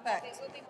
Perfect.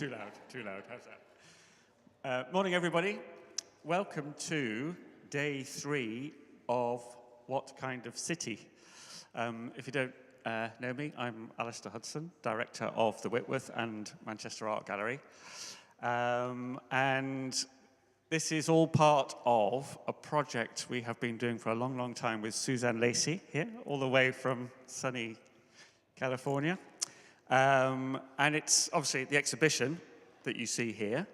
Too loud. How's that? Morning, everybody. Welcome to day 3 of What Kind of City? If you don't know me, I'm Alistair Hudson, Director of the Whitworth and Manchester Art Gallery. And this is all part of a project we have been doing for a long, long time with Suzanne Lacy here, all the way from sunny California. And it's obviously the exhibition that you see here,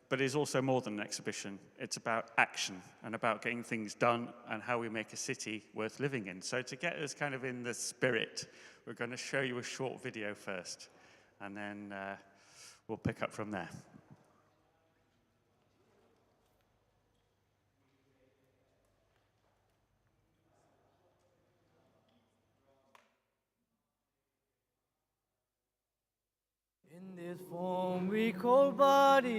but it's also more than an exhibition. It's about action and about getting things done and how we make a city worth living in. So to get us kind of in the spirit, we're going to show you a short video first, and then we'll pick up from there. In this form we call body,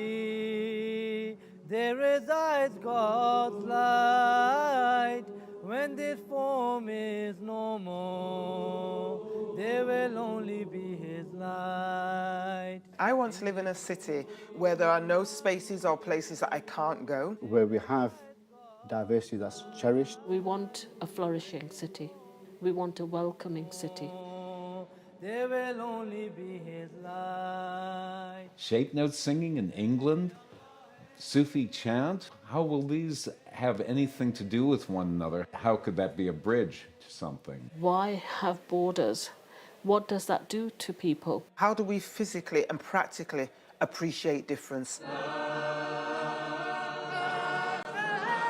there resides God's light. When this form is no more, there will only be His light. I want to live in a city where there are no spaces or places that I can't go. Where we have diversity that's cherished. We want a flourishing city. We want a welcoming city. There will only be His light. Shape note singing in England, Sufi chant. How will these have anything to do with one another? How could that be a bridge to something? Why have borders? What does that do to people? How do we physically and practically appreciate difference?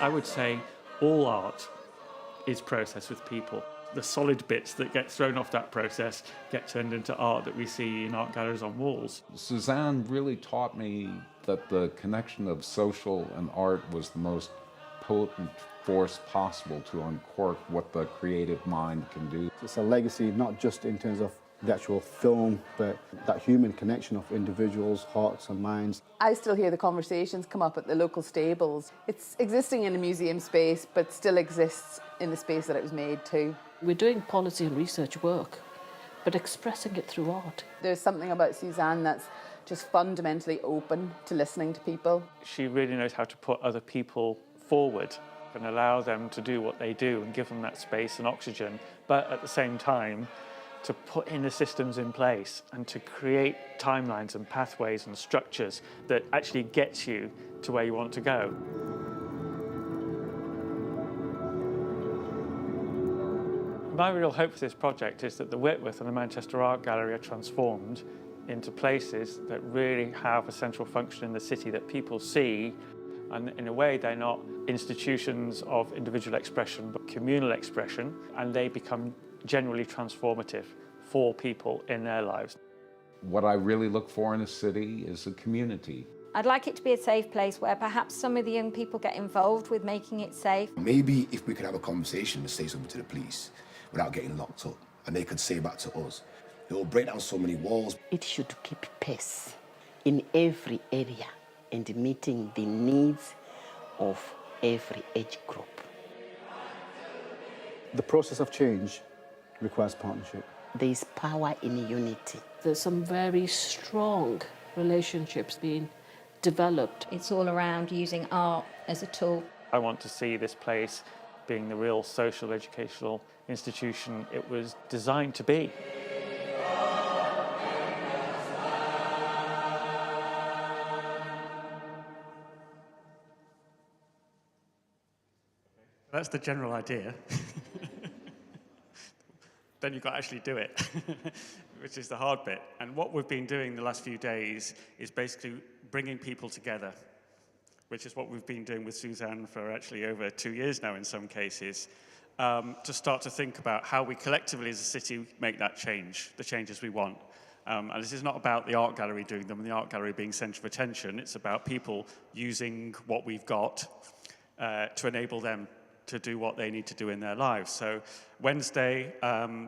I would say all art is processed with people. The solid bits that get thrown off that process get turned into art that we see in art galleries on walls. Suzanne really taught me that the connection of social and art was the most potent force possible to uncork what the creative mind can do. It's a legacy not just in terms of the actual film, but that human connection of individuals' hearts and minds. I still hear the conversations come up at the local stables. It's existing in a museum space, but still exists in the space that it was made to. We're doing policy and research work, but expressing it through art. There's something about Suzanne that's just fundamentally open to listening to people. She really knows how to put other people forward and allow them to do what they do and give them that space and oxygen, but at the same time to put in the systems in place and to create timelines and pathways and structures that actually gets you to where you want to go. My real hope for this project is that the Whitworth and the Manchester Art Gallery are transformed into places that really have a central function in the city that people see, and in a way they're not institutions of individual expression but communal expression, and they become generally transformative for people in their lives. What I really look for in a city is a community. I'd like it to be a safe place where perhaps some of the young people get involved with making it safe. Maybe if we could have a conversation and say something to the police without getting locked up, and they could say back to us, it will break down so many walls. It should keep pace in every area and meeting the needs of every age group. The process of change requires partnership. There is power in unity. There's some very strong relationships being developed. It's all around using art as a tool. I want to see this place being the real social educational institution it was designed to be. That's the general idea. Then you've got to actually do it, which is the hard bit. And what we've been doing the last few days is basically bringing people together, which is what we've been doing with Suzanne for actually over 2 years now in some cases, to start to think about how we collectively as a city make that change, the changes we want. And this is not about the art gallery doing them and the art gallery being centre of attention. It's about people using what we've got to enable them to do what they need to do in their lives. So Wednesday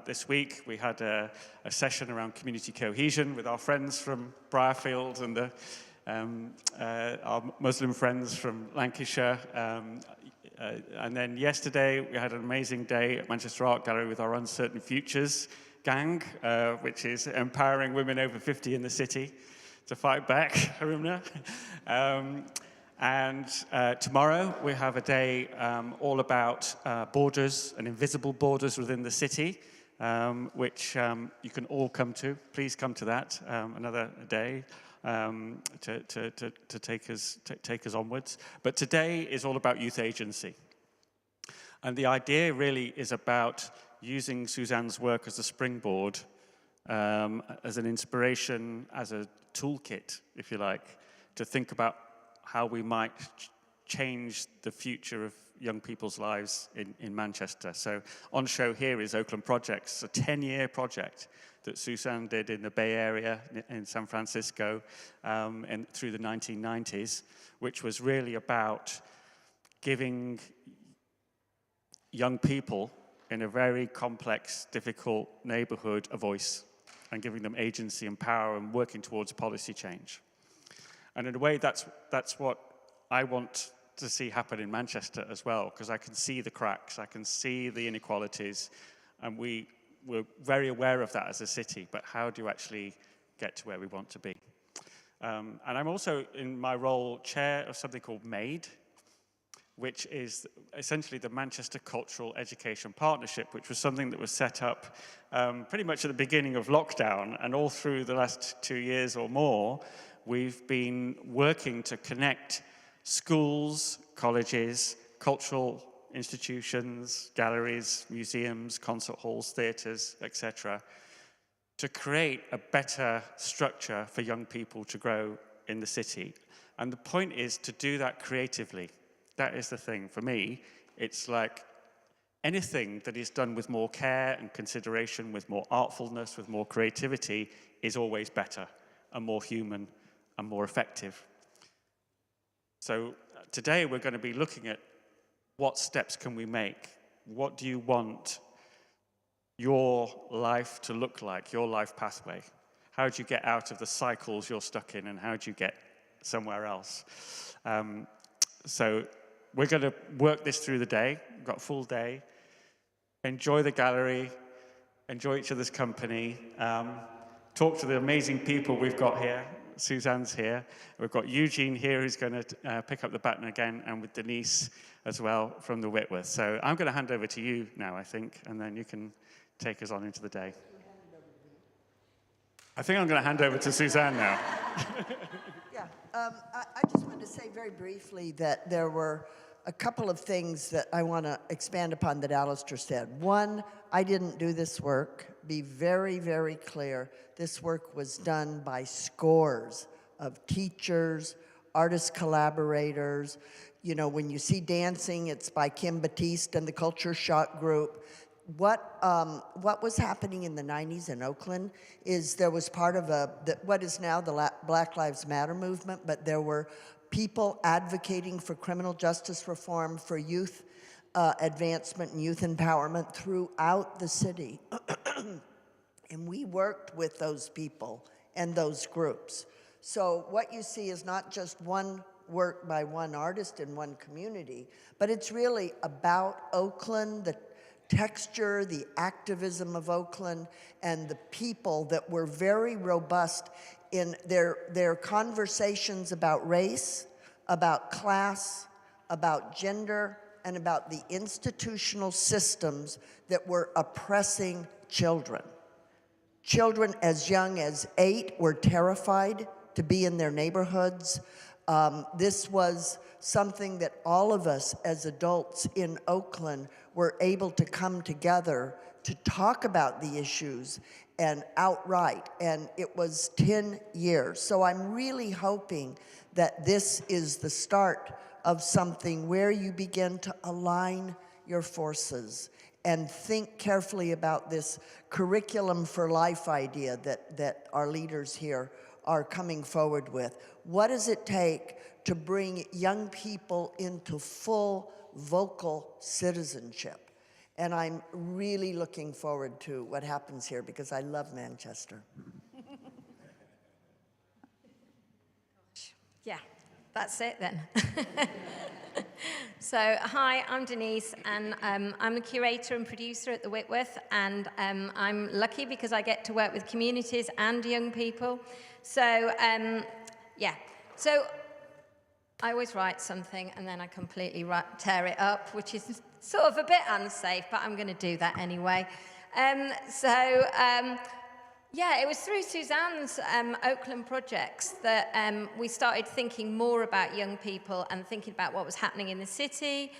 this week, we had a session around community cohesion with our friends from Briarfield and our Muslim friends from Lancashire. And then yesterday, we had an amazing day at Manchester Art Gallery with our Uncertain Futures gang, which is empowering women over 50 in the city to fight back, Haruna. And tomorrow we have a day all about borders and invisible borders within the city, which you can all come to. Please come to that another day to take us onwards. But today is all about youth agency. And the idea really is about using Suzanne's work as a springboard, as an inspiration, as a toolkit, if you like, to think about how we might change the future of young people's lives in Manchester. So on show here is Oakland Projects, a 10-year project that Suzanne did in the Bay Area, in San Francisco, and through the 1990s, which was really about giving young people in a very complex, difficult neighborhood a voice and giving them agency and power and working towards policy change. And in a way, that's what I want to see happen in Manchester as well, because I can see the cracks, I can see the inequalities, and we're very aware of that as a city, but how do you actually get to where we want to be? And I'm also, in my role, chair of something called MADE, which is essentially the Manchester Cultural Education Partnership, which was something that was set up pretty much at the beginning of lockdown, and all through the last 2 years or more, we've been working to connect schools, colleges, cultural institutions, galleries, museums, concert halls, theatres, etc., to create a better structure for young people to grow in the city. And the point is to do that creatively. That is the thing. For me, it's like anything that is done with more care and consideration, with more artfulness, with more creativity, is always better and more human and more effective. So today we're going to be looking at what steps can we make? What do you want your life to look like, your life pathway? How do you get out of the cycles you're stuck in, and how do you get somewhere else? So we're going to work this through the day. We've got a full day. Enjoy the gallery. Enjoy each other's company. Talk to the amazing people we've got here. Suzanne's here. We've got Eugene here who's going to pick up the baton again, and with Denise as well from the Whitworth. So I'm going to hand over to you now, I think, and then you can take us on into the day. I think I'm going to hand over to Suzanne now. Yeah, I just wanted to say very briefly that there were a couple of things that I want to expand upon that Alistair said. One, I didn't do this work. Be very, very clear. This work was done by scores of teachers, artist collaborators. You know, when you see dancing, it's by Kim Batiste and the Culture Shock Group. What was happening in the 90s in Oakland is there was part of what is now the Black Lives Matter movement, but there were people advocating for criminal justice reform, for youth advancement and youth empowerment throughout the city. And we worked with those people and those groups. So what you see is not just one work by one artist in one community, but it's really about Oakland, the texture, the activism of Oakland, and the people that were very robust in their conversations about race, about class, about gender, and about the institutional systems that were oppressing children. Children as young as 8 were terrified to be in their neighborhoods. This was something that all of us as adults in Oakland were able to come together to talk about the issues and outright, and it was 10 years. So I'm really hoping that this is the start of something where you begin to align your forces and think carefully about this curriculum for life idea that our leaders here are coming forward with. What does it take to bring young people into full vocal citizenship? And I'm really looking forward to what happens here because I love Manchester. Yeah, That's it then. So, hi, I'm Denise, and I'm the curator and producer at the Whitworth, and I'm lucky because I get to work with communities and young people. So, yeah. So, I always write something, and then I completely tear it up, which is sort of a bit unsafe, but I'm going to do that anyway. Yeah, it was through Suzanne's Oakland Projects that we started thinking more about young people and thinking about what was happening in the city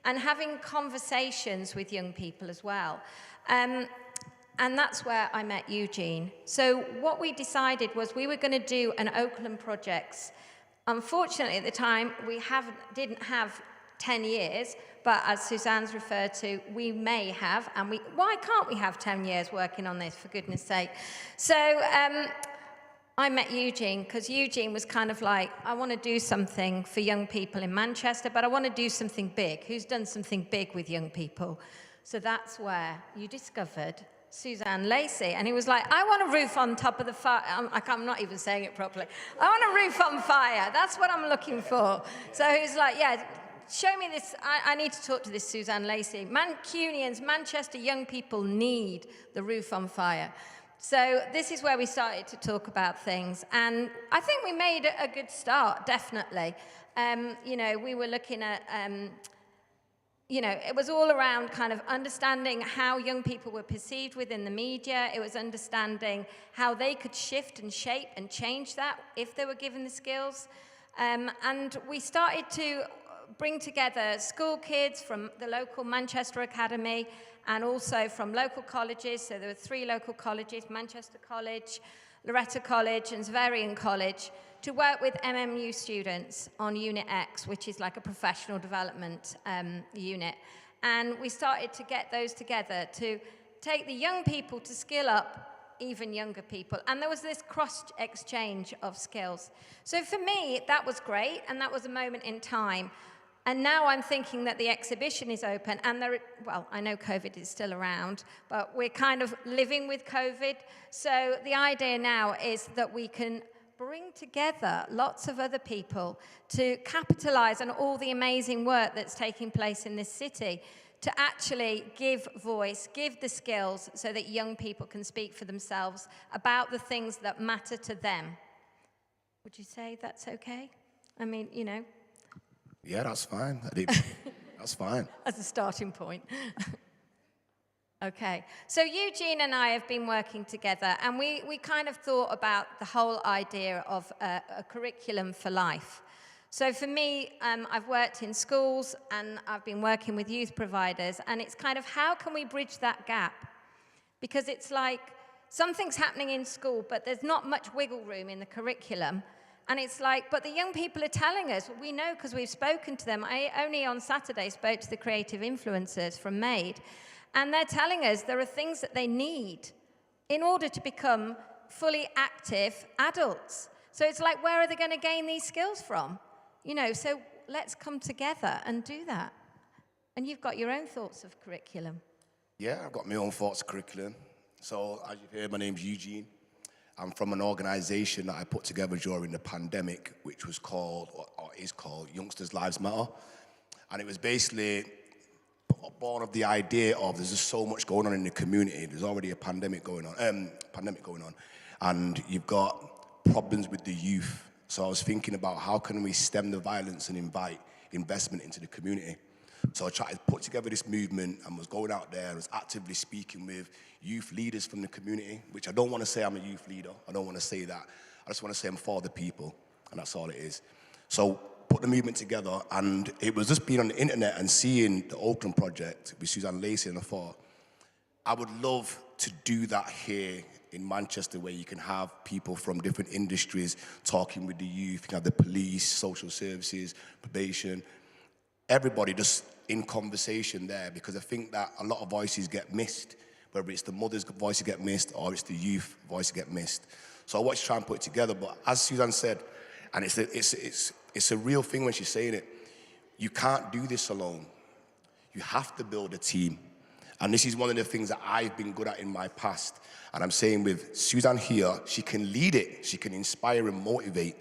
and having conversations with young people as well. And that's where I met Eugene. So what we decided was we were going to do an Oakland Projects. Unfortunately, at the time, we didn't have 10 years, but as Suzanne's referred to, we may have, and why can't we have 10 years working on this, for goodness sake? So I met Eugene, because Eugene was kind of like, I want to do something for young people in Manchester, but I want to do something big. Who's done something big with young people? So that's where you discovered Suzanne Lacy, and he was like, I want a roof on top of the fire. I'm not even saying it properly. I want a roof on fire. That's what I'm looking for. So he's like, yeah, show me this. I need to talk to this Suzanne Lacy. Mancunians, Manchester young people need the roof on fire. So this is where we started to talk about things. And I think we made a good start, definitely. You know, we were looking at, you know, it was all around kind of understanding how young people were perceived within the media. It was understanding how they could shift and shape and change that if they were given the skills. And we started to bring together school kids from the local Manchester Academy and also from local colleges. So there were 3 local colleges, Manchester College, Loreto College and Zavarian College, to work with MMU students on Unit X, which is like a professional development unit. And we started to get those together to take the young people to skill up even younger people. And there was this cross-exchange of skills. So for me, that was great, and that was a moment in time. And now I'm thinking that the exhibition is open, and well, I know COVID is still around, but we're kind of living with COVID. So the idea now is that we can bring together lots of other people to capitalize on all the amazing work that's taking place in this city, to actually give voice, give the skills so that young people can speak for themselves about the things that matter to them. Would you say that's okay? I mean, you know. Yeah, that's fine. That's fine. As a starting point. Okay, so Eugene and I have been working together, and we kind of thought about the whole idea of a curriculum for life. So for me, I've worked in schools, and I've been working with youth providers, and it's kind of how can we bridge that gap? Because it's like something's happening in school, but there's not much wiggle room in the curriculum. And it's like, but the young people are telling us, we know because we've spoken to them. I only on Saturday spoke to the creative influencers from MAID, and they're telling us there are things that they need in order to become fully active adults. So it's like, where are they going to gain these skills from? You know, so let's come together and do that. And you've got your own thoughts of curriculum. Yeah, I've got my own thoughts of curriculum. So as you've heard, my name's Eugene. I'm from an organization that I put together during the pandemic, which was called, or is called, Youngsters' Lives Matter. And it was basically born of the idea of there's just so much going on in the community. There's already a pandemic going on, and you've got problems with the youth. So I was thinking about how can we stem the violence and invite investment into the community. So I tried to put together this movement and was going out there and was actively speaking with youth leaders from the community, which I don't want to say I'm a youth leader. I don't want to say that. I just want to say I'm for the people, and that's all it is. So put the movement together, and it was just being on the internet and seeing the Oakland Project with Suzanne Lacy, and I thought, I would love to do that here in Manchester, where you can have people from different industries talking with the youth. You can have the police, social services, probation, everybody just in conversation there, because I think that a lot of voices get missed, whether it's the mother's voice that get missed or it's the youth voice that get missed. So I want to try and put it together, but as Suzanne said, and it's a real thing when she's saying it, you can't do this alone. You have to build a team. And this is one of the things that I've been good at in my past. And I'm saying with Suzanne here, she can lead it, she can inspire and motivate,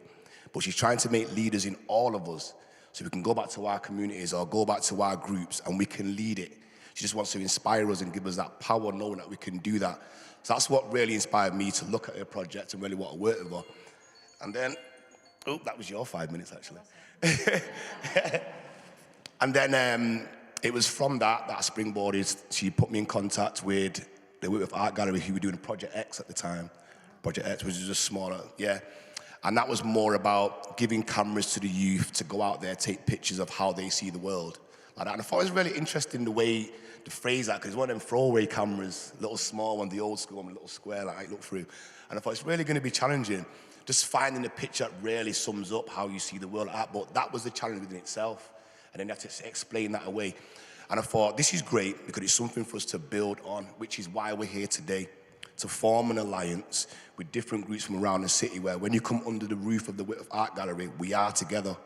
But she's trying to make leaders in all of us so we can go back to our communities or go back to our groups and we can lead it. She just wants to inspire us and give us that power knowing that we can do that. So that's what really inspired me to look at her project and really want to work with her. And then, oh, that was your 5 minutes actually. And then it was from that I springboarded. She put me in contact with the Whitworth Art Gallery, who were doing Project X at the time. Project X, which was just smaller, yeah. And that was more about giving cameras to the youth to go out there, take pictures of how they see the world. Like that. And I thought it was really interesting the way the phrase that, because it's one of them throwaway cameras, little small one, the old school one, a little square like I look through. And I thought it's really going to be challenging, just finding a picture that really sums up how you see the world. But that was the challenge within itself. And then you have to explain that away. And I thought, this is great because it's something for us to build on, which is why we're here today, to form an alliance with different groups from around the city where when you come under the roof of the Whitworth Art Gallery, we are together.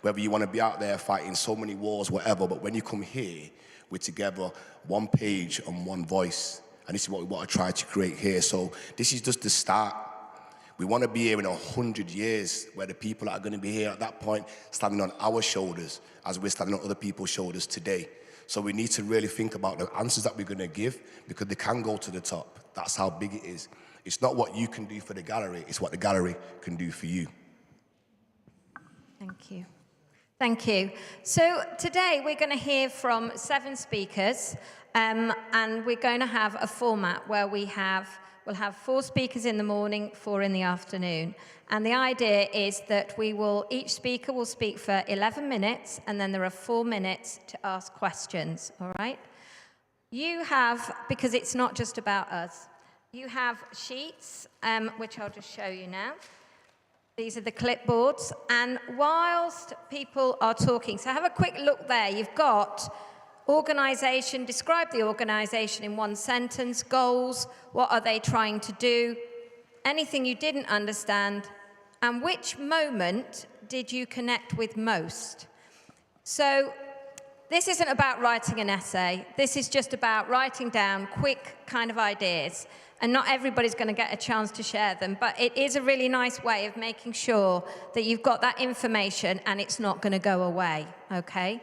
Whether you want to be out there fighting so many wars, whatever, but when you come here, we're together, one page and one voice. And this is what we want to try to create here. So this is just the start. We want to be here in 100 years where the people that are going to be here at that point standing on our shoulders as we're standing on other people's shoulders today. So we need to really think about the answers that we're going to give because they can go to the top. That's how big it is. It's not what you can do for the gallery, it's what the gallery can do for you. Thank you. Thank you. So today we're going to hear from 7 speakers and we're going to have a format where we'll have 4 speakers in the morning, 4 in the afternoon. And the idea is that each speaker will speak for 11 minutes, and then there are 4 minutes to ask questions, all right? You have, because it's not just about us, you have sheets, which I'll just show you now. These are the clipboards, and whilst people are talking, so have a quick look there. You've got organisation, describe the organisation in 1 sentence, goals, what are they trying to do, anything you didn't understand, and which moment did you connect with most? So this isn't about writing an essay, this is just about writing down quick kind of ideas, and not everybody's going to get a chance to share them, but it is a really nice way of making sure that you've got that information and it's not going to go away, okay?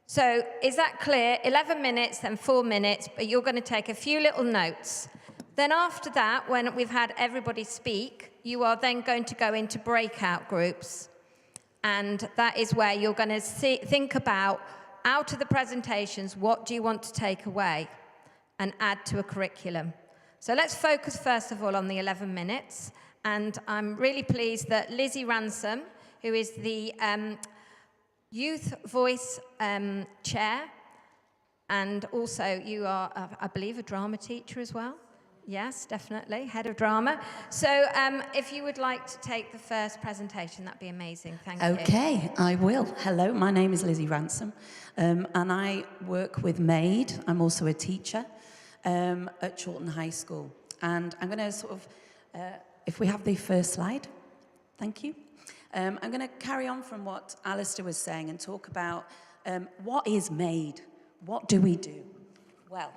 So is that clear? 11 minutes, then 4 minutes, but you're going to take a few little notes. Then after that, when we've had everybody speak, you are then going to go into breakout groups. And that is where you're going to think about, out of the presentations, what do you want to take away and add to a curriculum. So let's focus first of all on the 11 minutes. And I'm really pleased that Lizzie Ransom, who is the Youth Voice Chair, and also you are, I believe, a drama teacher as well. Yes, definitely, head of drama. So if you would like to take the first presentation, that'd be amazing. Thank you. Okay, I will. Hello, my name is Lizzie Ransom, and I work with MAID. I'm also a teacher at Chawton High School. And I'm going to sort of, if we have the first slide, thank you. I'm going to carry on from what Alistair was saying and talk about what is MAID? What do we do? Well,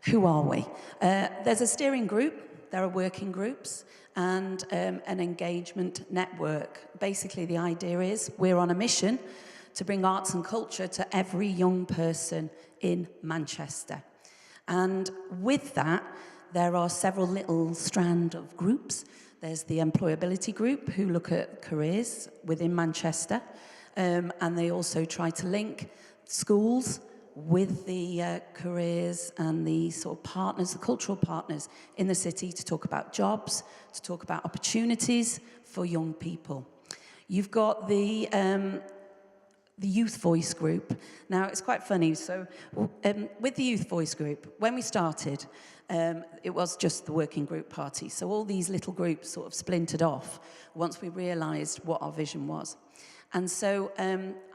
who are we? There's a steering group, there are working groups, and an engagement network. Basically, the idea is we're on a mission to bring arts and culture to every young person in Manchester. And with that, there are several little strand of groups. There's the employability group who look at careers within Manchester, and they also try to link schools with the careers and the sort of partners, the cultural partners in the city to talk about jobs, to talk about opportunities for young people. You've got the Youth Voice group. Now, it's quite funny. So with the Youth Voice group, when we started, it was just the working group party. So all these little groups sort of splintered off once we realised what our vision was. And so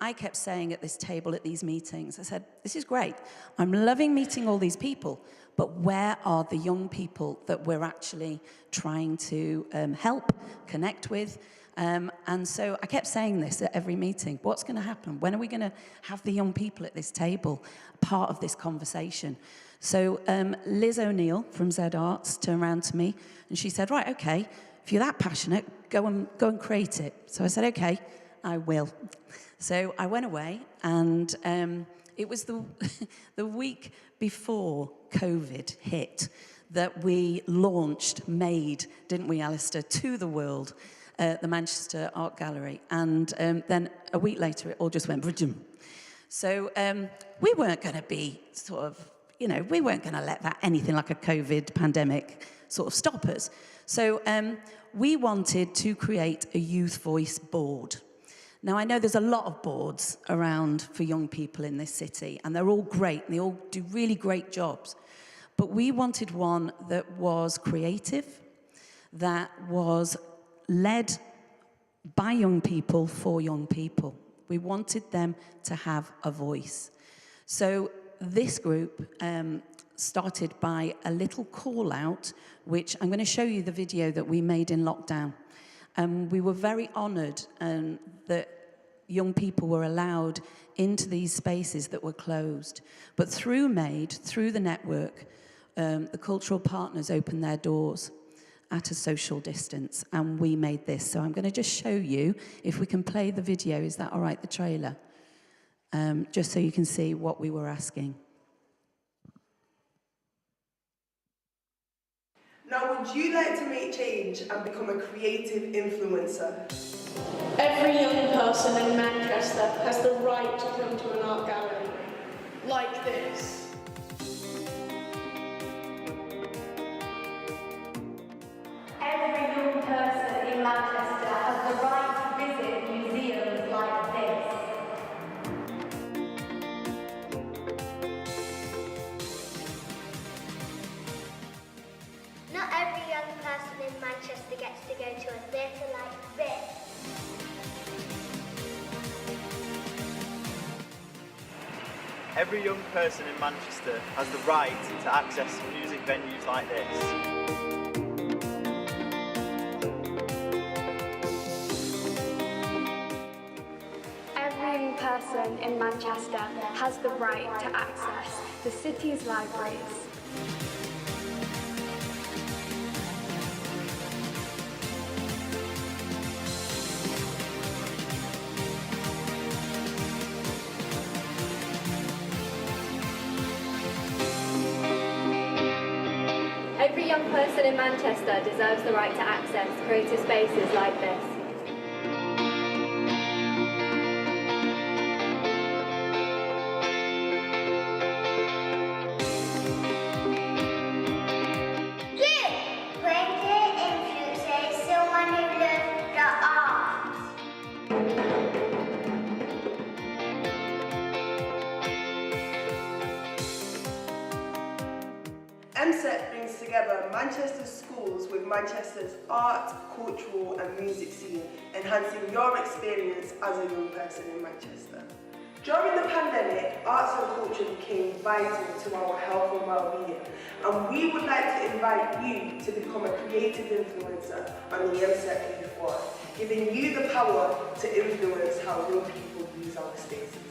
I kept saying at this table, at these meetings, I said, this is great. I'm loving meeting all these people, but where are the young people that we're actually trying to help, connect with? And so I kept saying this at every meeting. What's going to happen? When are we going to have the young people at this table part of this conversation? So Liz O'Neill from Z Arts turned around to me and she said, right, okay, if you're that passionate, go and create it. So I said, okay, I will. So I went away, and it was the week before COVID hit that we launched Made, didn't we, Alistair, to the world, the Manchester Art Gallery. And then a week later, it all just went bridgum. So we weren't going to be sort of, we weren't going to let that anything like a COVID pandemic sort of stop us. So we wanted to create a youth voice board. Now, I know there's a lot of boards around for young people in this city, and they're all great, and they all do really great jobs. But we wanted one that was creative, that was led by young people for young people. We wanted them to have a voice. So this group started by a little call out, which I'm going to show you the video that we made in lockdown. We were very honoured that young people were allowed into these spaces that were closed. But through Made, through the network, the cultural partners opened their doors at a social distance, and we made this. So I'm going to just show you, if we can play the video, is that all right, the trailer? Just so you can see what we were asking. Now, would you like to make change and become a creative influencer? Every young person in Manchester has the right to come to an art gallery like this. Every young person in Manchester has the right to visit museums like this. Not every young person in Manchester gets to go to a theatre like this. Every young person in Manchester has the right to access music venues like this. Every young person in Manchester has the right to access the city's libraries. Every young person in Manchester deserves the right to access creative spaces like this. MSET brings together Manchester's schools with Manchester's art, cultural and music scene, enhancing your experience as a young person in Manchester. During the pandemic, arts and culture became vital to our health and well-being, and we would like to invite you to become a creative influencer on the MSET Youth Forum, giving you the power to influence how young people use our spaces.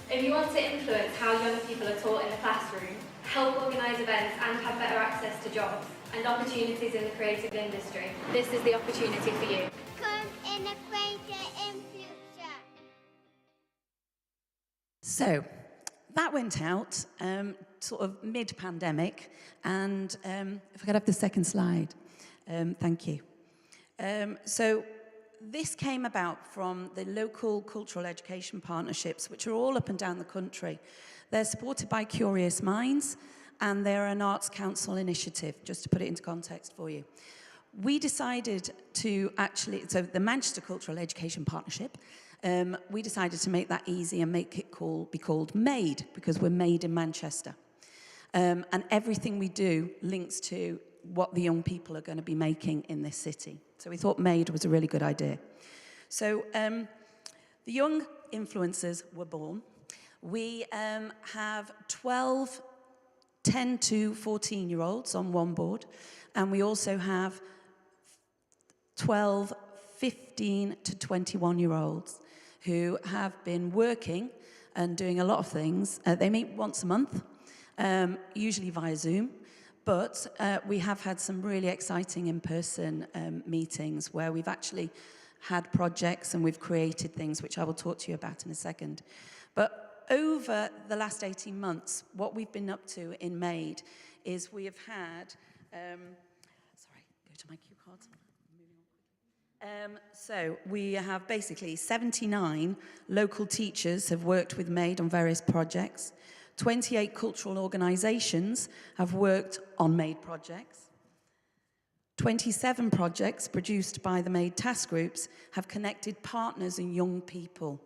If you want to influence how young people are taught in the classroom, help organise events and have better access to jobs and opportunities in the creative industry, this is the opportunity for you. Come in a creative influencer. So that went out sort of mid-pandemic, and if I could have the second slide. Thank you. So this came about from the local cultural education partnerships, which are all up and down the country. They're supported by Curious Minds, and they're an Arts Council initiative, just to put it into context for you. We decided to actually, so the Manchester Cultural Education Partnership, we decided to make that easy and make it be called Made, because we're made in Manchester. And everything we do links to what the young people are going to be making in this city. So we thought Made was a really good idea. So the young influencers were born. We have 12 10 to 14-year-olds on one board, and we also have 12 15 to 21-year-olds who have been working and doing a lot of things. They meet once a month, usually via Zoom, But we have had some really exciting in-person meetings where we've actually had projects and we've created things, which I will talk to you about in a second. But over the last 18 months, what we've been up to in MADE is we have had, sorry, go to my cue cards. So we have basically 79 local teachers have worked with MADE on various projects. 28 cultural organisations have worked on MADE projects. 27 projects produced by the MADE task groups have connected partners and young people.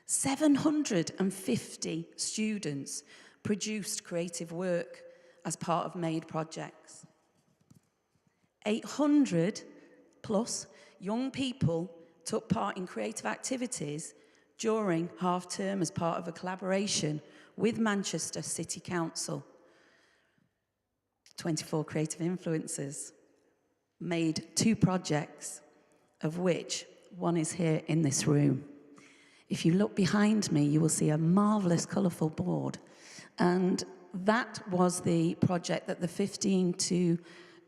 750 students produced creative work as part of MADE projects. 800 plus young people took part in creative activities during half-term as part of a collaboration with Manchester City Council. 24 creative influencers made 2 projects, of which one is here in this room. If you look behind me, you will see a marvellous, colourful board. And that was the project that the 15 to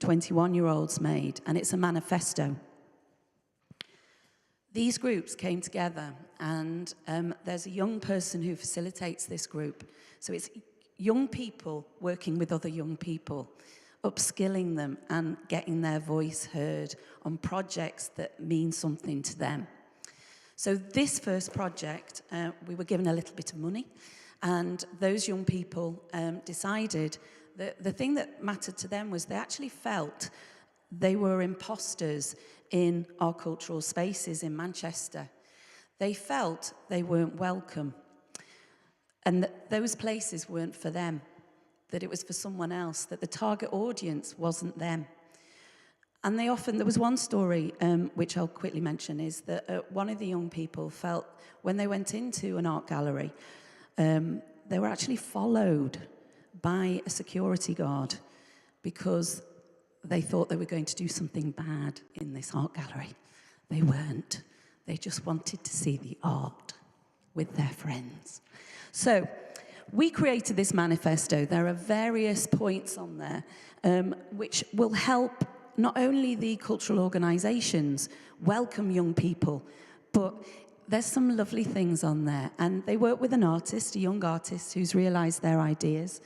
21-year-olds made, and it's a manifesto. These groups came together, and there's a young person who facilitates this group. So it's young people working with other young people, upskilling them and getting their voice heard on projects that mean something to them. So this first project, we were given a little bit of money, and those young people decided that the thing that mattered to them was they actually felt they were imposters in our cultural spaces in Manchester. They felt they weren't welcome, and that those places weren't for them, that it was for someone else, that the target audience wasn't them. And there was one story, which I'll quickly mention, is that one of the young people felt when they went into an art gallery, they were actually followed by a security guard because they thought they were going to do something bad in this art gallery. They weren't. They just wanted to see the art with their friends. So we created this manifesto. There are various points on there which will help not only the cultural organisations welcome young people, but there's some lovely things on there. And they work with an artist, a young artist, who's realised their ideas,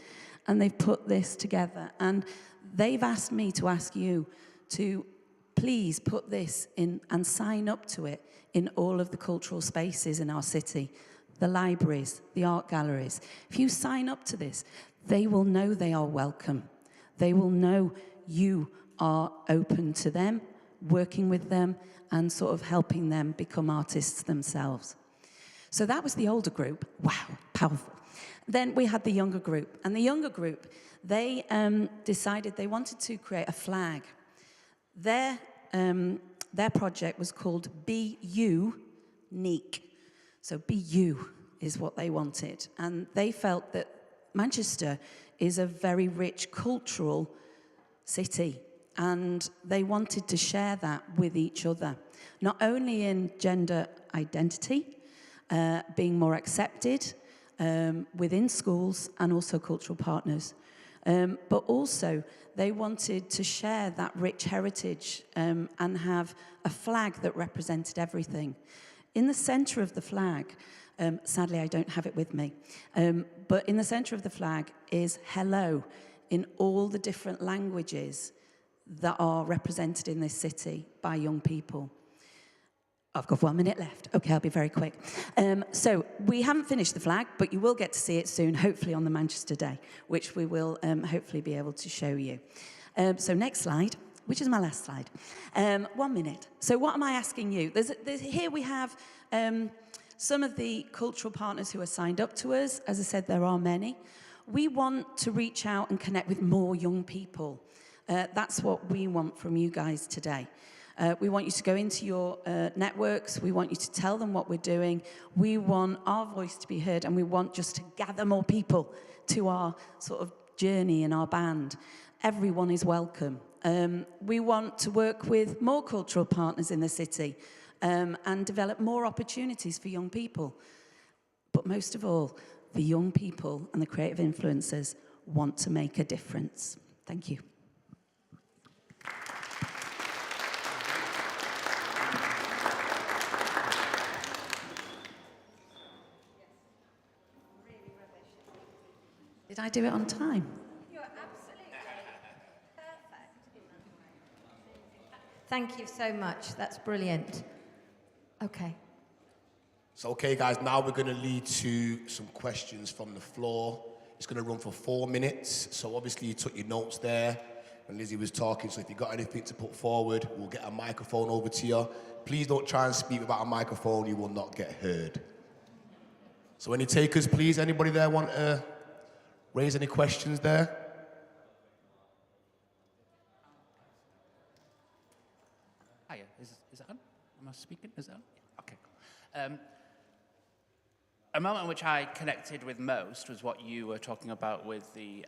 and they've put this together. And they've asked me to ask you to please put this in and sign up to it in all of the cultural spaces in our city, the libraries, the art galleries. If you sign up to this, they will know they are welcome. They will know you are open to them, working with them, and sort of helping them become artists themselves. So that was the older group. Wow, powerful. Then we had the younger group. And the younger group, they decided they wanted to create a flag. Their project was called Be You, Unique. So Be You is what they wanted. And they felt that Manchester is a very rich cultural city. And they wanted to share that with each other, not only in gender identity, being more accepted within schools and also cultural partners, but also they wanted to share that rich heritage and have a flag that represented everything. In the centre of the flag, sadly I don't have it with me, but in the centre of the flag is hello in all the different languages that are represented in this city by young people. I've got 1 minute left. Okay, I'll be very quick. So we haven't finished the flag, but you will get to see it soon, hopefully on the Manchester Day, which we will hopefully be able to show you. So next slide, which is my last slide. 1 minute. So what am I asking you? Here we have some of the cultural partners who are signed up to us. As I said, there are many. We want to reach out and connect with more young people. That's what we want from you guys today. We want you to go into your networks. We want you to tell them what we're doing. We want our voice to be heard, and we want just to gather more people to our sort of journey in our band. Everyone is welcome. We want to work with more cultural partners in the city and develop more opportunities for young people. But most of all, the young people and the creative influencers want to make a difference. Thank you. Did I do it on time? You're absolutely perfect. Thank you so much. That's brilliant. Okay. So, okay, guys, now we're going to lead to some questions from the floor. It's going to run for 4 minutes. So, obviously, you took your notes there when Lizzie was talking. So, if you've got anything to put forward, we'll get a microphone over to you. Please don't try and speak without a microphone. You will not get heard. So, any takers, please? Anybody there want to raise any questions there? Hiya, is it on? Am I speaking? Is it on? Yeah. Okay, cool. A moment which I connected with most was what you were talking about with the,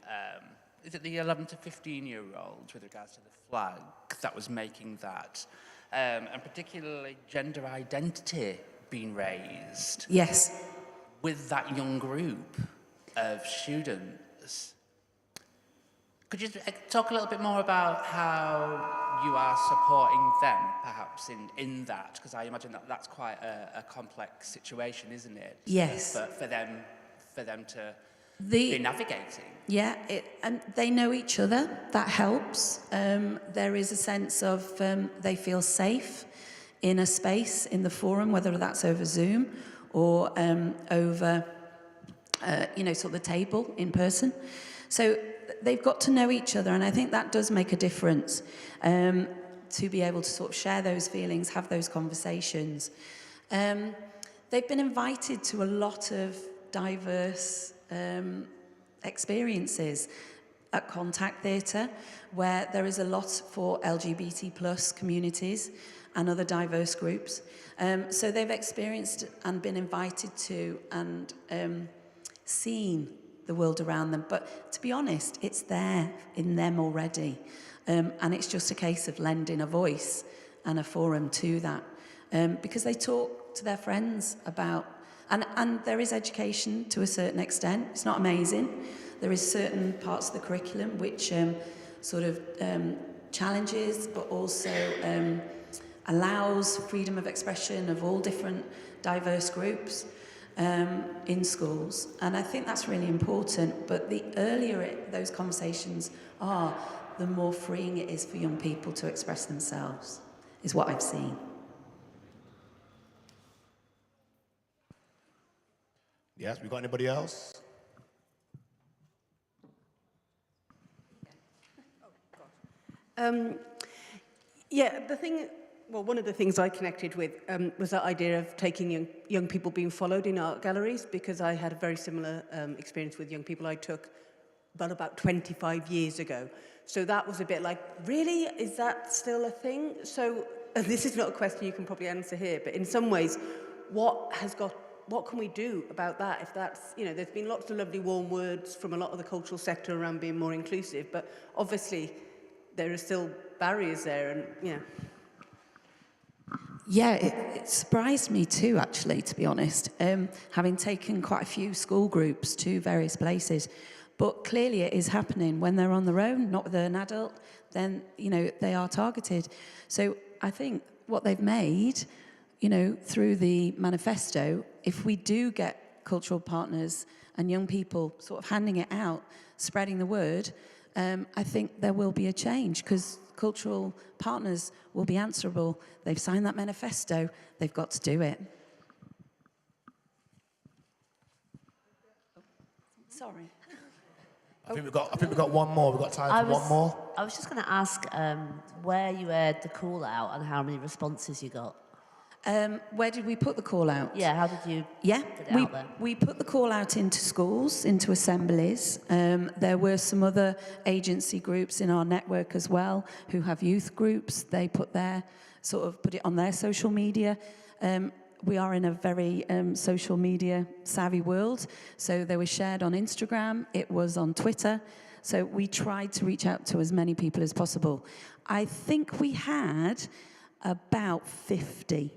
is it the 11 to 15-year-olds with regards to the flag that was making that, and particularly gender identity being raised. Yes. With that young group of students. Could you talk a little bit more about how you are supporting them, perhaps, in that? Because I imagine that that's quite a complex situation, isn't it? Yes. For them to be navigating. Yeah, and they know each other. That helps. There is a sense of they feel safe in a space, in the forum, whether that's over Zoom or over, sort of the table in person. So they've got to know each other, and I think that does make a difference, to be able to sort of share those feelings, have those conversations. They've been invited to a lot of diverse experiences at Contact Theatre, where there is a lot for LGBT plus communities and other diverse groups. So they've experienced and been invited to and seen the world around them. But to be honest, it's there in them already. And it's just a case of lending a voice and a forum to that. Because they talk to their friends about, and there is education to a certain extent. It's not amazing. There is certain parts of the curriculum which challenges, but also allows freedom of expression of all different diverse groups in schools. And I think that's really important. But the earlier those conversations are, the more freeing it is for young people to express themselves, is what I've seen. Yes, we got anybody else? One of the things I connected with was that idea of taking young people being followed in art galleries, because I had a very similar experience with young people I took about 25 years ago. So that was a bit like, really? Is that still a thing? So this is not a question you can probably answer here, but in some ways, what can we do about that? If that's, there's been lots of lovely warm words from a lot of the cultural sector around being more inclusive, but obviously there are still barriers there, and Yeah, it surprised me too, actually, to be honest, having taken quite a few school groups to various places. But clearly it is happening when they're on their own, not with an adult, then, they are targeted. So I think what they've made, through the manifesto, if we do get cultural partners and young people sort of handing it out, spreading the word, I think there will be a change, because cultural partners will be answerable. They've signed that manifesto. They've got to do it. Sorry. I think we've got one more. We've got time for one more. I was just going to ask where you heard the call out and how many responses you got. Where did we put the call out? Yeah, how did you put it out there? We put the call out into schools, into assemblies. There were some other agency groups in our network as well who have youth groups. They put it on their social media. We are in a very social media savvy world. So they were shared on Instagram. It was on Twitter. So we tried to reach out to as many people as possible. I think we had about 50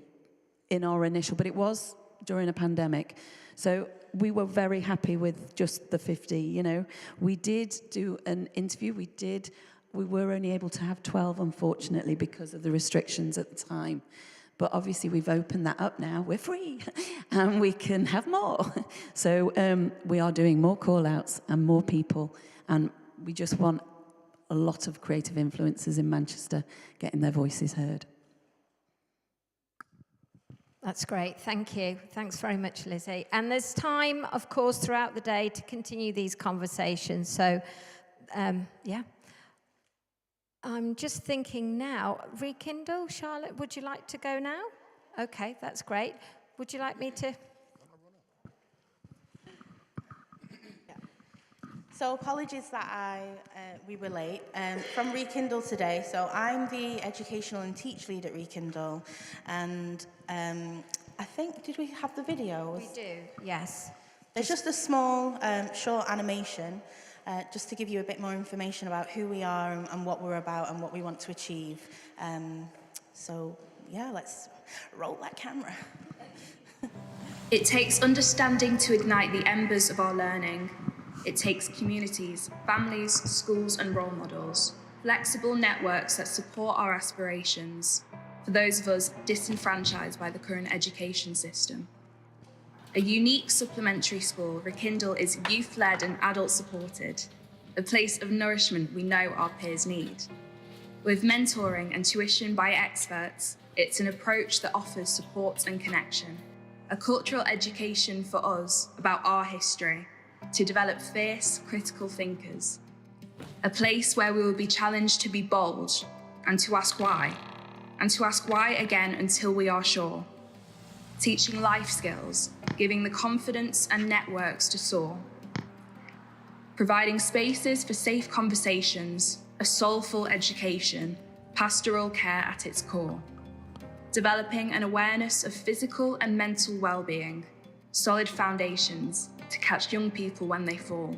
in our initial, but it was during a pandemic. So we were very happy with just the 50, you know. We did do an interview. We were only able to have 12, unfortunately, because of the restrictions at the time. But obviously we've opened that up now. We're free and we can have more. So we are doing more call-outs and more people. And we just want a lot of creative influencers in Manchester getting their voices heard. That's great, thank you. Thanks very much, Lizzie. And there's time, of course, throughout the day to continue these conversations. So, yeah. I'm just thinking now, rekindle, Charlotte, would you like to go now? Okay, that's great. Would you like me to? So apologies that we were late. From Rekindle today, so I'm the educational and teach lead at Rekindle, and I think, did we have the videos? We do, yes. There's just a small, short animation, just to give you a bit more information about who we are and what we're about and what we want to achieve. So yeah, let's roll that camera. It takes understanding to ignite the embers of our learning. It takes communities, families, schools and role models, flexible networks that support our aspirations, for those of us disenfranchised by the current education system. A unique supplementary school, Rekindle is youth-led and adult-supported, a place of nourishment we know our peers need. With mentoring and tuition by experts, it's an approach that offers support and connection, a cultural education for us about our history, to develop fierce, critical thinkers. A place where we will be challenged to be bold and to ask why again until we are sure. Teaching life skills, giving the confidence and networks to soar. Providing spaces for safe conversations, a soulful education, pastoral care at its core. Developing an awareness of physical and mental well-being, solid foundations, to catch young people when they fall.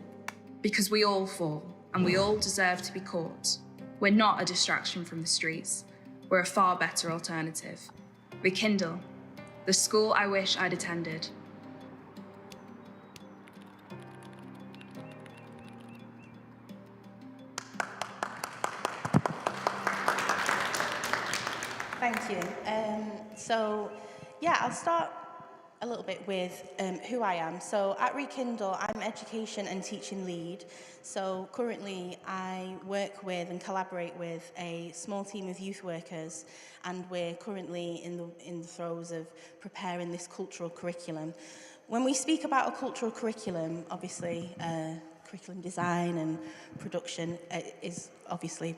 Because we all fall, and we all deserve to be caught. We're not a distraction from the streets. We're a far better alternative. Rekindle, the school I wish I'd attended. Thank you. So yeah, I'll start a little bit with who I am. So at Rekindle, I'm education and teaching lead. So currently I work with and collaborate with a small team of youth workers, and we're currently in the throes of preparing this cultural curriculum. When we speak about a cultural curriculum, obviously curriculum design and production is obviously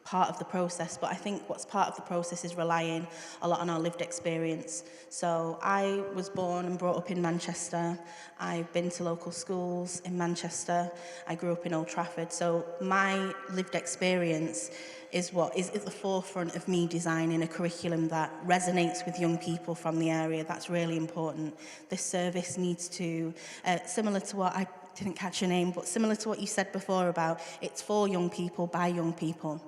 part of the process, but I think what's part of the process is relying a lot on our lived experience. So I was born and brought up in Manchester. I've been to local schools in Manchester. I grew up in Old Trafford. So my lived experience is what is at the forefront of me designing a curriculum that resonates with young people from the area. That's really important. This service needs to, similar to what I didn't catch your name, but similar to what you said before about it's for young people, by young people.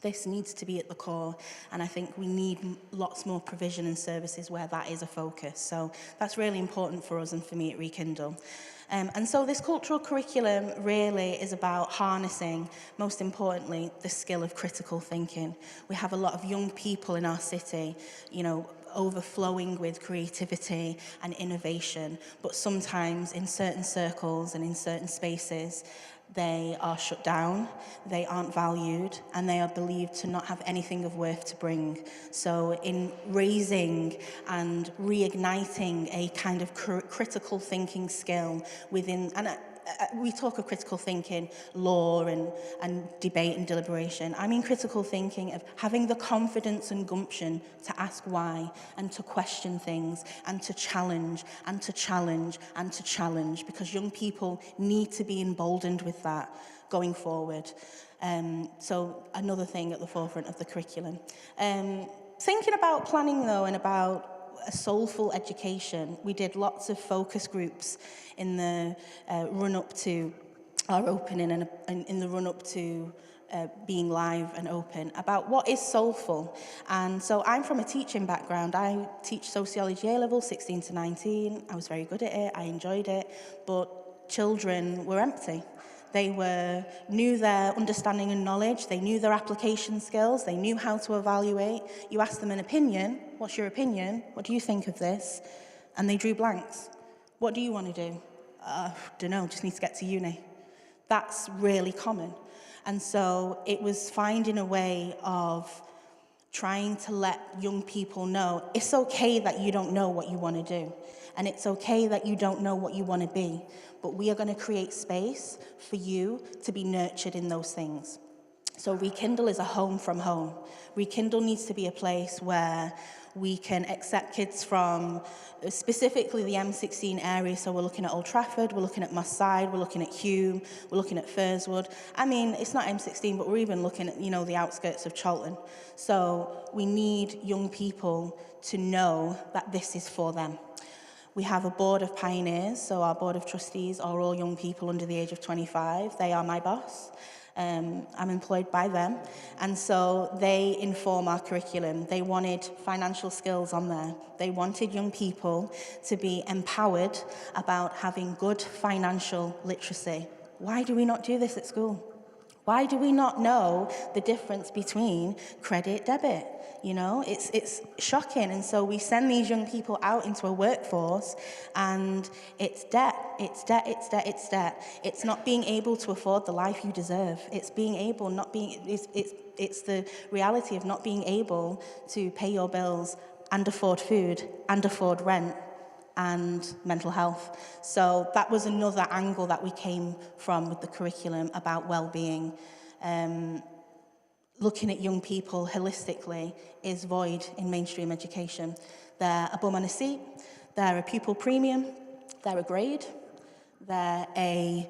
This needs to be at the core, and I think we need lots more provision and services where that is a focus. So that's really important for us and for me at Rekindle. And so this cultural curriculum really is about harnessing, most importantly, the skill of critical thinking. We have a lot of young people in our city, you know, overflowing with creativity and innovation, but sometimes in certain circles and in certain spaces, they are shut down, they aren't valued, and they are believed to not have anything of worth to bring. So in raising and reigniting a kind of critical thinking skill within, and we talk of critical thinking, law and debate and deliberation. I mean critical thinking of having the confidence and gumption to ask why and to question things and to challenge and to challenge and to challenge, because young people need to be emboldened with that going forward. So another thing at the forefront of the curriculum. Thinking about planning though and about a soulful education, we did lots of focus groups in the run-up to our opening and in the run-up to being live and open about what is soulful. And so I'm from a teaching background. I teach sociology A-level, 16 to 19. I was very good at it. I enjoyed it. But children were empty. They knew their understanding and knowledge. They knew their application skills. They knew how to evaluate. You ask them an opinion. What's your opinion? What do you think of this? And they drew blanks. What do you want to do? Don't know, just need to get to uni. That's really common. And so it was finding a way of trying to let young people know it's okay that you don't know what you want to do. And it's okay that you don't know what you want to be. But we are going to create space for you to be nurtured in those things. So Rekindle is a home from home. Rekindle needs to be a place where we can accept kids from specifically the M16 area. So we're looking at Old Trafford, we're looking at Moss Side, we're looking at Hume, we're looking at Furswood. I mean, it's not M16, but we're even looking at, the outskirts of Charlton. So we need young people to know that this is for them. We have a board of pioneers, so our board of trustees are all young people under the age of 25. They are my boss. I'm employed by them, and so they inform our curriculum. They wanted financial skills on there. They wanted young people to be empowered about having good financial literacy. Why do we not do this at school? Why do we not know the difference between credit, debit? It's shocking. And so we send these young people out into a workforce, and it's debt, it's debt, it's debt, it's debt. It's not being able to afford the life you deserve. It's the reality of not being able to pay your bills and afford food and afford rent and mental health. So that was another angle that we came from with the curriculum about well-being. Looking at young people holistically is void in mainstream education. They're a bum on a seat, they're a pupil premium, they're a grade, they're a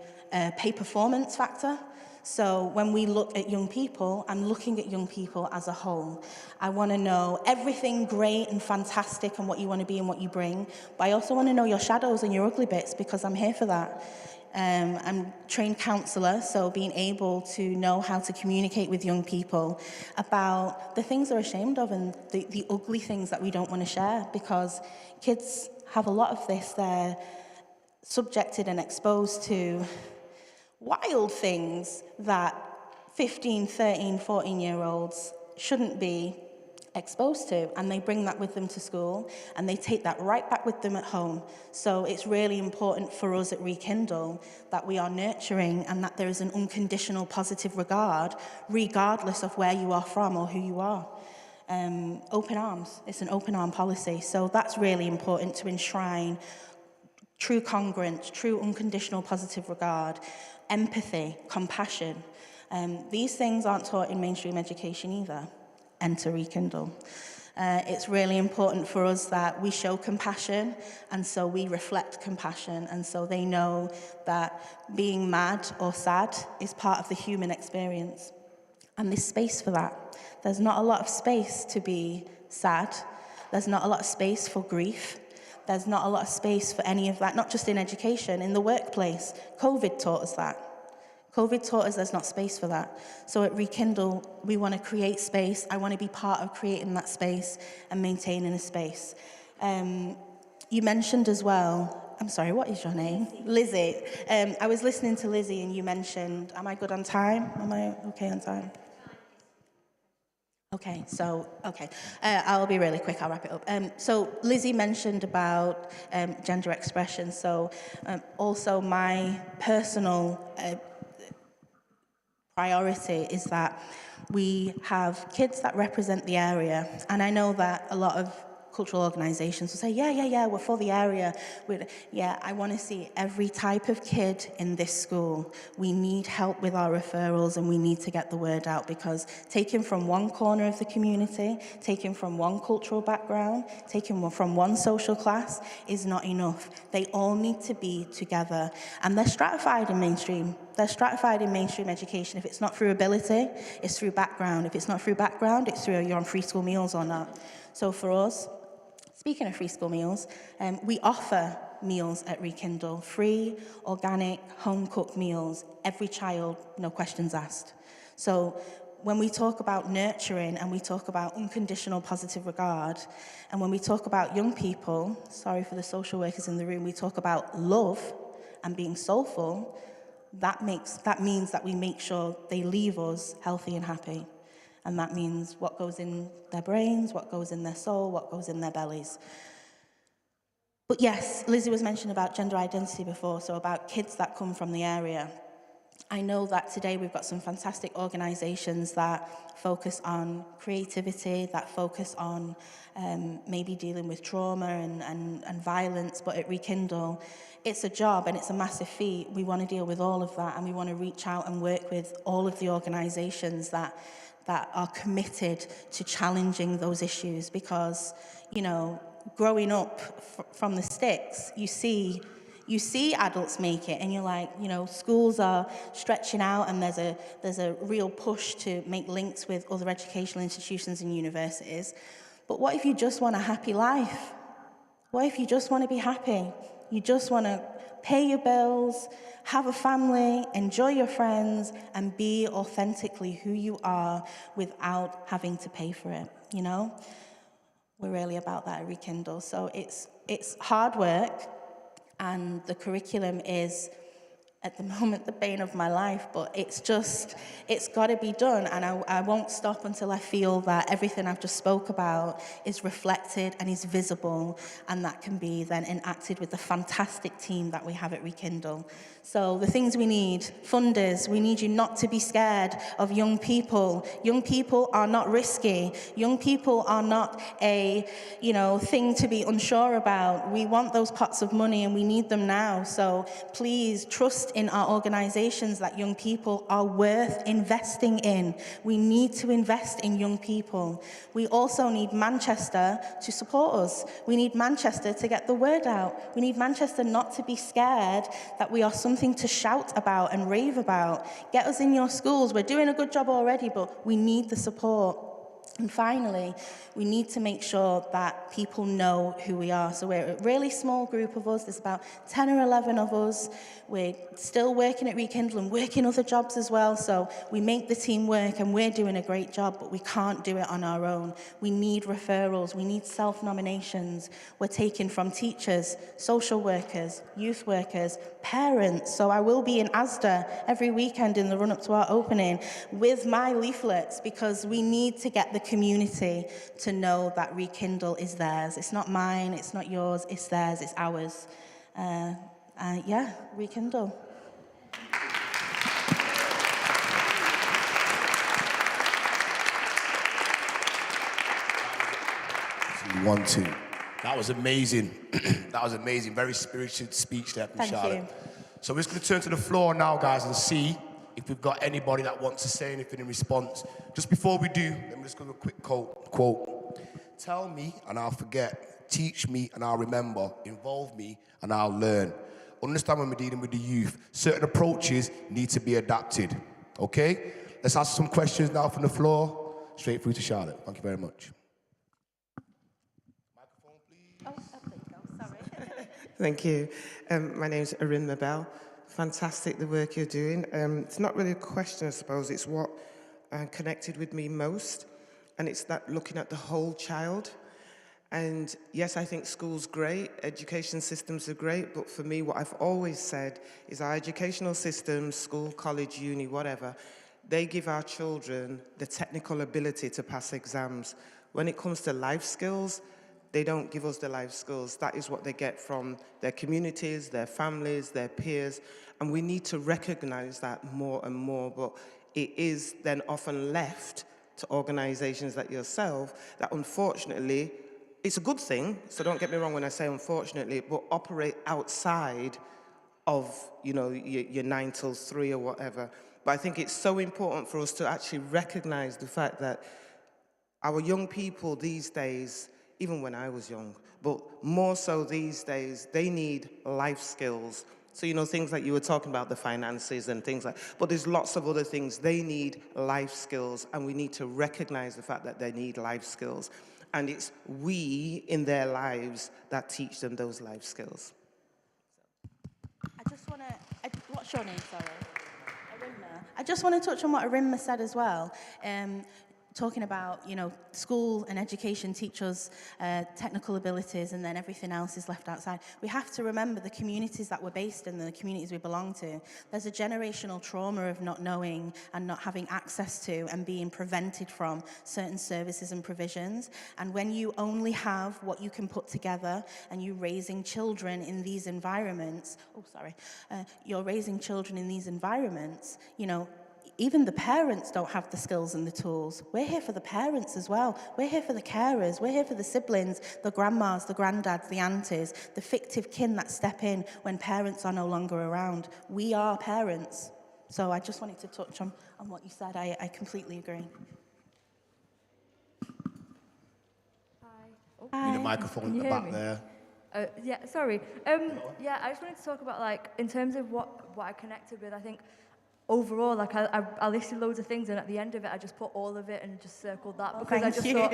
pay performance factor. So when we look at young people, I'm looking at young people as a whole. I want to know everything great and fantastic and what you want to be and what you bring, but I also want to know your shadows and your ugly bits, because I'm here for that. I'm a trained counsellor, so being able to know how to communicate with young people about the things they're ashamed of and the ugly things that we don't want to share, because kids have a lot of this. They're subjected and exposed to wild things that 15, 13, 14-year-olds shouldn't be exposed to, and they bring that with them to school, and they take that right back with them at home. So it's really important for us at Rekindle that we are nurturing and that there is an unconditional positive regard, regardless of where you are from or who you are. Open arms, it's an open arm policy. So that's really important to enshrine true congruence, true unconditional positive regard, empathy, compassion. These things aren't taught in mainstream education either. Enter Rekindle. It's really important for us that we show compassion, and so we reflect compassion, and so they know that being mad or sad is part of the human experience. And there's space for that. There's not a lot of space to be sad. There's not a lot of space for grief. There's not a lot of space for any of that, not just in education, in the workplace. COVID taught us that. COVID taught us there's not space for that. So at Rekindle, we want to create space. I want to be part of creating that space and maintaining a space. You mentioned as well, I'm sorry, what is your name? Lizzie. I was listening to Lizzie and you mentioned, am I good on time? Am I okay on time? Okay, I'll be really quick, I'll wrap it up. So Lizzie mentioned about gender expression. So also my personal priority is that we have kids that represent the area. And I know that a lot of cultural organisations will say, yeah, we're for the area. I want to see every type of kid in this school. We need help with our referrals, and we need to get the word out, because taken from one corner of the community, taken from one cultural background, taken from one social class is not enough. They all need to be together. And they're stratified in mainstream. They're stratified in mainstream education. If it's not through ability, it's through background. If it's not through background, it's through you're on free school meals or not. So for us, speaking of free school meals, we offer meals at Rekindle, free, organic, home-cooked meals, every child, no questions asked. So when we talk about nurturing and we talk about unconditional positive regard, and when we talk about young people, sorry for the social workers in the room, we talk about love and being soulful, that means that we make sure they leave us healthy and happy. And that means what goes in their brains, what goes in their soul, what goes in their bellies. But yes, Lizzie was mentioning about gender identity before, so about kids that come from the area. I know that today we've got some fantastic organisations that focus on creativity, that focus on maybe dealing with trauma and violence, but at Rekindle, it's a job and it's a massive feat. We want to deal with all of that, and we want to reach out and work with all of the organisations that are committed to challenging those issues, because, you know, growing up from the sticks, you see adults make it, and you're like, you know, schools are stretching out, and there's a real push to make links with other educational institutions and universities. But what if you just want a happy life? What if you just want to be happy? You just want to pay your bills, have a family, enjoy your friends, and be authentically who you are without having to pay for it, you know? We're really about that at Rekindle. So it's hard work, and the curriculum is, at the moment, the bane of my life, but it's got to be done, and I won't stop until I feel that everything I've just spoke about is reflected and is visible, and that can be then enacted with the fantastic team that we have at Rekindle. So the things we need: funders, we need you not to be scared of young people. Young people are not risky. Young people are not a, you know, thing to be unsure about. We want those pots of money, and we need them now. So please trust in our organisations that young people are worth investing in. We need to invest in young people. We also need Manchester to support us. We need Manchester to get the word out. We need Manchester not to be scared that we are something to shout about and rave about. Get us in your schools. We're doing a good job already, but we need the support. And finally, we need to make sure that people know who we are. So we're a really small group of us. There's about 10 or 11 of us. We're still working at Rekindle and working other jobs as well. So we make the team work, and we're doing a great job, but we can't do it on our own. We need referrals. We need self-nominations. We're taking from teachers, social workers, youth workers, parents. So I will be in Asda every weekend in the run-up to our opening with my leaflets, because we need to get the community to know that Rekindle is theirs. It's not mine, it's not yours, it's theirs, it's ours. Yeah, Rekindle. 1, 2. That was amazing. That was amazing. Very spirited speech there from Charlotte. Thank you. So we're just going to turn to the floor now, guys, and see if we've got anybody that wants to say anything in response. Just before we do, let me just give a quick quote. Tell me and I'll forget. Teach me and I'll remember. Involve me and I'll learn. Understand when we're dealing with the youth, certain approaches need to be adapted. Okay? Let's ask some questions now from the floor. Straight through to Charlotte. Thank you very much. Thank you. My name is Erin Mabel. Fantastic the work you're doing. It's not really a question, I suppose. It's what connected with me most, and it's that looking at the whole child. And yes, I think school's great, education systems are great, but for me, what I've always said is our educational systems, school, college, uni, whatever, they give our children the technical ability to pass exams. When it comes to life skills, they don't give us the life skills. That is what they get from their communities, their families, their peers, and we need to recognize that more and more, but it is then often left to organizations like yourself that unfortunately, it's a good thing, so don't get me wrong when I say unfortunately, but operate outside of, you know, your 9 till 3 or whatever. But I think it's so important for us to actually recognize the fact that our young people these days, even when I was young, but more so these days, they need life skills. So, you know, things like you were talking about, the finances and things like, but there's lots of other things. They need life skills, and we need to recognize the fact that they need life skills. And it's we in their lives that teach them those life skills. I just want to, what's your name, sorry? I just want to touch on what Arinma said as well. Talking about, school and education teach us technical abilities and then everything else is left outside. We have to remember the communities that we're based in, the communities we belong to. There's a generational trauma of not knowing and not having access to and being prevented from certain services and provisions. And when you only have what you can put together and you're raising children in these environments, you're raising children in these environments, even the parents don't have the skills and the tools. We're here for the parents as well. We're here for the carers. We're here for the siblings, the grandmas, the granddads, the aunties, the fictive kin that step in when parents are no longer around. We are parents. So I just wanted to touch on what you said. I completely agree. Hi. Need a microphone at the back there. Yeah, sorry. Yeah, I just wanted to talk about, in terms of what I connected with, I think overall, I listed loads of things, and at the end of it, I just put all of it and just circled that, because I just thought,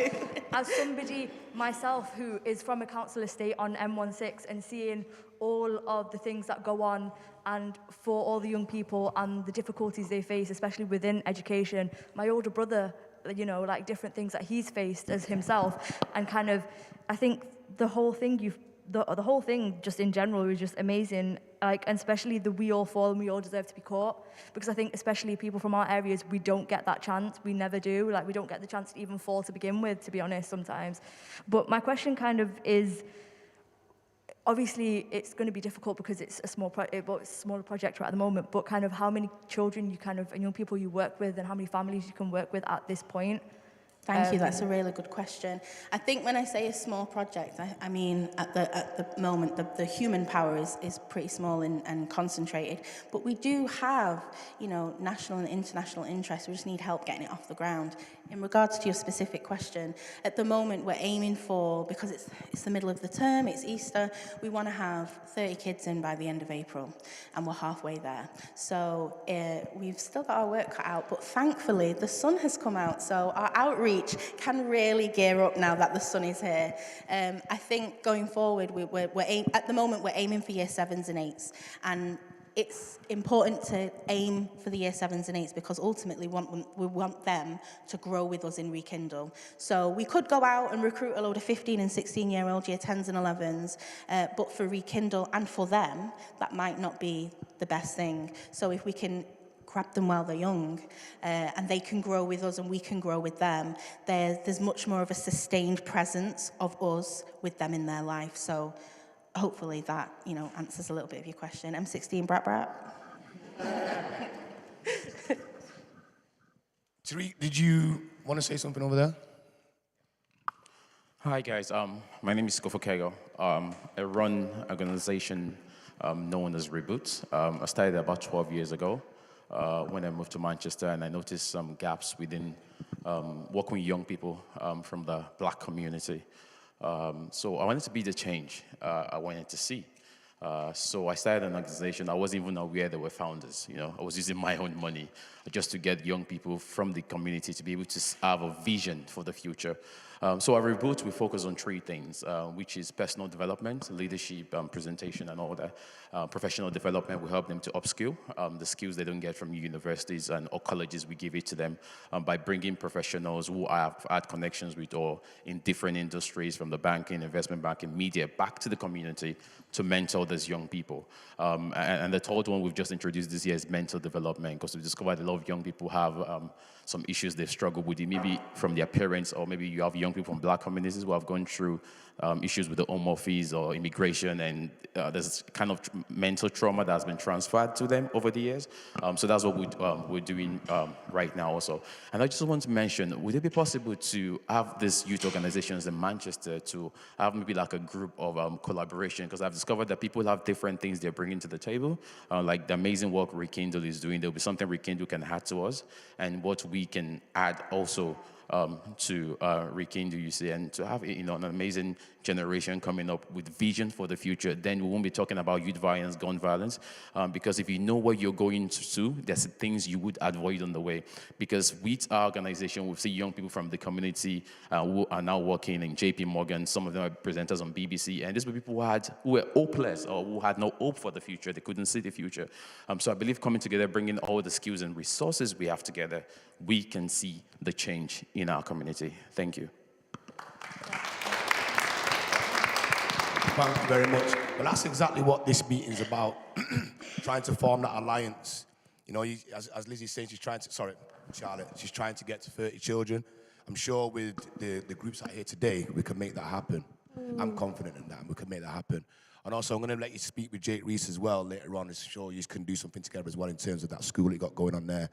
as somebody myself who is from a council estate on M16 and seeing all of the things that go on, and for all the young people and the difficulties they face, especially within education, my older brother, different things that he's faced as himself, and I think the whole thing the whole thing just in general was just amazing, and especially the we all fall and we all deserve to be caught, because I think especially people from our areas, we don't get that chance. We never do. We don't get the chance to even fall to begin with, to be honest, sometimes. But my question is, obviously it's going to be difficult because it's a smaller project right at the moment, but how many children you and young people you work with, and how many families you can work with at this point? Thank you, that's a really good question. I think when I say a small project, I mean at the moment, the human power is pretty small and concentrated, but we do have, national and international interest. We just need help getting it off the ground. In regards to your specific question, at the moment we're aiming for, because it's the middle of the term, it's Easter, we want to have 30 kids in by the end of April, and we're halfway there. So we've still got our work cut out, but thankfully the sun has come out, so our outreach can really gear up now that the sun is here. I think going forward, at the moment we're aiming for year 7s and 8s, and it's important to aim for the year 7s and 8s because ultimately we want them to grow with us in Rekindle. So we could go out and recruit a load of 15 and 16-year-old year 10s and 11s, but for Rekindle and for them, that might not be the best thing. So if we can grab them while they're young, and they can grow with us and we can grow with them, there's much more of a sustained presence of us with them in their life. So hopefully that, answers a little bit of your question. M16 brat brat. Tariq, did you want to say something over there? Hi guys, my name is Kofo Kego. I run an organization known as Reboot. I started about 12 years ago when I moved to Manchester, and I noticed some gaps within working with young people from the Black community. So I wanted to be the change I wanted to see. So I started an organization. I wasn't even aware there were founders. I was using my own money just to get young people from the community to be able to have a vision for the future. So at Reboot, we focus on 3 things, which is personal development, leadership, presentation, and all that. Professional development, we help them to upskill the skills they don't get from universities or colleges. We give it to them by bringing professionals who have had connections with or in different industries, from the banking, investment banking, media, back to the community to mentor these young people. And the third one we've just introduced this year is mental development, because we discovered a lot of young people have some issues they've struggled with, maybe from their parents, or maybe you have young people from Black communities who have gone through issues with the home office or immigration, and there's kind of mental trauma that has been transferred to them over the years. So that's what we're doing right now also. And I just want to mention, would it be possible to have these youth organizations in Manchester to have maybe like a group of collaboration? Because I've discovered that people have different things they're bringing to the table, like the amazing work Rekindle is doing. There'll be something Rekindle can add to us, and what we can add also to rekindle, you see, and to have an amazing generation coming up with vision for the future. Then we won't be talking about youth violence, gun violence, because if you know what you're going to, there's things you would avoid on the way. Because with our organization, we see young people from the community who are now working in JP Morgan. Some of them are presenters on BBC, and these were people who were hopeless or who had no hope for the future. They couldn't see the future. So I believe coming together, bringing all the skills and resources we have together, we can see the change in our community. Thank you. Thank you very much. Well, that's exactly what this meeting's about, trying to form that alliance. You know, as Lizzie's saying, Charlotte, she's trying to get to 30 children. I'm sure with the groups that are here today, we can make that happen. I'm confident in that, and we can make that happen. And also, I'm going to let you speak with Jake Reese as well later on, to show you can do something together as well in terms of that school that you got going on there.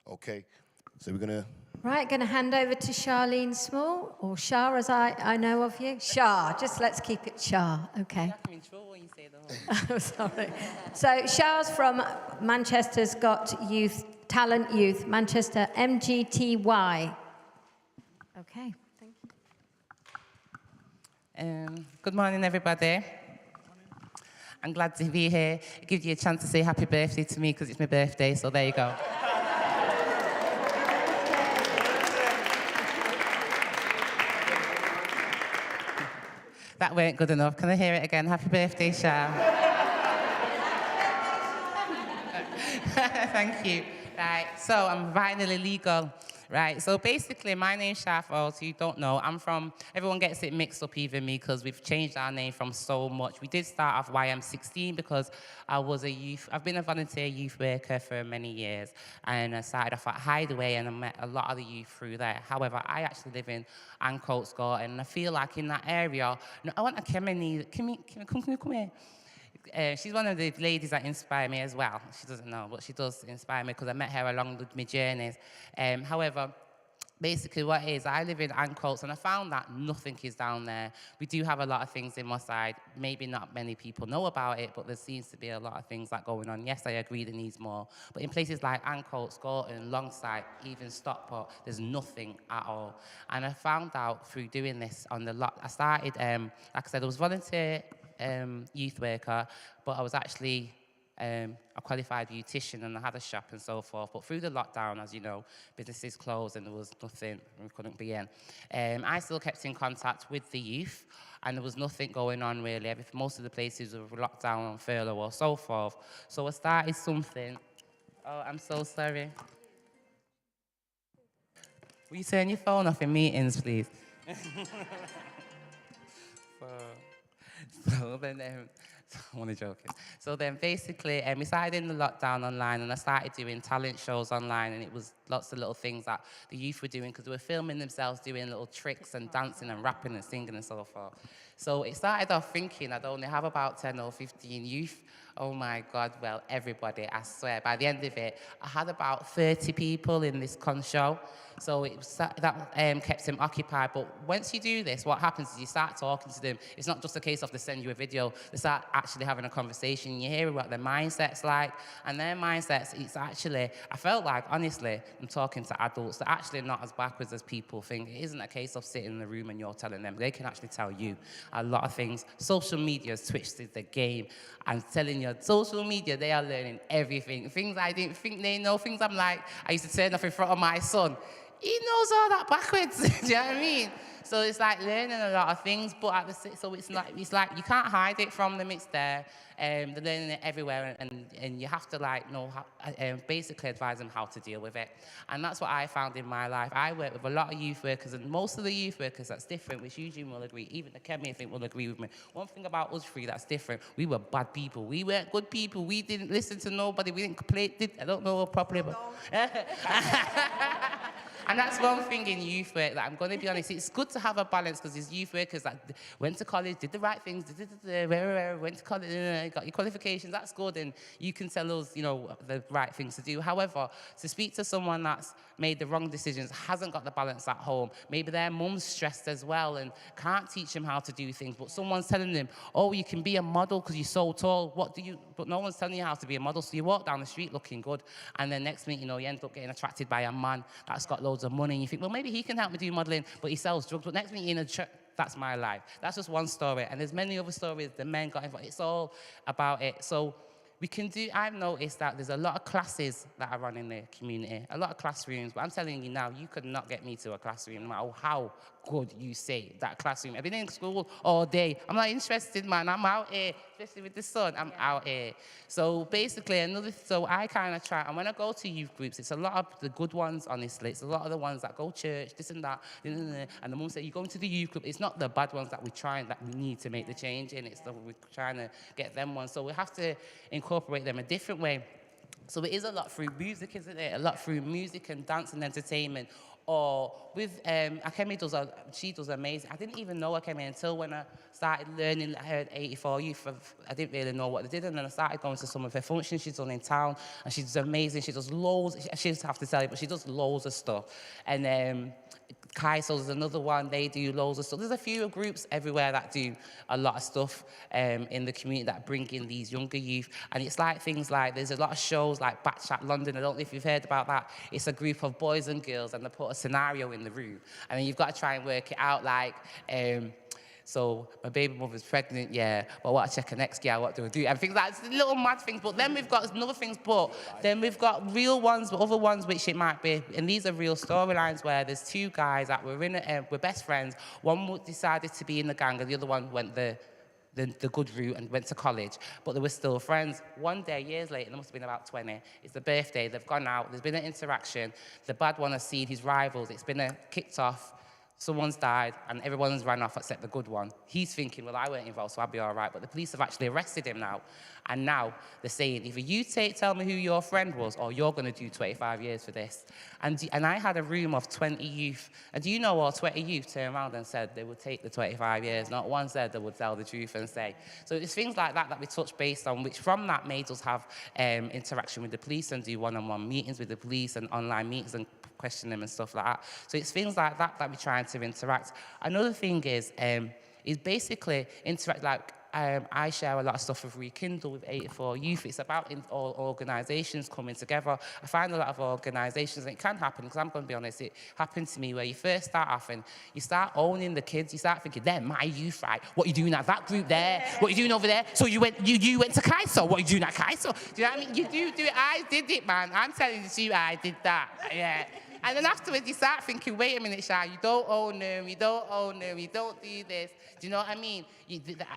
Okay, so we're going to... Right, going to hand over to Charlene Small, or Shah as I know of you. Shah, just let's keep it Shah, okay. I'm in trouble when you say the whole. Sorry. So Shah's from Manchester's Got Youth, Talent Youth, Manchester MGTY. Okay, thank you. Good morning, everybody. I'm glad to be here. It gives you a chance to say happy birthday to me because it's my birthday, so there you go. That weren't good enough. Can I hear it again? Happy birthday, Shah. Thank you. Right, so I'm finally legal. Right, so basically, my name's Shah, for those who don't know. Everyone gets it mixed up, even me, because we've changed our name from so much. We did start off YM16 because I've been a volunteer youth worker for many years, and I started off at Hideaway, and I met a lot of the youth through there. However, I actually live in Ancoats Garden, and I feel like in that area, I want to come here. She's one of the ladies that inspire me as well. She doesn't know, but she does inspire me because I met her along with my journeys. However, basically what it is, I live in Ancoats and I found that nothing is down there. We do have a lot of things in my side. Maybe not many people know about it, but there seems to be a lot of things that going on. Yes, I agree there needs more. But in places like Ancoats, Gorton, Longside, even Stockport, there's nothing at all. And I found out through doing this on the lot, I started, like I said, I was volunteer youth worker, but I was actually a qualified beautician and I had a shop and so forth. But through the lockdown, as you know, businesses closed and there was nothing, we couldn't be in. I still kept in contact with the youth and there was nothing going on really. Most of the places were locked down on furlough or so forth. So I started something. Oh, I'm so sorry. Will you turn your phone off in meetings, please? So then, I'm only joking. So then basically, we started in the lockdown online and I started doing talent shows online, and it was lots of little things that the youth were doing because they were filming themselves doing little tricks and dancing and rapping and singing and so forth. So it started off thinking I'd only have about 10 or 15 youth. Oh my God, well, everybody, I swear. By the end of it, I had about 30 people in this con show. So it was that kept him occupied. But once you do this, what happens is you start talking to them. It's not just a case of they send you a video. They start actually having a conversation. You hear what their mindset's like. And their mindsets, it's actually, I felt like, honestly, I'm talking to adults, they're actually not as backwards as people think. It isn't a case of sitting in the room and you're telling them. They can actually tell you a lot of things. Social media has switched the game. I'm telling you, social media, they are learning everything. Things I didn't think they know. Things I'm like, I used to turn off in front of my son. He knows all that backwards. Do you know what I mean? So it's like learning a lot of things, but so it's like you can't hide it from them. It's there. They're learning it everywhere, and you have to know how, basically advise them how to deal with it. And that's what I found in my life. I work with a lot of youth workers, and most of the youth workers that's different, which Eugene will agree, even the Kemi I think will agree with me. One thing about us three that's different, we were bad people. We weren't good people. We didn't listen to nobody. We didn't play. I don't know properly, but. And that's one thing in youth work that I'm going to be honest, it's good to have a balance because there's youth workers that went to college, did the right things, went to college, got your qualifications, that's good, and you can tell us, the right things to do. However, to speak to someone that's made the wrong decisions, hasn't got the balance at home, maybe their mum's stressed as well and can't teach them how to do things, but someone's telling them, oh, you can be a model because you're so tall, but no one's telling you how to be a model, so you walk down the street looking good, and then next minute, you end up getting attracted by a man that's got loads loads of money, and you think, well, maybe he can help me do modelling, but he sells drugs. But next minute, you're in a church. That's my life. That's just one story. And there's many other stories. The men got involved. It's all about it. So we can do, I've noticed that there's a lot of classes that are run in the community, a lot of classrooms, but I'm telling you now, you could not get me to a classroom, no matter how good you say that classroom. I've been in school all day. I'm not interested, man. I'm out here, especially with the sun, I'm out here. So basically, so I kind of try, and when I go to youth groups, it's a lot of the good ones, honestly. It's a lot of the ones that go church, this and that, and the mum say, you go into the youth group. It's not the bad ones that we need to make the change in. It's we're trying to get them ones. So we have to incorporate them a different way. So it is a lot through music, isn't it? A lot through music and dance and entertainment. Or with Akemi she does amazing. I didn't even know Akemi until when I started learning. I heard 84 Youth. I didn't really know what they did, and then I started going to some of her functions she's done in town, and she's amazing. She does loads. She doesn't have to tell you, but she does loads of stuff. And Kaisos is another one. They do loads of stuff. There's a few groups everywhere that do a lot of stuff in the community that bring in these younger youth. And it's like things like, there's a lot of shows like Backchat London. I don't know if you've heard about that. It's a group of boys and girls, and they put a scenario in the room. And then you've got to try and work it out, like, so my baby mother's pregnant, yeah, but what I check her next year, what do I do? And things like that, little mad things. But then we've got other things, but then we've got real ones, other ones which it might be, and these are real storylines where there's two guys that were we're best friends. One decided to be in the gang, and the other one went the good route and went to college, but they were still friends. One day, years later, there must have been about 20, it's the birthday, they've gone out, there's been an interaction, the bad one has seen his rivals, it's been kicked off, someone's died, and everyone's run off except the good one. He's thinking, well, I weren't involved, so I'll be all right. But the police have actually arrested him now. And now they're saying, either you tell me who your friend was, or you're going to do 25 years for this. And I had a room of 20 youth. And do you know all 20 youth turned around and said they would take the 25 years? Not one said they would tell the truth and say. So it's things like that we touch based on, which from that made us have interaction with the police and do one-on-one meetings with the police and online meetings and question them and stuff like that. So it's things like that we're trying to interact. Another thing is basically interact, like I share a lot of stuff with Rekindle, with 84 Youth. It's about all organisations coming together. I find a lot of organisations, and it can happen, because I'm going to be honest, it happened to me where you first start off and you start owning the kids, you start thinking, they're my youth, right? What are you doing at that group there? What are you doing over there? So you went to Kaiso, what are you doing at Kaiso? Do you know what I mean? You do it, I did it, man. I'm telling you, I did that, yeah. And then afterwards, you start thinking, wait a minute, Shah, you don't own them, you don't do this. Do you know what I mean?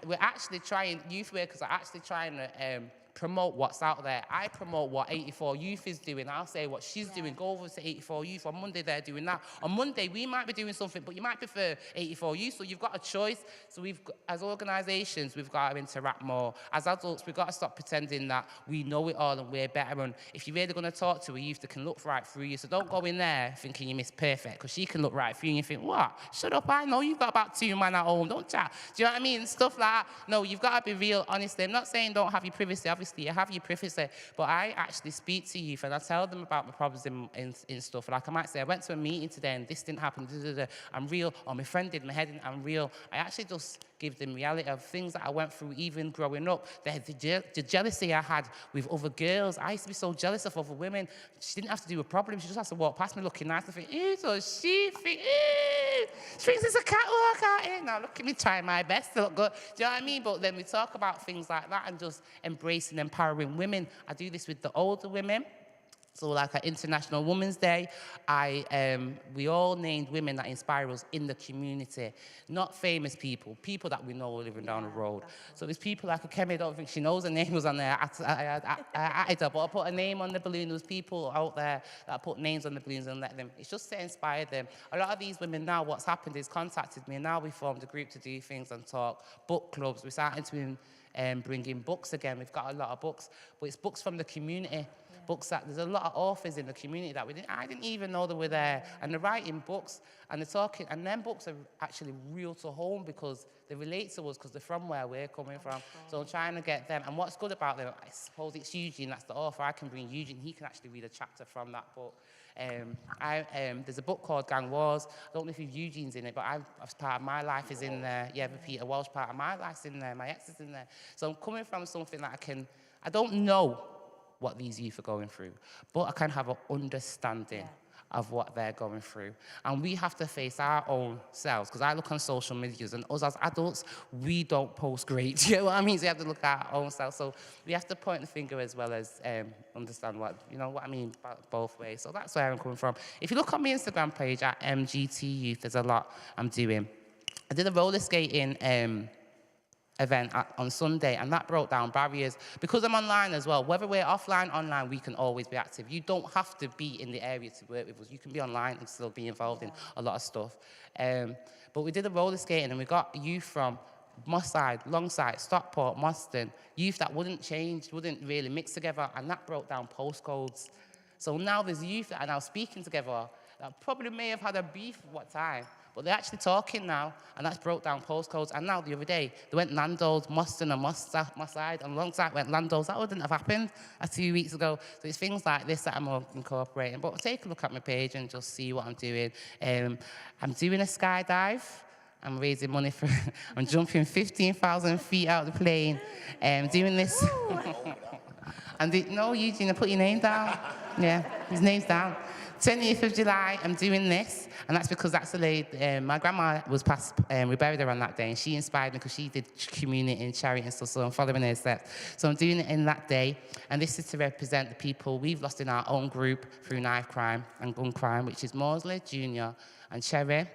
We're actually trying, youth workers are actually trying to promote what's out there. I promote what 84 Youth is doing. I'll say what she's doing. Go over to 84 Youth. On Monday, they're doing that. On Monday, we might be doing something, but you might prefer 84 Youth, so you've got a choice. So as organisations, we've got to interact more. As adults, we've got to stop pretending that we know it all and we're better. And if you're really going to talk to a youth, they can look right through you. So don't go in there thinking you're Miss Perfect, because she can look right through you and you think, what? Shut up, I know you've got about 2 men at home. Don't chat. Do you know what I mean? Stuff like that. No, you've got to be real, honestly. I'm not saying don't have your privacy. Obviously, you have your privacy, but I actually speak to youth and I tell them about my problems in stuff. Like I might say, I went to a meeting today and this didn't happen. I'm real. Or my friend did my head in. I'm real. I actually just give them reality of things that I went through even growing up. The jealousy I had with other girls. I used to be so jealous of other women. She didn't have to do a problem. She just has to walk past me looking nice and think, ew, so she thinks it's a catwalk out here. Now look at me trying my best to look good. Do you know what I mean? But then we talk about things like that and just embracing, empowering women. I do this with the older women. So like at International Women's Day, we all named women that inspire us in the community. Not famous people, people that we know living down the road. So there's people like Akemi, I don't think she knows her name was on there. I but I put a name on the balloon. There's people out there that put names on the balloons and let them, it's just to inspire them. A lot of these women now, what's happened is contacted me, and now we formed a group to do things and talk. Book clubs, we're starting to bring in books again. We've got a lot of books, but it's books from the community. Books that there's a lot of authors in the community that I didn't even know they were there, and they're writing books and they're talking, and them books are actually real to home because they relate to us because they're from where we're coming from. So I'm trying to get them, and what's good about them, I suppose it's Eugene, that's the author. I can bring Eugene, he can actually read a chapter from that book. There's a book called Gang Wars. I don't know if Eugene's in it, but as part of my life is in there. Yeah, Peter Walsh, part of my life's in there. My ex is in there. So I'm coming from something that I don't know what these youth are going through, but I can have an understanding of what they're going through. And we have to face our own selves, because I look on social medias, and us as adults, we don't post great. Do you know what I mean? So we have to look at our own selves. So we have to point the finger as well as understand what, you know what I mean, both ways. So that's where I'm coming from. If you look on my Instagram page at MGT Youth, there's a lot I'm doing. I did a roller skating event on Sunday, and that broke down barriers. Because I'm online as well, whether we're offline, online, we can always be active. You don't have to be in the area to work with us. You can be online and still be involved in a lot of stuff. But we did a roller skating, and we got youth from Moss Side, Longside, Stockport, Moston, youth that wouldn't really mix together, and that broke down postcodes. So now there's youth that are now speaking together that probably may have had a beef at what time, but they're actually talking now, and that's broke down postcodes. And now the other day, they went Nando's, Moston and Moss Side, and Longside went Nando's. That wouldn't have happened a few weeks ago. So it's things like this that I'm incorporating. But take a look at my page and just see what I'm doing. I'm doing a skydive. I'm raising money for, I'm jumping 15,000 feet out of the plane. Doing this. No, Eugene, I put your name down. Yeah, his name's down. 20th of July, I'm doing this, and that's because that's the lady, my grandma was passed, we buried her on that day, and she inspired me because she did community and charity and stuff, so I'm following her steps. So I'm doing it in that day, and this is to represent the people we've lost in our own group through knife crime and gun crime, which is Morsley, Junior, and Cherry,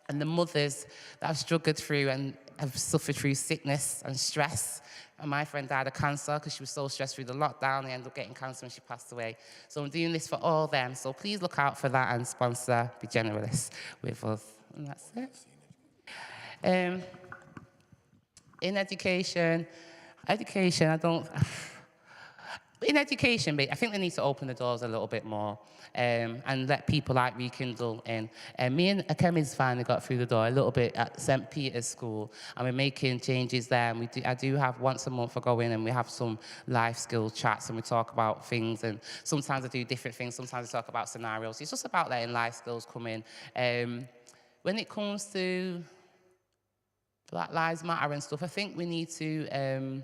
and the mothers that have struggled through and have suffered through sickness and stress. And my friend died of cancer because she was so stressed through the lockdown. They ended up getting cancer and she passed away. So I'm doing this for all them. So please look out for that and sponsor, be generous with us. And that's it. In education, I don't... In education, I think they need to open the doors a little bit more and let people like Rekindle in. Me and Akemi's finally got through the door a little bit at St. Peter's School, and we're making changes there. And I do have once a month I go in and we have some life skill chats and we talk about things. And sometimes I do different things. Sometimes I talk about scenarios. It's just about letting life skills come in. When it comes to Black Lives Matter and stuff, I think we need to...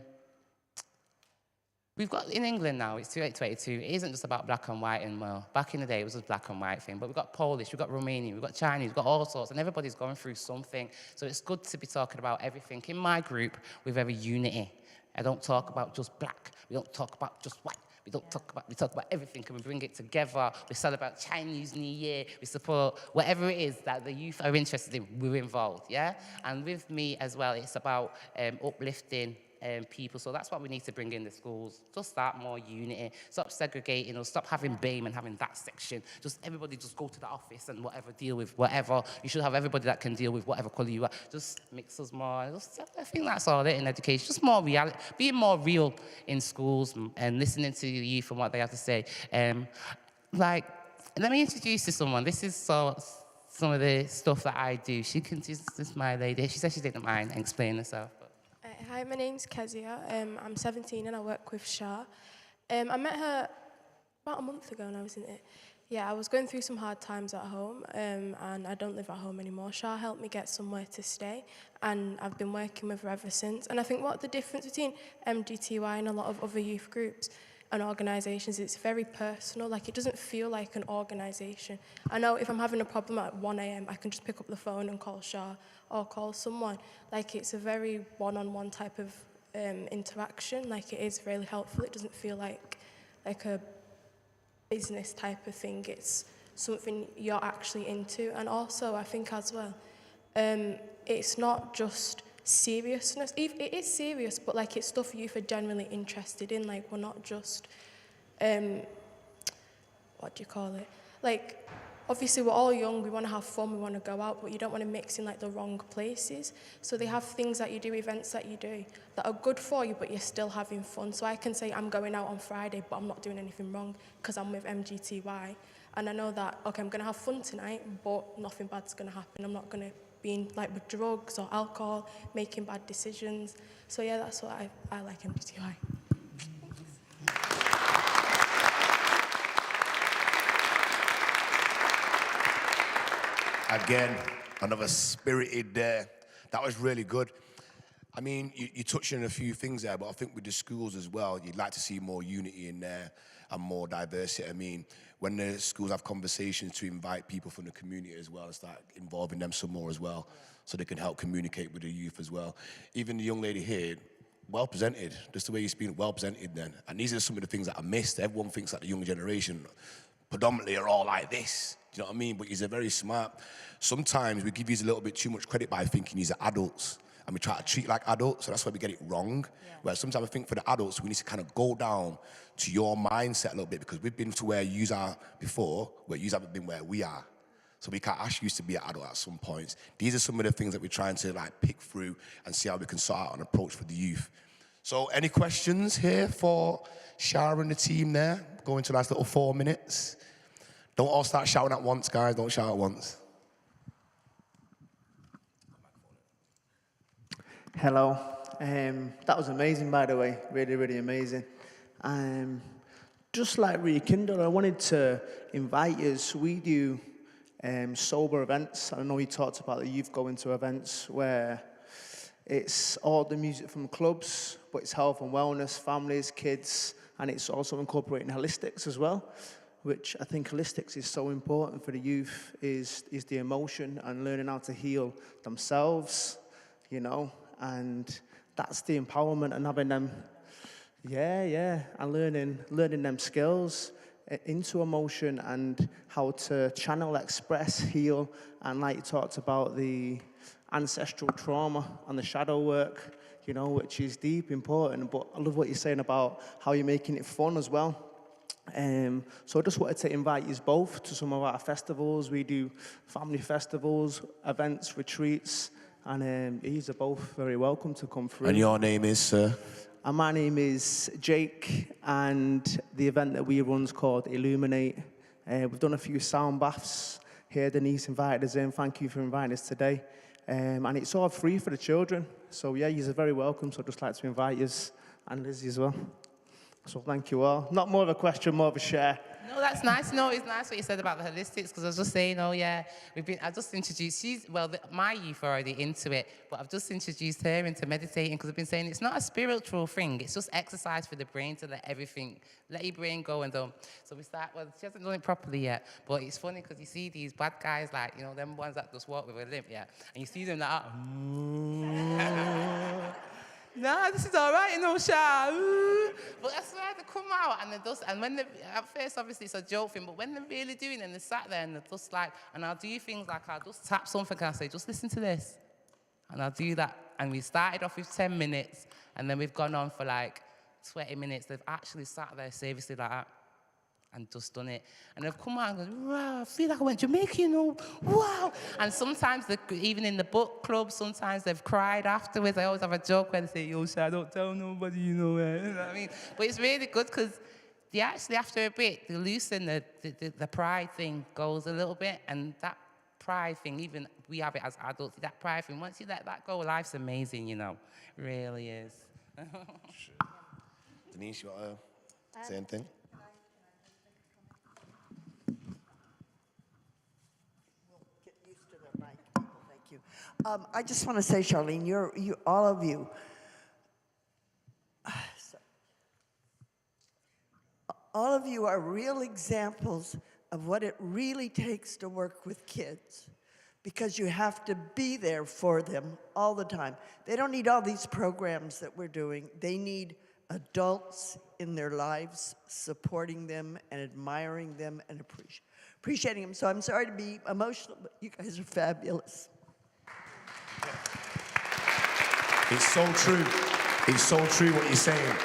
We've got, in England now, it's 2022, it isn't just about black and white, and well, back in the day it was a black and white thing, but we've got Polish, we've got Romanian, we've got Chinese, we've got all sorts, and everybody's going through something, so it's good to be talking about everything. In my group, we're very unity. I don't talk about just black, we don't talk about just white, we talk about everything, and we bring it together. We celebrate Chinese New Year, we support whatever it is that the youth are interested in, we're involved, yeah? And with me as well, it's about uplifting people, so that's what we need to bring in the schools. Just start more unity, stop segregating, or stop having BAME and having that section. Just everybody just go to the office and whatever, deal with whatever. You should have everybody that can deal with whatever colour you are. Just mix us more. I think that's all it in education. Just more reality, being more real in schools and listening to the youth and what they have to say. Let me introduce you to someone. This is some of the stuff that I do. This is my lady. She said she didn't mind explaining herself. Hi, my name's Kezia. I'm 17 and I work with Shah. I met her about a month ago now, isn't it? Yeah, I was going through some hard times at home and I don't live at home anymore. Shah helped me get somewhere to stay and I've been working with her ever since. And I think what the difference between MGTY and a lot of other youth groups and organisations, it's very personal. Like, it doesn't feel like an organisation. I know if I'm having a problem at 1 a.m, I can just pick up the phone and call Shah or call someone. Like, it's a very one-on-one type of interaction. Like, it is really helpful. It doesn't feel like a business type of thing. It's something you're actually into. And also, I think as well, it's not just seriousness. It is serious, but like, it's stuff youth are generally interested in. Like, we're not just what do you call it, like, obviously we're all young, we want to have fun, we want to go out, but you don't want to mix in like the wrong places. So they have things that you do, events that you do that are good for you, but you're still having fun. So I can say I'm going out on Friday, but I'm not doing anything wrong because I'm with MGTY, and I know that, okay, I'm going to have fun tonight, but nothing bad's going to happen. I'm not going to being like with drugs or alcohol, making bad decisions. So yeah, that's what I like MGTY. Again, another spirited there. That was really good. I mean, you touched on a few things there, but I think with the schools as well, you'd like to see more unity in there and more diversity. I mean, when the schools have conversations to invite people from the community as well and start involving them some more as well, so they can help communicate with the youth as well. Even the young lady here, well presented, just the way you speak, well presented then. And these are some of the things that I missed. Everyone thinks that the younger generation predominantly are all like this. Do you know what I mean? But he's a very smart. Sometimes we give you a little bit too much credit by thinking he's adults. And we try to treat like adults, so that's why we get it wrong. Yeah. Where sometimes I think for the adults, we need to kind of go down to your mindset a little bit, because we've been to where you are before, where you haven't been where we are. So we can't ask you to be an adult at some points. These are some of the things that we're trying to like pick through and see how we can sort out an approach for the youth. So any questions here for Shara and the team there? Go into last little 4 minutes. Don't all start shouting at once, guys. Don't shout at once. Hello. That was amazing, by the way. Really, really amazing. Just like Rekindle, I wanted to invite you. We do sober events. I know you talked about the youth going to events where it's all the music from clubs, but it's health and wellness, families, kids, and it's also incorporating holistics as well, which I think holistics is so important for the youth, is the emotion and learning how to heal themselves, you know. And that's the empowerment and having them, and learning them skills into emotion and how to channel, express, heal, and like you talked about the ancestral trauma and the shadow work, you know, which is deep, important. But I love what you're saying about how you're making it fun as well. So I just wanted to invite you both to some of our festivals. We do family festivals, events, retreats. And these are both very welcome to come through. And your name is, sir? And my name is Jake, and the event that we run is called Illuminate. We've done a few sound baths here. Denise invited us in. Thank you for inviting us today. And it's all free for the children. So yeah, you're very welcome. So I'd just like to invite you, and Lizzie as well. So thank you all. Not more of a question, more of a share. No, that's nice. No, it's nice what you said about the holistics, because I was just saying, I just introduced, my youth are already into it, but I've just introduced her into meditating, because I've been saying it's not a spiritual thing, it's just exercise for the brain to let your brain go and don't. So we start, she hasn't done it properly yet, but it's funny because you see these bad guys, like, you know, them ones that just walk with a limp, and you see them like, nah, this is all right, you know, Sha. But I swear they come out and when they, at first obviously it's a joke thing, but when they're really doing it and they sat there and they're just like, and I'll do things like I'll just tap something and I'll say, just listen to this. And I'll do that. And we started off with 10 minutes and then we've gone on for like 20 minutes. They've actually sat there seriously like that and just done it. And they've come out and gone, wow, I feel like I went Jamaican, you know, wow. And sometimes, even in the book club, sometimes they've cried afterwards. I always have a joke where they say, yo, Sha, don't tell nobody, you know what I mean? But it's really good because they actually, after a bit, they loosen the pride thing goes a little bit. And that pride thing, even we have it as adults, that pride thing, once you let that go, life's amazing, you know. It really is. Denise, you want to say anything? I just want to say, Charlene, all of you, all of you are real examples of what it really takes to work with kids, because you have to be there for them all the time. They don't need all these programs that we're doing. They need adults in their lives supporting them and admiring them and appreciating them. So I'm sorry to be emotional, but you guys are fabulous. It's so true. It's so true what you're saying.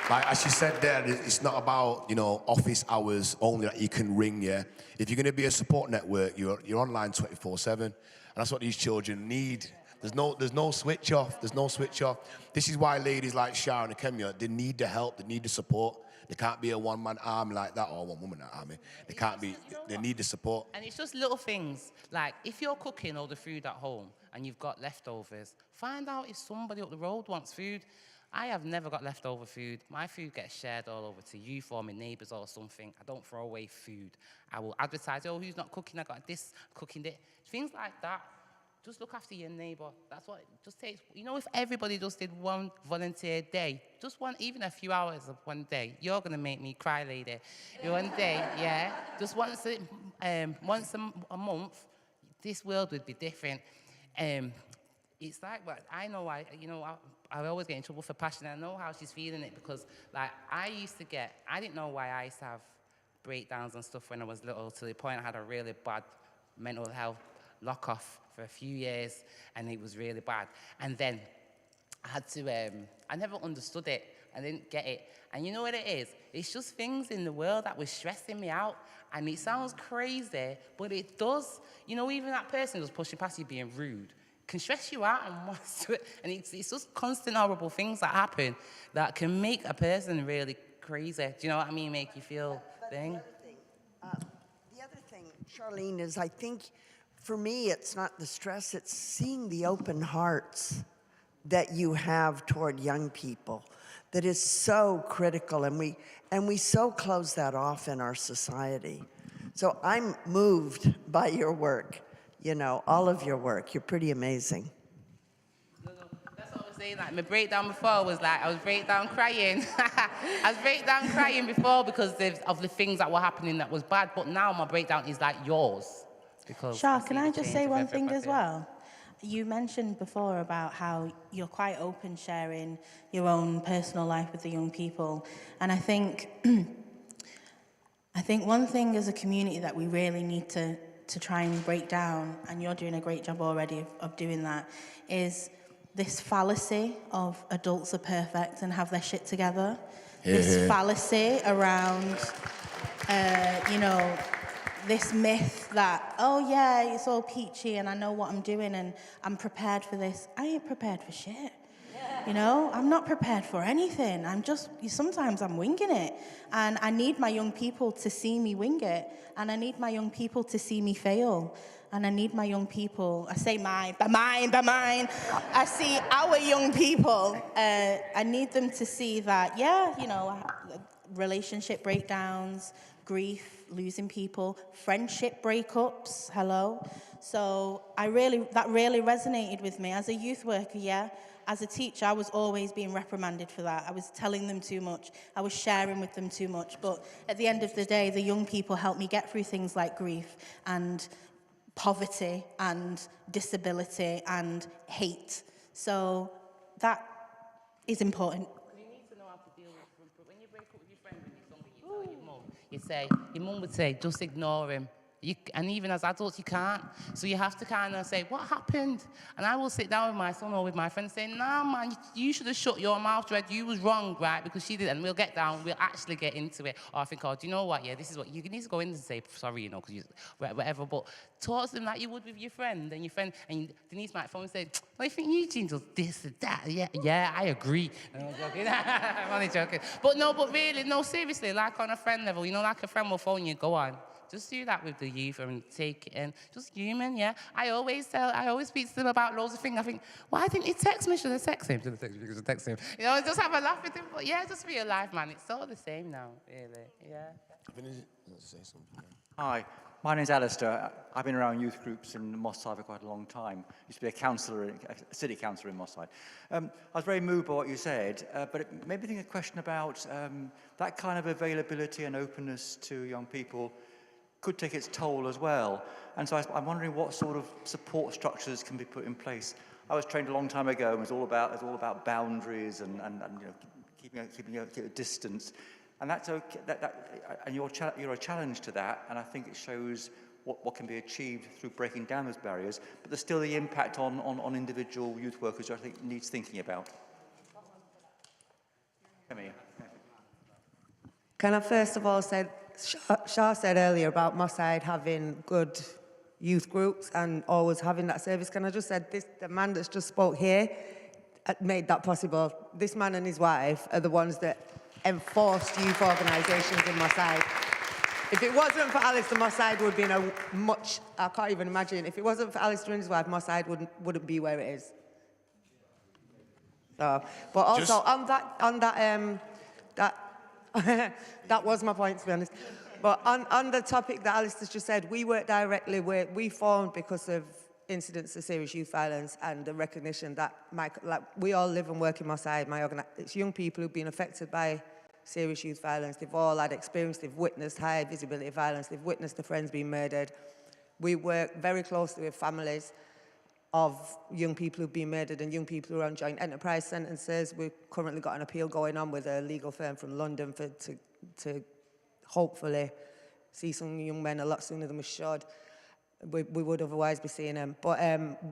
Like, as you said there, it's not about, you know, office hours only that you can ring, yeah? If you're going to be a support network, you're online 24/7. And that's what these children need. There's no switch off. There's no switch off. This is why ladies like Shara and Kemia, they need the help. They need the support. They can't be a one-man army like that, or a one-woman army. They can't be, they need the support. And it's just little things, like if you're cooking all the food at home and you've got leftovers, find out if somebody up the road wants food. I have never got leftover food. My food gets shared all over to youth or my neighbours or something. I don't throw away food. I will advertise, oh, who's not cooking? I got this, cooking it. Things like that. just look after your neighbour. That's what it just takes. You know, if everybody just did one volunteer day, just one, even a few hours of one day, you're going to make me cry, lady. One day, yeah? Just once a month, this world would be different. It's like, well, I know why, you know, I always get in trouble for passion. I know how she's feeling it because, like, I didn't know why I used to have breakdowns and stuff when I was little, to the point I had a really bad mental health lock-off for a few years, and it was really bad. And then I had to, I never understood it. I didn't get it. And you know what it is? It's just things in the world that was stressing me out. And it sounds crazy, but it does. You know, even that person who's pushing past you being rude can stress you out and it's just constant horrible things that happen that can make a person really crazy. Do you know what I mean? Make you feel thing. The other thing, Charlene, is I think for me it's not the stress, it's seeing the open hearts that you have toward young people that is so critical, and we so close that off in our society. So I'm moved by your work. You know, all of your work. You're pretty amazing. No, that's what I was saying. Like, my breakdown before was like, I was breakdown crying. I was breakdown crying before because of the things that were happening that was bad. But now my breakdown is like yours. Shah, can I just say one thing as well? You mentioned before about how you're quite open sharing your own personal life with the young people. And I think one thing as a community that we really need to try and break down, and you're doing a great job already of doing that, is this fallacy of adults are perfect and have their shit together. This fallacy around, you know, this myth that, oh yeah, it's all peachy and I know what I'm doing and I'm prepared for this. I ain't prepared for shit. You know, I'm not prepared for anything. Sometimes I'm winging it. And I need my young people to see me wing it. And I need my young people to see me fail. And I need my young people, I say mine. I see our young people. I need them to see that, yeah, you know, relationship breakdowns, grief, losing people, friendship breakups, hello. So that really resonated with me. As a youth worker, yeah, as a teacher, I was always being reprimanded for that. I was telling them too much. I was sharing with them too much. But at the end of the day, the young people helped me get through things like grief and poverty and disability and hate. So that is important. You need to know how to deal with, when you break up with your friend and you're something, you tell your mum, your mum would say, just ignore him. And even as adults, you can't. So you have to kind of say, what happened? And I will sit down with my son or with my friend and say, nah, man, you should have shut your mouth, Red. You was wrong, right? Because she did. And we'll get down. We'll actually get into it. Or I think, oh, do you know what? Yeah, this is what you need to go in and say, sorry, you know, because whatever. But talk to them like you would with your friend. And Denise might phone and say, well, I think Eugene does this and that. Yeah, I agree. And I'm joking. I'm only joking. But really, seriously, like on a friend level, you know, like a friend will phone you, go on. Just do that with the youth and take it in. Just human, yeah. I always speak to them about loads of things. I think, why didn't he text me? Should I text him? Should I text him? You know, just have a laugh with him. But yeah, just real life, man. It's all the same now, really. Yeah. Hi, my name's Alistair. I've been around youth groups in Moss Side for quite a long time. Used to be a city councillor in Moss Side. I was very moved by what you said, but it made me think a question about that kind of availability and openness to young people could take its toll as well. And so I'm wondering what sort of support structures can be put in place. I was trained a long time ago, and it was all about boundaries and you know, keeping a distance. And that's okay. And you're a challenge to that. And I think it shows what can be achieved through breaking down those barriers. But there's still the impact on individual youth workers, who I think needs thinking about. Can I first of all say, Shah said earlier about Moss Side having good youth groups and always having that service. Can I just say, the man that's just spoke here made that possible. This man and his wife are the ones that enforced youth organisations in Moss Side. If it wasn't for Alistair, Moss Side would be in a much, I can't even imagine. If it wasn't for Alistair and his wife, Moss Side wouldn't be where it is. So, but also that was my point, to be honest. But on the topic that Alistair's just said, we work directly. We formed because of incidents of serious youth violence and the recognition that we all live and work in Moss Side. It's young people who've been affected by serious youth violence. They've all had experience. They've witnessed high visibility violence. They've witnessed their friends being murdered. We work very closely with families of young people who've been murdered and young people who are on joint enterprise sentences. We've currently got an appeal going on with a legal firm from London to hopefully see some young men a lot sooner than we should. We would otherwise be seeing them. But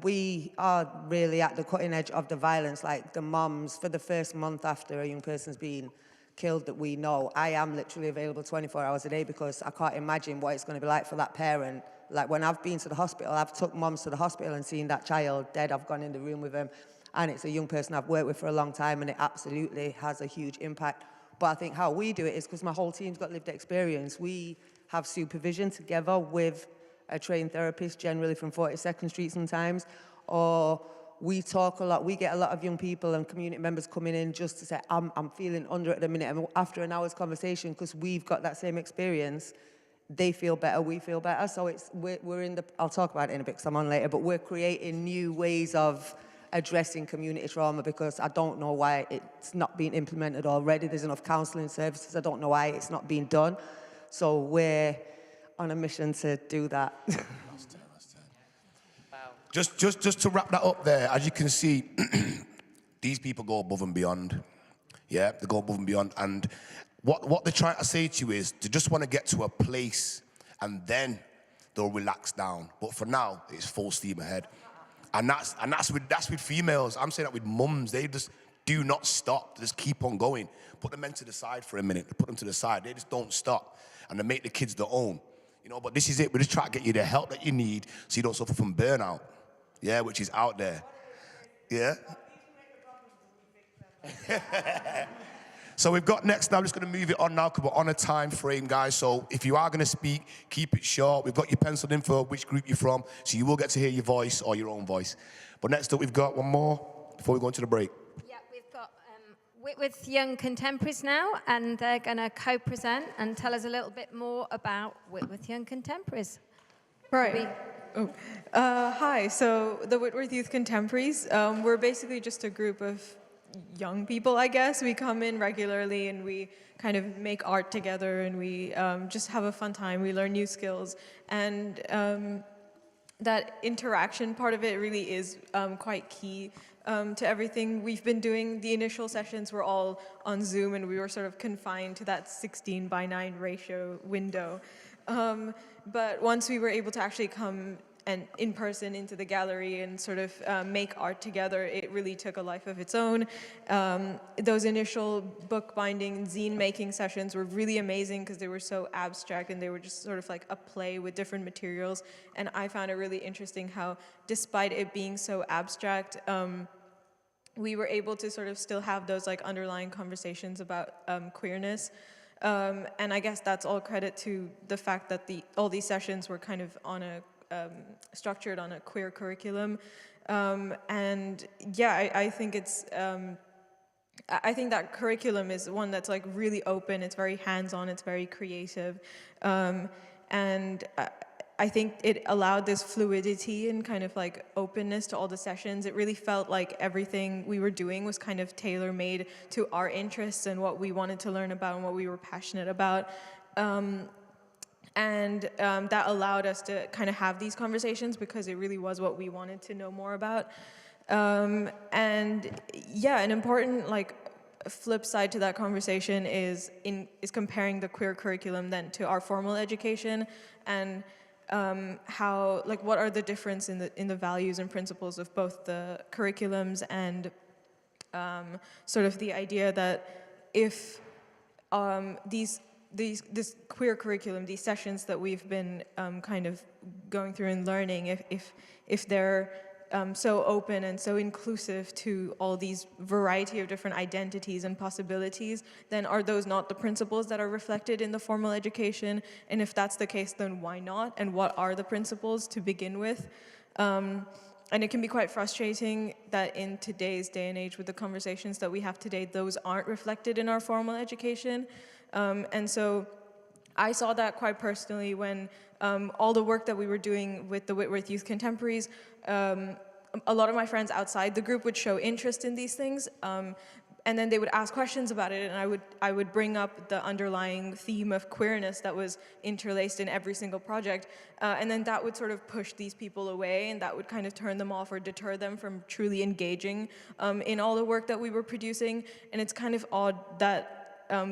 we are really at the cutting edge of the violence. Like the moms, for the first month after a young person's been killed that we know, I am literally available 24 hours a day because I can't imagine what it's going to be like for that parent. Like when I've been to the hospital, I've took moms to the hospital and seen that child dead. I've gone in the room with them, and it's a young person I've worked with for a long time, and it absolutely has a huge impact. But I think how we do it is because my whole team's got lived experience. We have supervision together with a trained therapist, generally from 42nd Street sometimes, or we talk a lot. We get a lot of young people and community members coming in just to say, I'm feeling under at the minute. And after an hour's conversation, because we've got that same experience, they feel better, we feel better. So we're in the, I'll talk about it in a bit because I'm on later, but we're creating new ways of addressing community trauma because I don't know why it's not being implemented already. There's enough counselling services. I don't know why it's not being done. So we're on a mission to do that. Just to wrap that up there, as you can see, these people go above and beyond. Yeah, they go above and beyond. And what they're trying to say to you is they just want to get to a place and then they'll relax down. But for now, it's full steam ahead. And that's with females. I'm saying that with mums. They just do not stop. They just keep on going. Put the men to the side for a minute. Put them to the side. They just don't stop. And they make the kids their own. You know, but this is it. We just try to get you the help that you need so you don't suffer from burnout. Yeah, which is out there. Yeah? So we've got next now, I'm just going to move it on now because we're on a time frame, guys. So if you are going to speak, keep it short. We've got you penciled in for which group you're from, so you will get to hear your voice or your own voice. But next up, we've got one more before we go into the break. Yeah, we've got Whitworth Young Contemporaries now, and they're going to co-present and tell us a little bit more about Whitworth Young Contemporaries. Right. Hi, so the Whitworth Youth Contemporaries, we're basically just a group of young people, I guess. We come in regularly and we kind of make art together and we just have a fun time. We learn new skills. And that interaction part of it really is quite key to everything we've been doing. The initial sessions were all on Zoom and we were sort of confined to that 16:9 ratio window. But once we were able to actually come and in person into the gallery and sort of make art together, it really took a life of its own. Those initial bookbinding, zine making sessions were really amazing because they were so abstract and they were just sort of like a play with different materials. And I found it really interesting how, despite it being so abstract, we were able to sort of still have those like underlying conversations about queerness. And I guess that's all credit to the fact that all these sessions were kind of on a structured on a queer curriculum, and yeah, I think it's I think that curriculum is one that's like really open. It's very hands-on. It's very creative, and I think it allowed this fluidity and kind of like openness to all the sessions. It really felt like everything we were doing was kind of tailor-made to our interests and what we wanted to learn about and what we were passionate about. And that allowed us to kind of have these conversations because it really was what we wanted to know more about. And yeah, an important like flip side to that conversation is comparing the queer curriculum then to our formal education and how like what are the difference in the values and principles of both the curriculums and sort of the idea that if this queer curriculum, these sessions that we've been kind of going through and learning, if they're so open and so inclusive to all these variety of different identities and possibilities, then are those not the principles that are reflected in the formal education? And if that's the case, then why not? And what are the principles to begin with? And it can be quite frustrating that in today's day and age with the conversations that we have today, those aren't reflected in our formal education. And so I saw that quite personally when all the work that we were doing with the Whitworth Youth Contemporaries, a lot of my friends outside the group would show interest in these things, and then they would ask questions about it, and I would bring up the underlying theme of queerness that was interlaced in every single project, and then that would sort of push these people away, and that would kind of turn them off or deter them from truly engaging in all the work that we were producing. And it's kind of odd that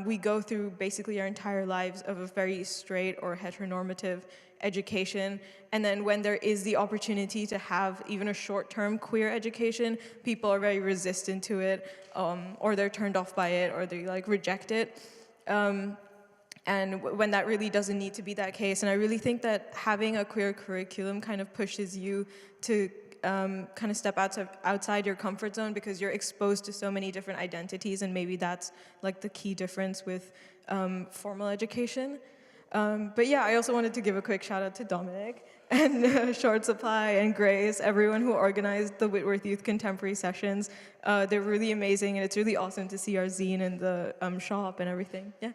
we go through basically our entire lives of a very straight or heteronormative education, and then when there is the opportunity to have even a short-term queer education, people are very resistant to it, or they're turned off by it, or they like reject it. And when that really doesn't need to be that case. And I really think that having a queer curriculum kind of pushes you to kind of step outside your comfort zone, because you're exposed to so many different identities, and maybe that's like the key difference with formal education. But yeah, I also wanted to give a quick shout out to Dominic and Short Supply and Grace, everyone who organized the Whitworth Youth Contemporary sessions. They're really amazing, and it's really awesome to see our zine in the shop and everything. Yeah.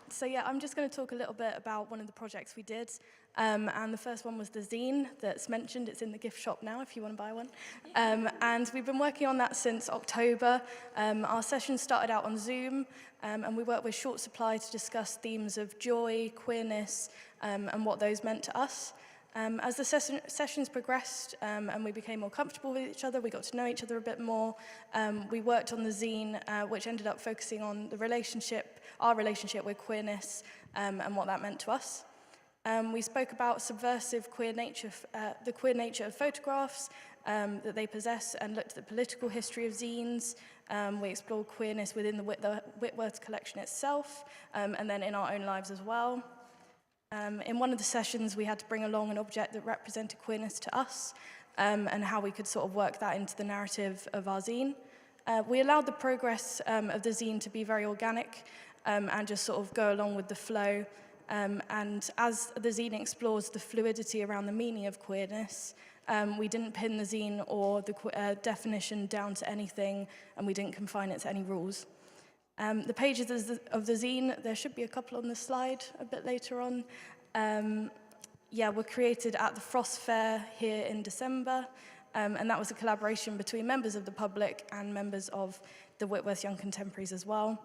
So yeah, I'm just going to talk a little bit about one of the projects we did. And the first one was the zine that's mentioned. It's in the gift shop now if you want to buy one. And we've been working on that since October. Our sessions started out on Zoom, and we worked with Short Supply to discuss themes of joy, queerness, and what those meant to us. As the sessions progressed and we became more comfortable with each other, we got to know each other a bit more. We worked on the zine, which ended up focusing on our relationship with queerness, and what that meant to us. We spoke about subversive queer nature, the queer nature of photographs that they possess, and looked at the political history of zines. We explored queerness within the Whitworth collection itself, and then in our own lives as well. In one of the sessions, we had to bring along an object that represented queerness to us, and how we could sort of work that into the narrative of our zine. We allowed the progress of the zine to be very organic, and just sort of go along with the flow. And as the zine explores the fluidity around the meaning of queerness, we didn't pin the zine or the definition down to anything, and we didn't confine it to any rules. The pages of the zine, there should be a couple on the slide a bit later on, were created at the Frost Fair here in December, and that was a collaboration between members of the public and members of the Whitworth Young Contemporaries as well.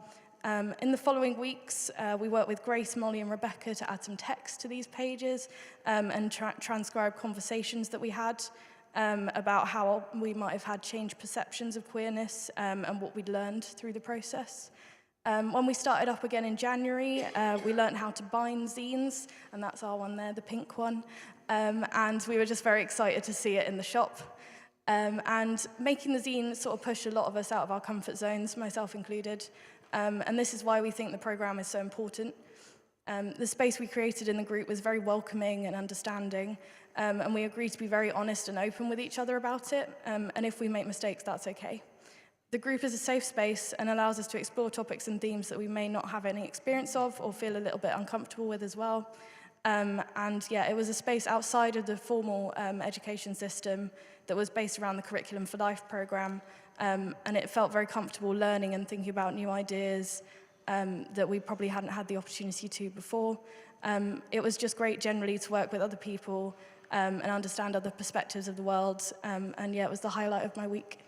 In the following weeks, we worked with Grace, Molly, and Rebecca to add some text to these pages, and transcribe conversations that we had about how we might have had changed perceptions of queerness, and what we'd learned through the process. When we started up again in January, we learned how to bind zines, and that's our one there, the pink one. And we were just very excited to see it in the shop. And making the zine sort of pushed a lot of us out of our comfort zones, myself included. And this is why we think the program is so important. The space we created in the group was very welcoming and understanding, and we agreed to be very honest and open with each other about it, and if we make mistakes, that's okay. The group is a safe space and allows us to explore topics and themes that we may not have any experience of or feel a little bit uncomfortable with as well. It was a space outside of the formal education system that was based around the Curriculum for Life program, and it felt very comfortable learning and thinking about new ideas that we probably hadn't had the opportunity to before. It was just great generally to work with other people and understand other perspectives of the world, it was the highlight of my week.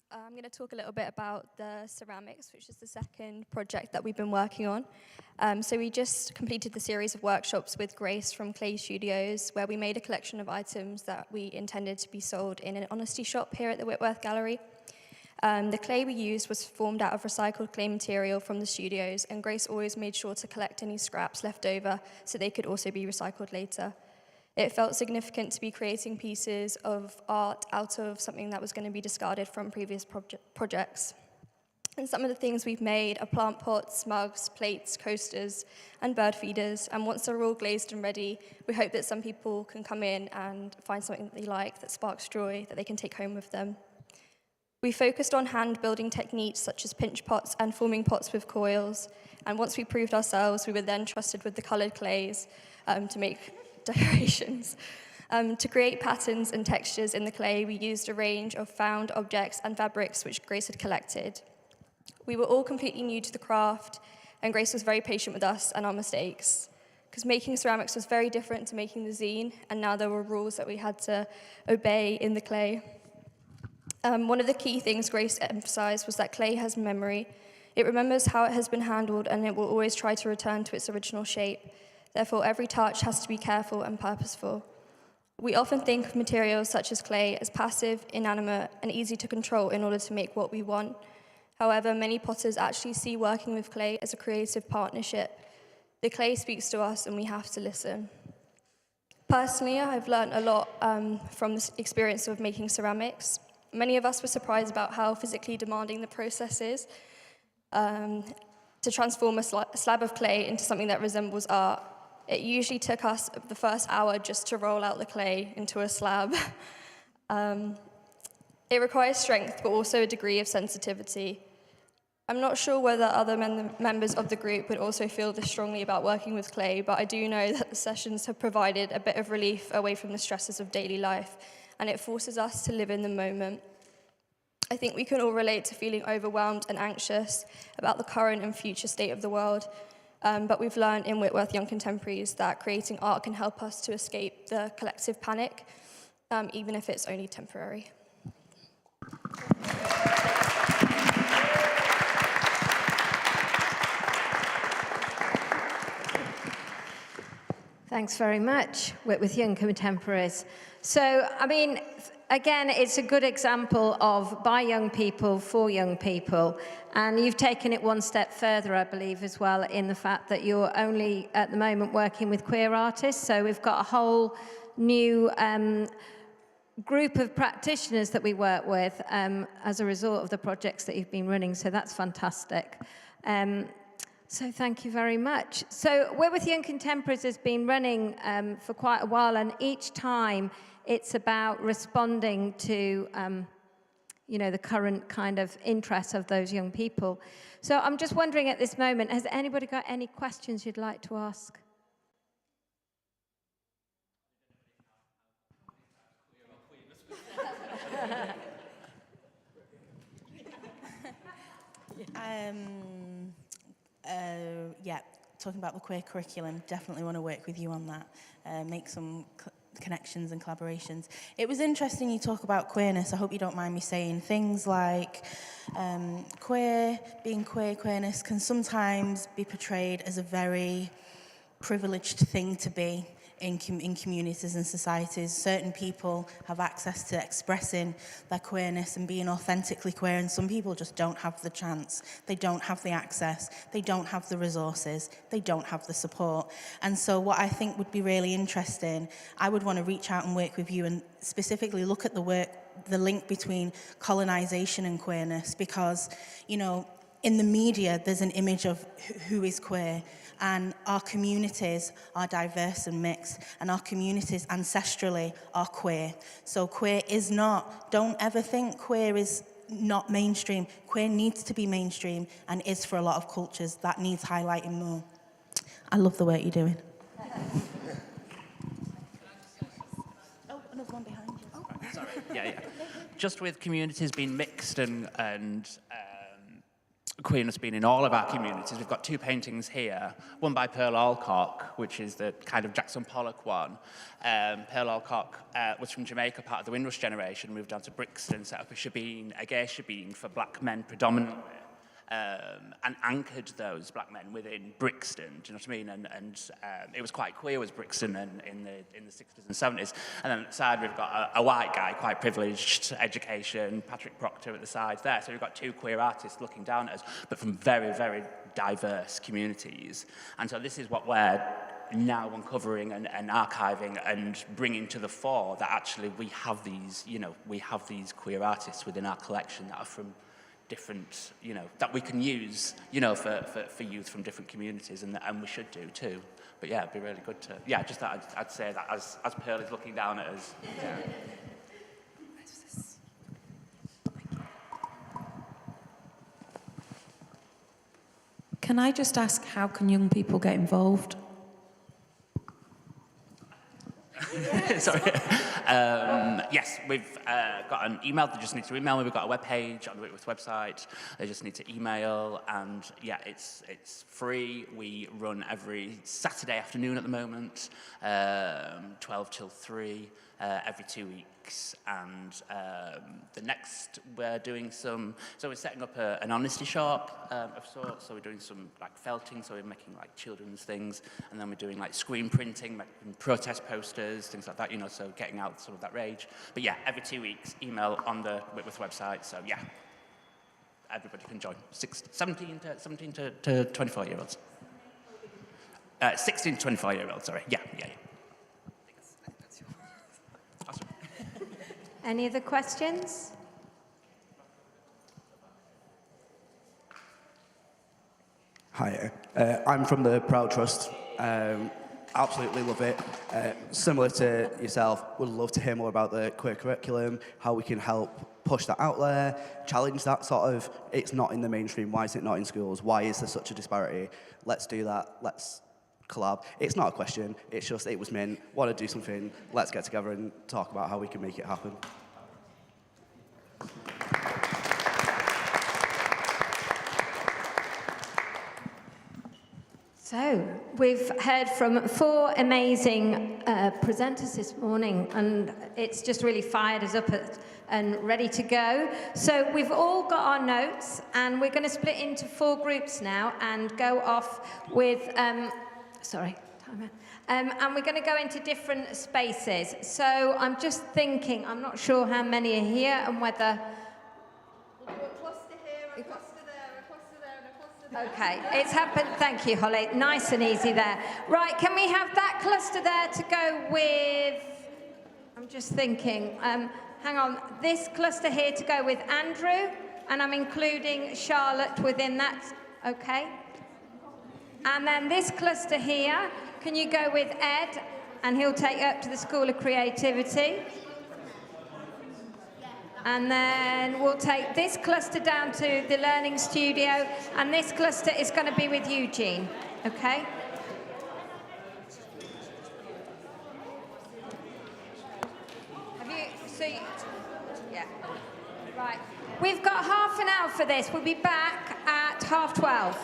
I'm going to talk a little bit about the ceramics, which is the second project that we've been working on. So we just completed the series of workshops with Grace from Clay Studios, where we made a collection of items that we intended to be sold in an honesty shop here at the Whitworth Gallery. The clay we used was formed out of recycled clay material from the studios, and Grace always made sure to collect any scraps left over so they could also be recycled later. It felt significant to be creating pieces of art out of something that was going to be discarded from previous projects. And some of the things we've made are plant pots, mugs, plates, coasters, and bird feeders. And once they're all glazed and ready, we hope that some people can come in and find something that they like that sparks joy that they can take home with them. We focused on hand-building techniques such as pinch pots and forming pots with coils. And once we proved ourselves, we were then trusted with the coloured clays to make decorations. To create patterns and textures in the clay, we used a range of found objects and fabrics which Grace had collected. We were all completely new to the craft, and Grace was very patient with us and our mistakes, because making ceramics was very different to making the zine, and now there were rules that we had to obey in the clay. One of the key things Grace emphasized was that clay has memory. It remembers how it has been handled, and it will always try to return to its original shape. Therefore, every touch has to be careful and purposeful. We often think of materials such as clay as passive, inanimate, and easy to control in order to make what we want. However, many potters actually see working with clay as a creative partnership. The clay speaks to us, and we have to listen. Personally, I've learned a lot from this experience of making ceramics. Many of us were surprised about how physically demanding the process is to transform a slab of clay into something that resembles art. It usually took us the first hour just to roll out the clay into a slab. It requires strength, but also a degree of sensitivity. I'm not sure whether other members of the group would also feel this strongly about working with clay, but I do know that the sessions have provided a bit of relief away from the stresses of daily life, and it forces us to live in the moment. I think we can all relate to feeling overwhelmed and anxious about the current and future state of the world, but we've learned in Whitworth Young Contemporaries that creating art can help us to escape the collective panic, even if it's only temporary. Thanks very much, Whitworth Young Contemporaries. So, I mean, again, it's a good example of by young people, for young people. And you've taken it one step further, I believe, as well, in the fact that you're only, at the moment, working with queer artists. So we've got a whole new group of practitioners that we work with as a result of the projects that you've been running. So that's fantastic. So thank you very much. So Whitworth Young Contemporaries has been running for quite a while, and each time it's about responding to, you know, the current kind of interests of those young people. So I'm just wondering at this moment, has anybody got any questions you'd like to ask? Yeah, talking about the queer curriculum, definitely want to work with you on that, make some connections and collaborations. It was interesting you talk about queerness. I hope you don't mind me saying things like queerness can sometimes be portrayed as a very privileged thing to be in communities and societies. Certain people have access to expressing their queerness and being authentically queer, and some people just don't have the chance. They don't have the access. They don't have the resources. They don't have the support. And so what I think would be really interesting, I would want to reach out and work with you and specifically look at the link between colonization and queerness, because, you know, in the media, there's an image of who is queer, and our communities are diverse and mixed, and our communities ancestrally are queer. So queer is not, don't ever think queer is not mainstream. Queer needs to be mainstream and is for a lot of cultures. That needs highlighting more. I love the work you're doing. Oh, another one behind you. Oh. Sorry. Yeah. Just with communities being mixed and queerness being in all of our communities, we've got two paintings here, one by Pearl Alcock, which is the kind of Jackson Pollock one. Pearl Alcock was from Jamaica, part of the Windrush generation, moved down to Brixton, set up a gay shebeen for black men predominantly, and anchored those black men within Brixton, do you know what I mean? And it was quite queer, was Brixton in the 60s and 70s. And then at the side we've got a white guy, quite privileged, education, Patrick Proctor at the side there. So we've got two queer artists looking down at us, but from very, very diverse communities. And so this is what we're now uncovering and archiving and bringing to the fore, that actually we have these, you know, we have these queer artists within our collection that are from different, you know, that we can use, you know, for youth from different communities, and we should do too. But yeah, it'd be really good to, yeah, just that I'd say that as Pearl is looking down at us. Yeah. Can I just ask, how can young people get involved? Sorry. Yes, we've got an email. They just need to email me. We've got a webpage on the Whitworth website. They just need to email, and yeah, it's free. We run every Saturday afternoon at the moment, 12 till 3, every 2 weeks. And the next, we're doing some. So we're setting up an honesty shop of sorts. So we're doing some like felting. So we're making like children's things, and then we're doing like screen printing, making protest posters, things like that. You know, so getting out sort of that rage. But yeah, every 2 weeks, email on the Whitworth website. So yeah, everybody can join. 17 to 24-year-olds. 16 to 25-year-olds. Sorry. Yeah. Awesome. Any other questions? Hi, I'm from the Proud Trust. Absolutely love it. Similar to yourself, would love to hear more about the queer curriculum, how we can help push that out there, challenge that sort of, it's not in the mainstream, why is it not in schools, why is there such a disparity? Let's do that, let's collab. It's not a question, it's just, it was meant, want to do something, let's get together and talk about how we can make it happen. So, we've heard from 4 amazing presenters this morning, and it's just really fired us up and ready to go. So, we've all got our notes, and we're going to split into 4 groups now and go off with, and we're going to go into different spaces. So, I'm just thinking, I'm not sure how many are here and whether... Okay, it's happened. Thank you, Holly. Nice and easy there. Right, can we have that cluster there to go with... I'm just thinking. Hang on. This cluster here to go with Andrew, and I'm including Charlotte within that. Okay. And then this cluster here, can you go with Ed, and he'll take you up to the School of Creativity. And then we'll take this cluster down to the Learning Studio, and this cluster is going to be with Eugene, okay? Yeah. Right. We've got half an hour for this. We'll be back at 12:30.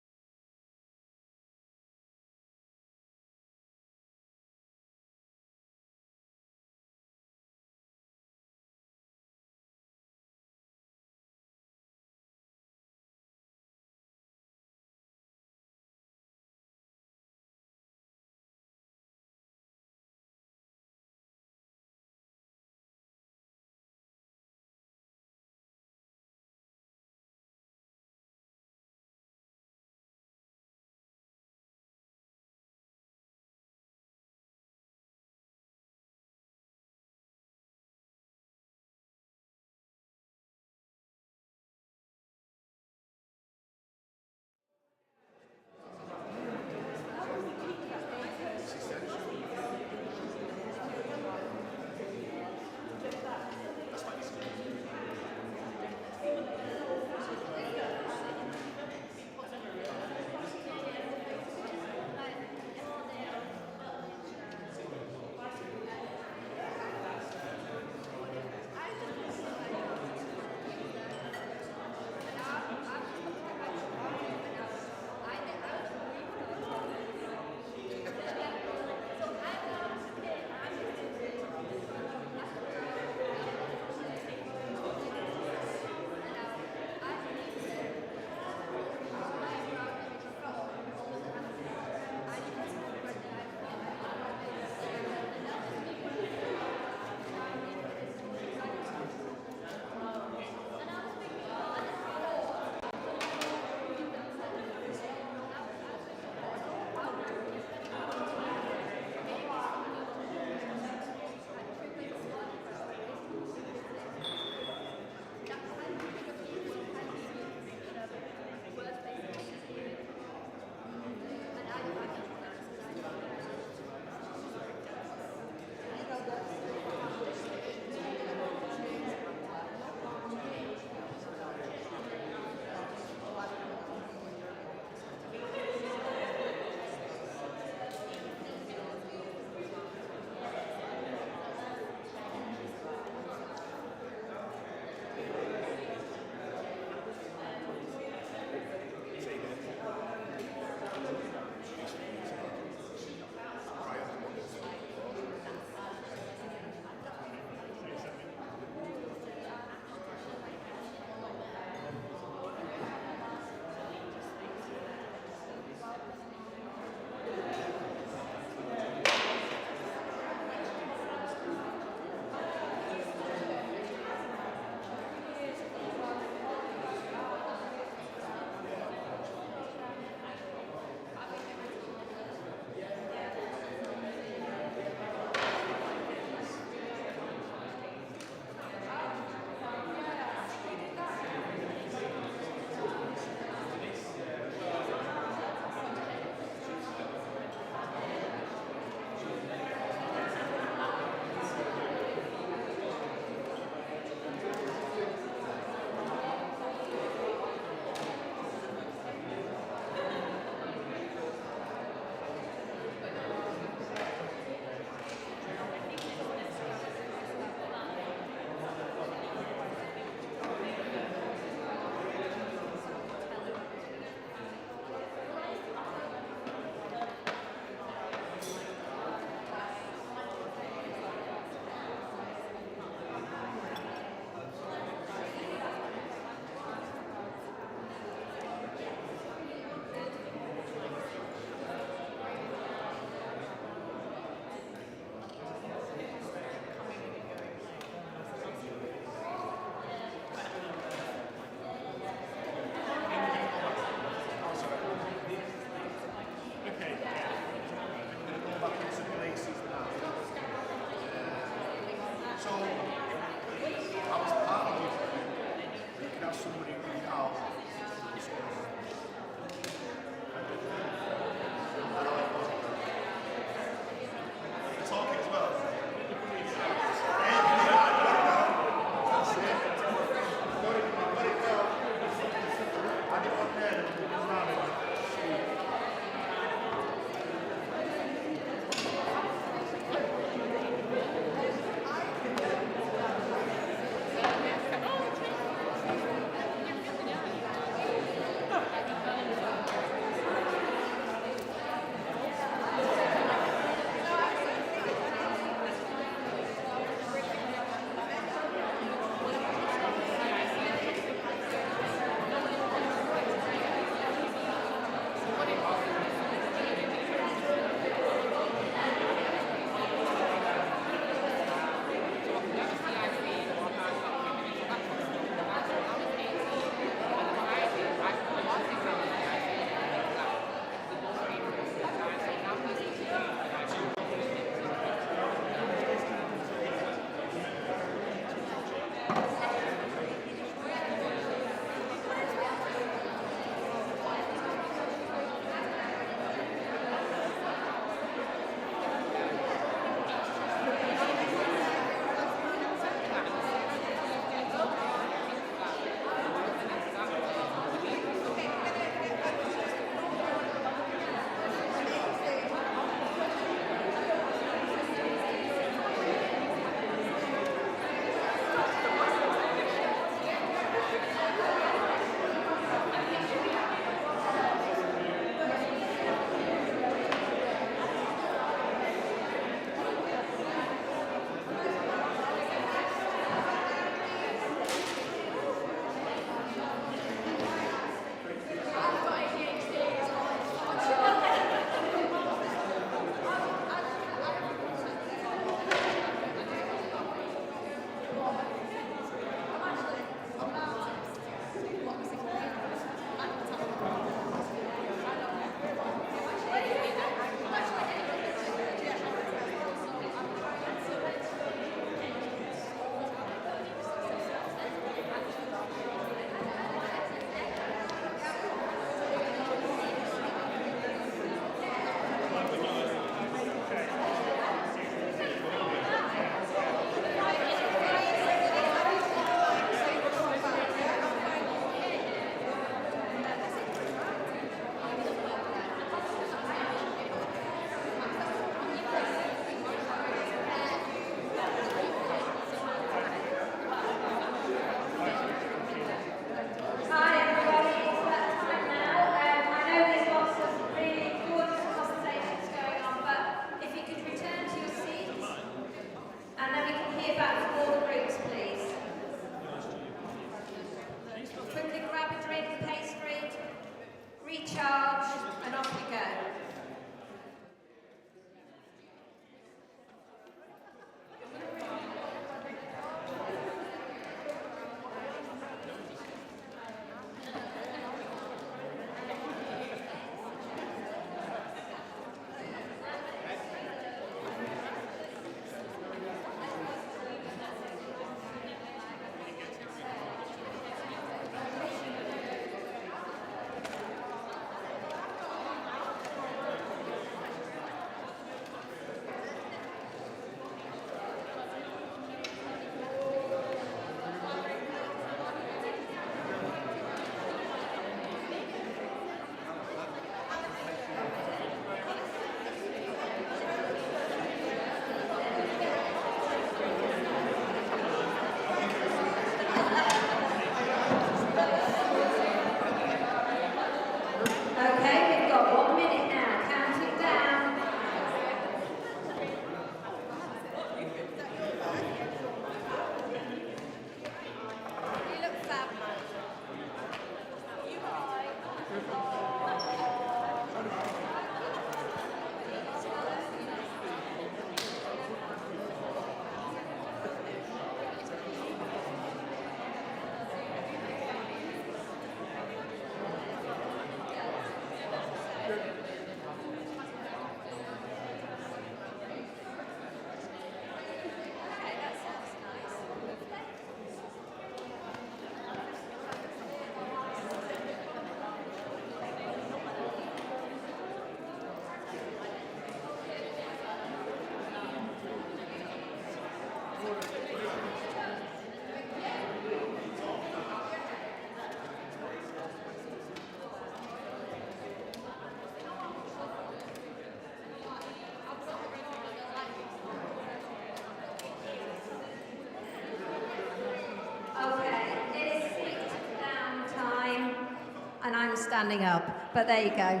standing up, but there you go.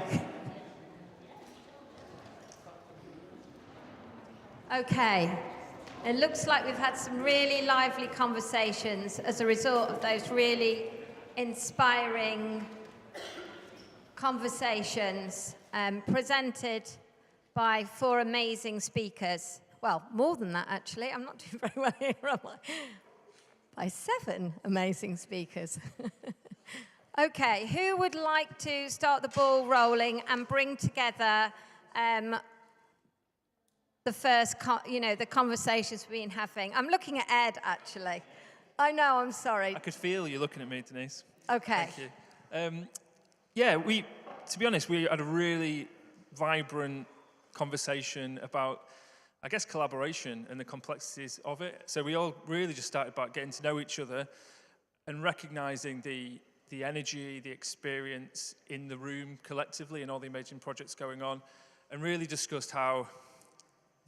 Okay. It looks like we've had some really lively conversations as a result of those really inspiring conversations presented by 4 amazing speakers. Well, more than that, actually. I'm not doing very well here, am I? By 7 amazing speakers. Okay, who would like to start the ball rolling and bring together the first, the conversations we've been having? I'm looking at Ed, actually. I know, I'm sorry. I could feel you looking at me, Denise. Okay. Thank you. Yeah, to be honest, we had a really vibrant conversation about, I guess, collaboration and the complexities of it. So we all really just started about getting to know each other and recognizing the energy, the experience in the room collectively and all the amazing projects going on, and really discussed how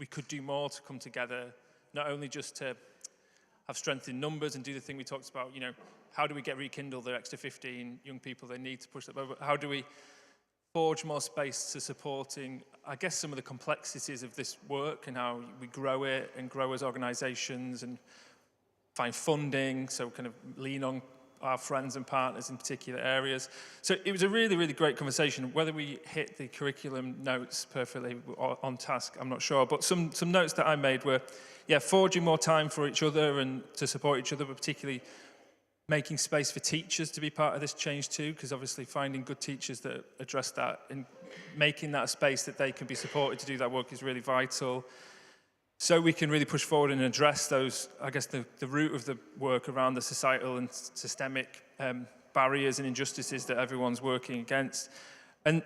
we could do more to come together, not only just to have strength in numbers and do the thing we talked about, how do we get Rekindle the extra 15 young people they need to push that over? How do we forge more space to supporting, I guess, some of the complexities of this work and how we grow it and grow as organizations and find funding, so kind of lean on our friends and partners in particular areas. So it was a really, really great conversation. Whether we hit the curriculum notes perfectly on task, I'm not sure. But some notes that I made were, forging more time for each other and to support each other, but particularly making space for teachers to be part of this change too, because obviously finding good teachers that address that and making that a space that they can be supported to do that work is really vital. So we can really push forward and address those, I guess, the root of the work around the societal and systemic barriers and injustices that everyone's working against. And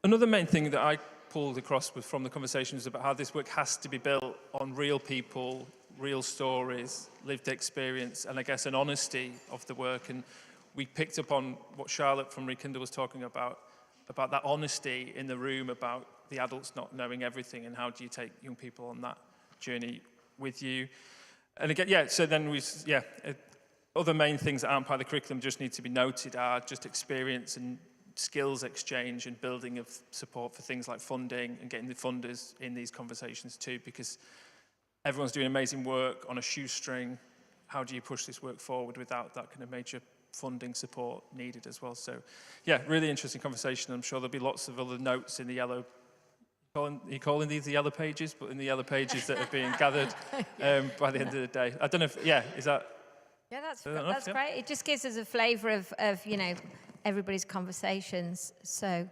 another main thing that I pulled across from the conversation was about how this work has to be built on real people, real stories, lived experience, and I guess an honesty of the work. And we picked up on what Charlotte from Rekindle was talking about that honesty in the room, about the adults not knowing everything, and how do you take young people on that journey with you. And again, so then other main things that aren't part of the curriculum just need to be noted are just experience and skills exchange and building of support for things like funding and getting the funders in these conversations too, because everyone's doing amazing work on a shoestring. How do you push this work forward without that kind of major funding support needed as well? So really interesting conversation. I'm sure there'll be lots of other notes in the yellow. You're calling these the yellow pages, but in the yellow pages that are being gathered by the end of the day. I don't know if, is that? Yeah, that's great. It just gives us a flavour of everybody's conversations. So,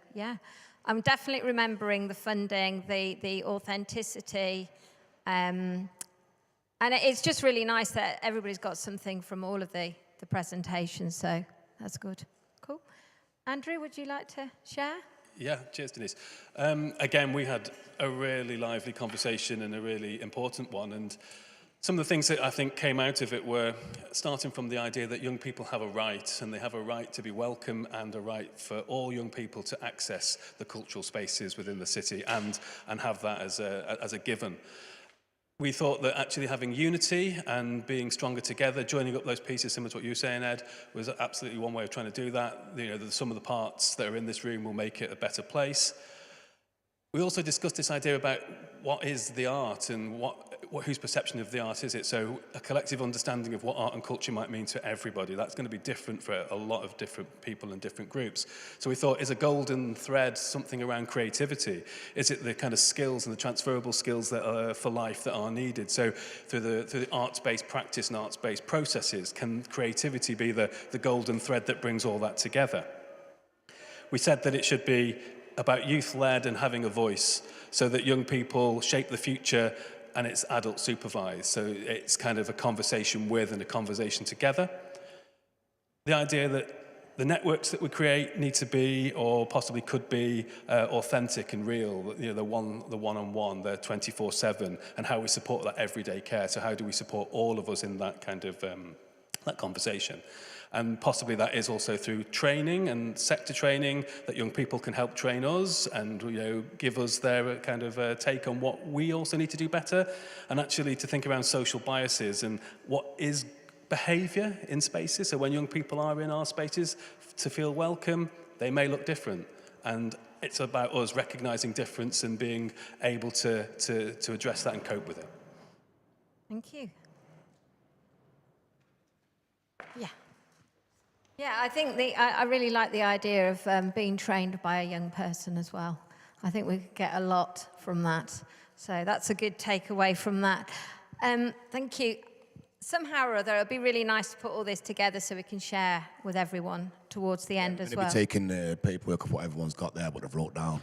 I'm definitely remembering the funding, the authenticity, and it's just really nice that everybody's got something from all of the presentations, so that's good. Cool. Andrew, would you like to share? Yeah, cheers, Denise. Again, we had a really lively conversation and a really important one. And some of the things that I think came out of it were starting from the idea that young people have a right, and they have a right to be welcome and a right for all young people to access the cultural spaces within the city and have that as a given. We thought that actually having unity and being stronger together, joining up those pieces, similar to what you were saying, Ed, was absolutely one way of trying to do that. The sum of the parts that are in this room will make it a better place. We also discussed this idea about what is the art and whose perception of the art is it. So a collective understanding of what art and culture might mean to everybody. That's going to be different for a lot of different people and different groups. So we thought, is a golden thread something around creativity? Is it the kind of skills and the transferable skills that are for life that are needed? So through the arts-based practice and arts-based processes, can creativity be the golden thread that brings all that together? We said that it should be about youth-led and having a voice, so that young people shape the future and it's adult supervised. So it's kind of a conversation with and a conversation together. The idea that the networks that we create need to be, or possibly could be, authentic and real. The one-on-one, the 24/7, and how we support that everyday care. So how do we support all of us in that kind of that conversation? And possibly that is also through training and sector training, that young people can help train us and give us their kind of take on what we also need to do better, and actually to think around social biases and what is behaviour in spaces. So when young people are in our spaces, to feel welcome, they may look different. And it's about us recognising difference and being able to address that and cope with it. Thank you. Yeah. Yeah, I think I really like the idea of being trained by a young person as well. I think we could get a lot from that. So that's a good takeaway from that. Thank you. Somehow or other, it'd be really nice to put all this together so we can share with everyone towards the end as well. We'll be taking the paperwork of what everyone's got there, what they've wrote down.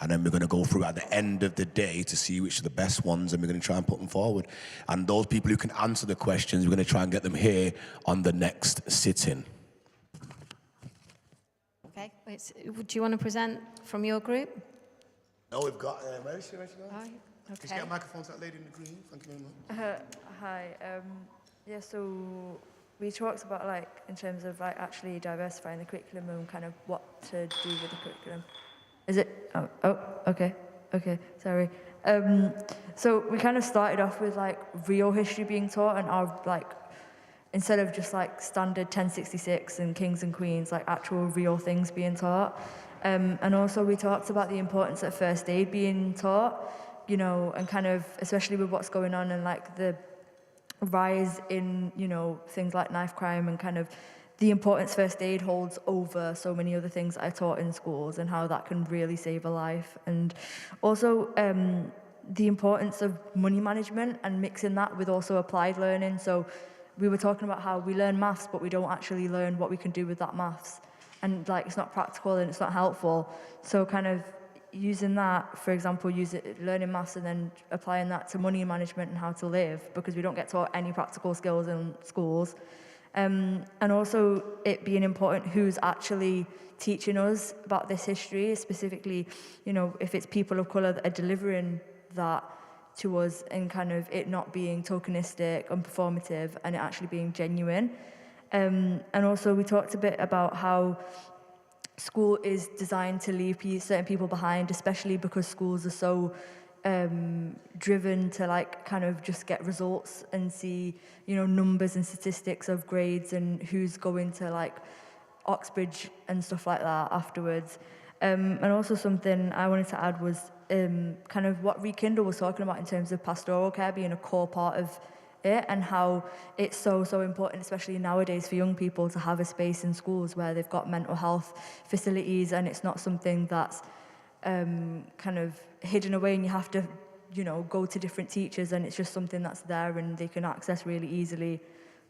And then we're going to go through at the end of the day to see which are the best ones, and we're going to try and put them forward. And those people who can answer the questions, we're going to try and get them here on the next sit-in. Okay. Do you want to present from your group? No, we've got... where is she? Where is she going? Right. Okay. Can you get a microphone to that lady in the green? Thank you very much. Hi. Yeah, so we talked about, like, in terms of, like, actually diversifying the curriculum and kind of what to do with the curriculum. Is it? Oh, okay, sorry. So we kind of started off with, like, real history being taught, and our, like, instead of just, like, standard 1066 and kings and queens, like, actual real things being taught. And also we talked about the importance of first aid being taught, you know, and kind of, especially with what's going on and, like, the rise in, you know, things like knife crime and kind of the importance first aid holds over so many other things I taught in schools and how that can really save a life. And also the importance of money management and mixing that with also applied learning. So we were talking about how we learn maths, but we don't actually learn what we can do with that maths. And, like, it's not practical and it's not helpful. So kind of using that, for example, learning maths and then applying that to money management and how to live, because we don't get taught any practical skills in schools. And also it being important who's actually teaching us about this history, specifically, you know, if it's people of colour that are delivering that to us, and kind of it not being tokenistic and performative and it actually being genuine. And also we talked a bit about how school is designed to leave certain people behind, especially because schools are so driven to, like, kind of just get results and see, you know, numbers and statistics of grades and who's going to, like, Oxbridge and stuff like that afterwards. And also something I wanted to add was kind of what Rekindle was talking about in terms of pastoral care being a core part of it, and how it's so important, especially nowadays, for young people to have a space in schools where they've got mental health facilities, and it's not something that's kind of hidden away and you have to, you know, go to different teachers, and it's just something that's there and they can access really easily.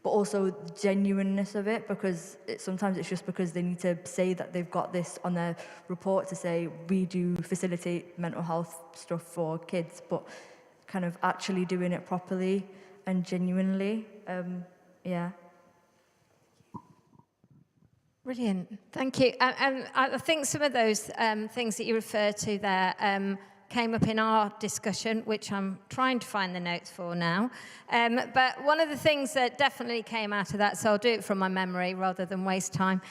But also the genuineness of it, because sometimes it's just because they need to say that they've got this on their report to say we do facilitate mental health stuff for kids, but kind of actually doing it properly and genuinely. Yeah. Brilliant, thank you. And I think some of those things that you referred to there came up in our discussion, which I'm trying to find the notes for now. But one of the things that definitely came out of that, so I'll do it from my memory rather than waste time,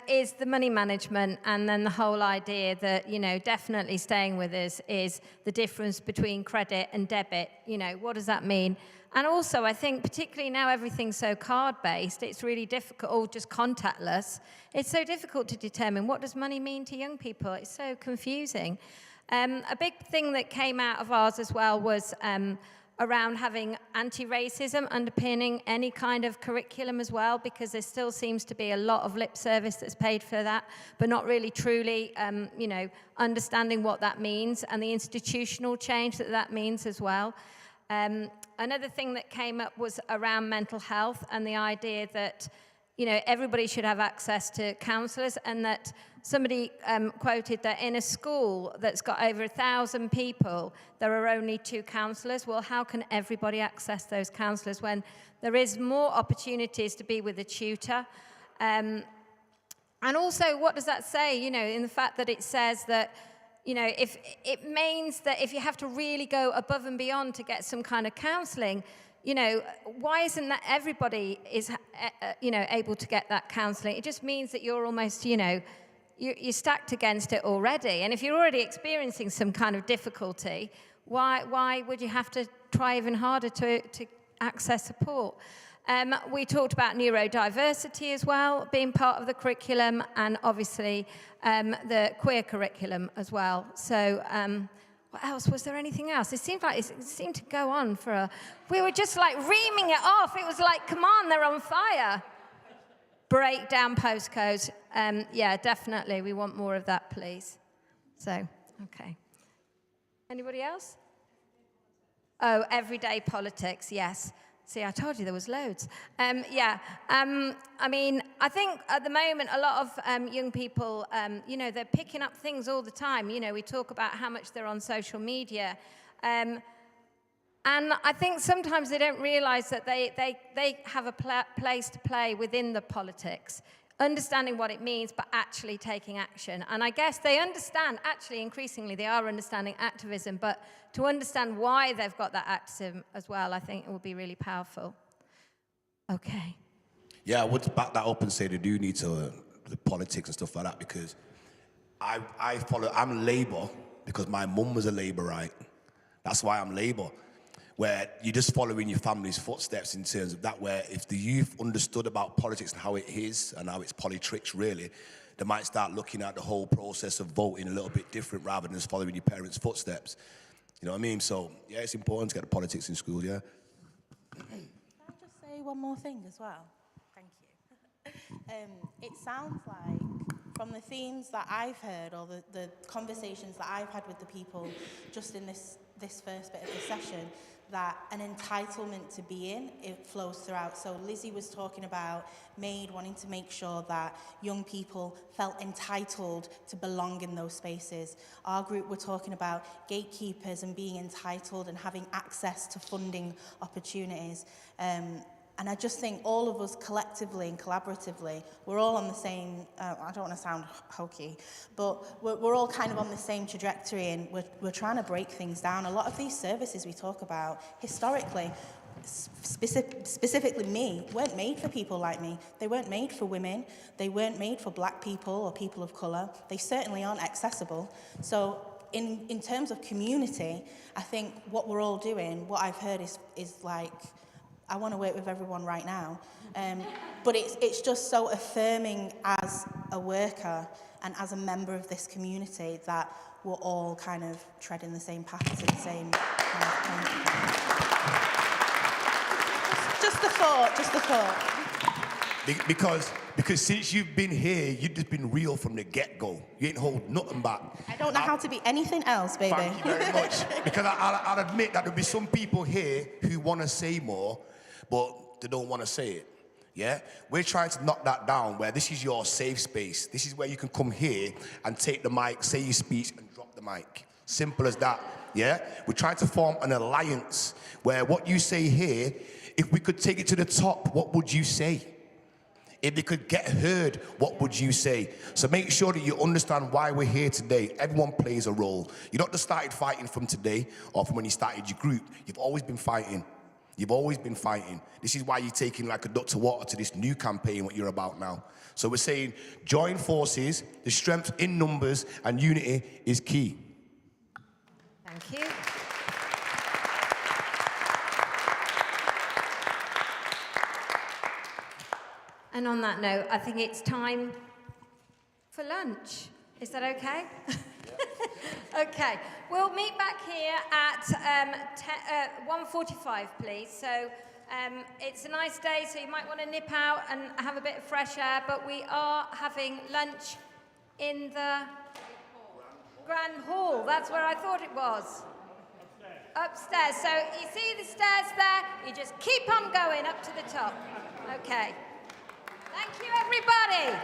is the money management, and then the whole idea that, you know, definitely staying with us is the difference between credit and debit. You know, what does that mean? And also, I think, particularly now everything's so card-based, it's really difficult, or just contactless, it's so difficult to determine what does money mean to young people. It's so confusing. A big thing that came out of ours as well was around having anti-racism underpinning any kind of curriculum as well, because there still seems to be a lot of lip service that's paid for that, but not really truly, you know, understanding what that means and the institutional change that that means as well. Another thing that came up was around mental health and the idea that, you know, everybody should have access to counsellors, and that somebody quoted that in a school that's got over 1,000 people, there are only 2 counsellors. Well, how can everybody access those counsellors when there is more opportunities to be with a tutor? And also, what does that say, you know, in the fact that it says that, you know, if it means that if you have to really go above and beyond to get some kind of counselling, you know, why isn't that everybody is, you know, able to get that counselling? It just means that you're almost, you know, you're stacked against it already. And if you're already experiencing some kind of difficulty, why would you have to try even harder to access support? We talked about neurodiversity as well, being part of the curriculum, and obviously the queer curriculum as well. So what else? Was there anything else? It seemed like it seemed to go on for a... We were just like reaming it off. It was like, come on, they're on fire. Break down postcodes. Yeah, definitely. We want more of that, please. So, okay. Anybody else? Oh, everyday politics, yes. See, I told you there was loads. Yeah, I mean, I think at the moment a lot of young people, you know, they're picking up things all the time. You know, we talk about how much they're on social media. And I think sometimes they don't realize that they have a place to play within the politics, understanding what it means, but actually taking action. And I guess they understand, actually, increasingly, they are understanding activism, but to understand why they've got that activism as well, I think it will be really powerful. Okay. Yeah, I would back that up and say they do need to, the politics and stuff like that, because I'm Labour because my mum was a Labourite. That's why I'm Labour. Where you're just following your family's footsteps in terms of that, where if the youth understood about politics and how it is and how it's politics really, they might start looking at the whole process of voting a little bit different rather than just following your parents' footsteps. You know what I mean? So, yeah, it's important to get the politics in school, yeah. Can I just say one more thing as well? Thank you. It sounds like, from the themes that I've heard or the conversations that I've had with the people just in this first bit of the session, that an entitlement to be in, it flows throughout. So Lizzie was talking about MAID wanting to make sure that young people felt entitled to belong in those spaces. Our group were talking about gatekeepers and being entitled and having access to funding opportunities. And I just think all of us collectively and collaboratively, we're all on the same, I don't want to sound hokey, but we're all kind of on the same trajectory, and we're trying to break things down. A lot of these services we talk about, historically, specifically me, weren't made for people like me. They weren't made for women. They weren't made for black people or people of colour. They certainly aren't accessible. So in terms of community, I think what we're all doing, what I've heard is like, I want to work with everyone right now. But it's just so affirming as a worker and as a member of this community that we're all kind of treading the same path to the same kind of Just a thought. Because since you've been here, you've just been real from the get-go. You ain't hold nothing back. I don't know how to be anything else, baby. Thank you very much. Because I'll admit that there'll be some people here who want to say more, but they don't want to say it. Yeah? We're trying to knock that down, where this is your safe space. This is where you can come here and take the mic, say your speech, and drop the mic. Simple as that. Yeah? We're trying to form an alliance where what you say here, if we could take it to the top, what would you say? If they could get heard, what would you say? So make sure that you understand why we're here today. Everyone plays a role. You don't just started fighting from today or from when you started your group. You've always been fighting. You've always been fighting. This is why you're taking like a duck to water to this new campaign, what you're about now. So we're saying join forces, the strength in numbers and unity is key. Thank you. And on that note, I think it's time for lunch. Is that okay? Okay, we'll meet back here at 1:45, please. So it's a nice day, so you might want to nip out and have a bit of fresh air, but we are having lunch in the Grand Hall. That's where I thought it was. Upstairs. So you see the stairs there? You just keep on going up to the top. Okay. Thank you, everybody.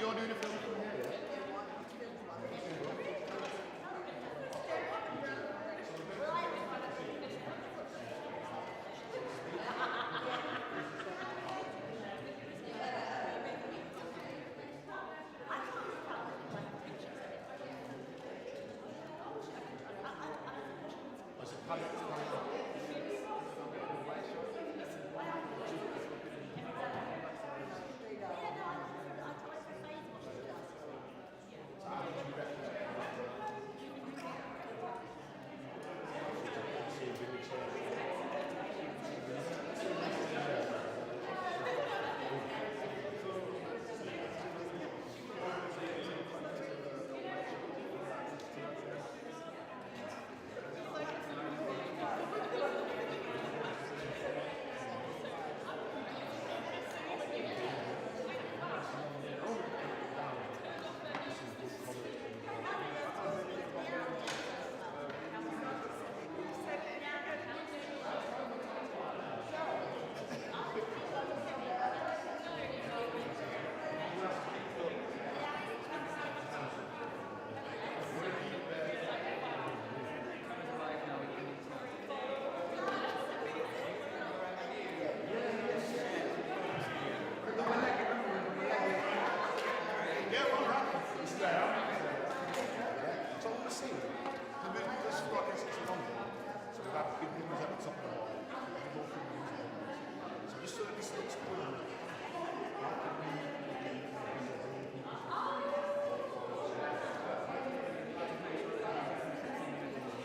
you're doing a film from here, yeah?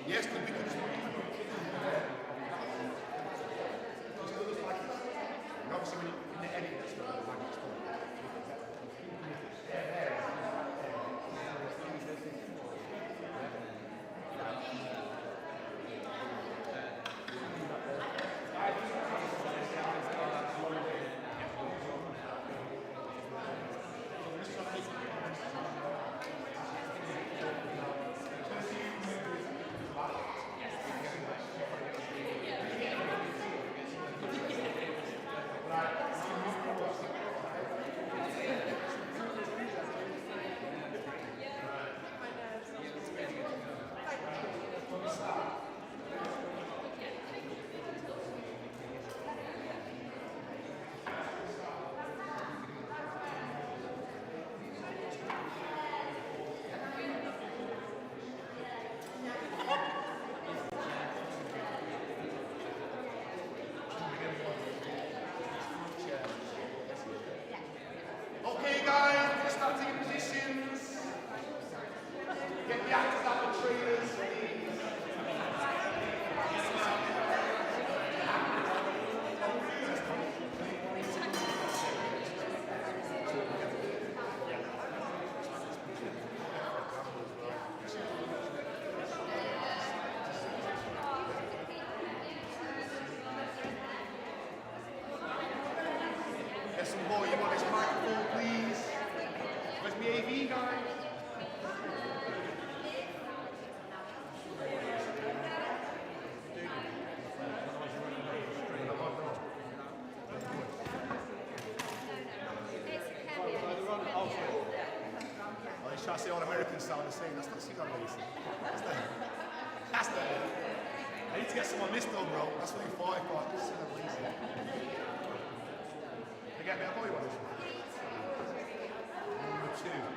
Yes, the big obviously, when you in the edit, that's what the language is. Okay, guys, let's start taking positions. Get the actors out of the trailers, please. Get some more, you want this microphone, please? Where's my AV guy? Oh, he's trying to say all Americans sound the same. That's not Suzanne Lacy. That's the. I need to get some on this though, bro. That's what you fought for. Suzanne Lacy. You get me? I'll call you on this one. Number 2.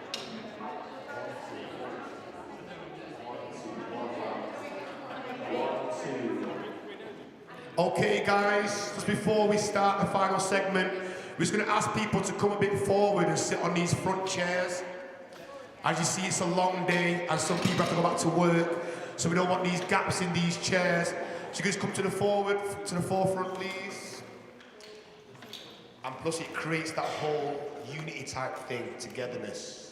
Okay, guys, just before we start the final segment, we're just going to ask people to come a bit forward and sit on these front chairs. As you see, it's a long day, and some people have to go back to work, so we don't want these gaps in these chairs. So you guys come to the forefront, please. And plus, it creates that whole unity type thing, togetherness.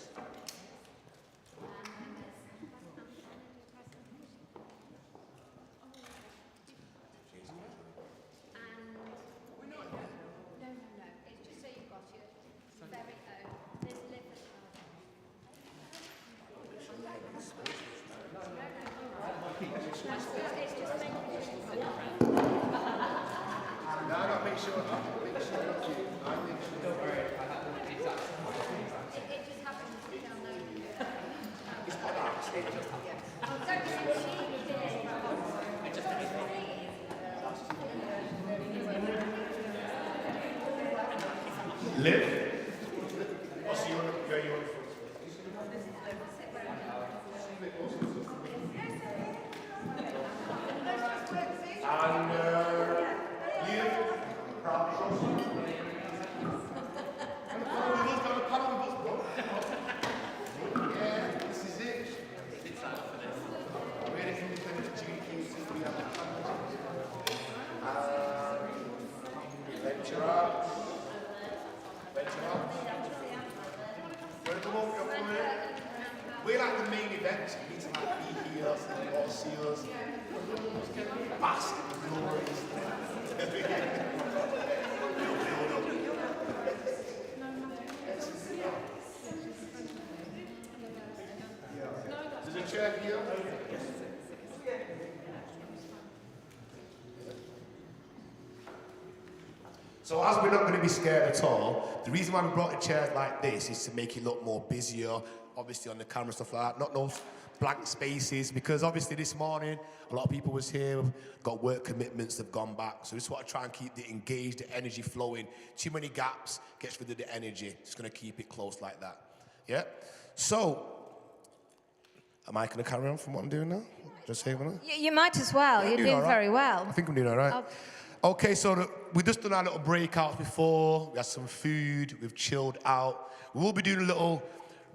Live. Oh, so you want to go, you want to and live, proud trust. Yeah, this is it. Really independent GPs, we have venture out. We're like the main events. We need to like be here, so you all see us. Bask in the glories. There's a chair here. So as we're not going to be scared at all, the reason why we brought the chairs like this is to make it look more busier, obviously on the camera, stuff like that, not those blank spaces, because obviously this morning, a lot of people was here, got work commitments, they've gone back, so we just want to try and keep the engaged, the energy flowing. Too many gaps, gets rid of the energy, just going to keep it close like that, yeah? So, am I going to carry on from what I'm doing now? Just say what? You might as well, you're doing very well. I think I'm doing all right. Okay, so we just done our little breakouts before. We had some food. We've chilled out. We will be doing a little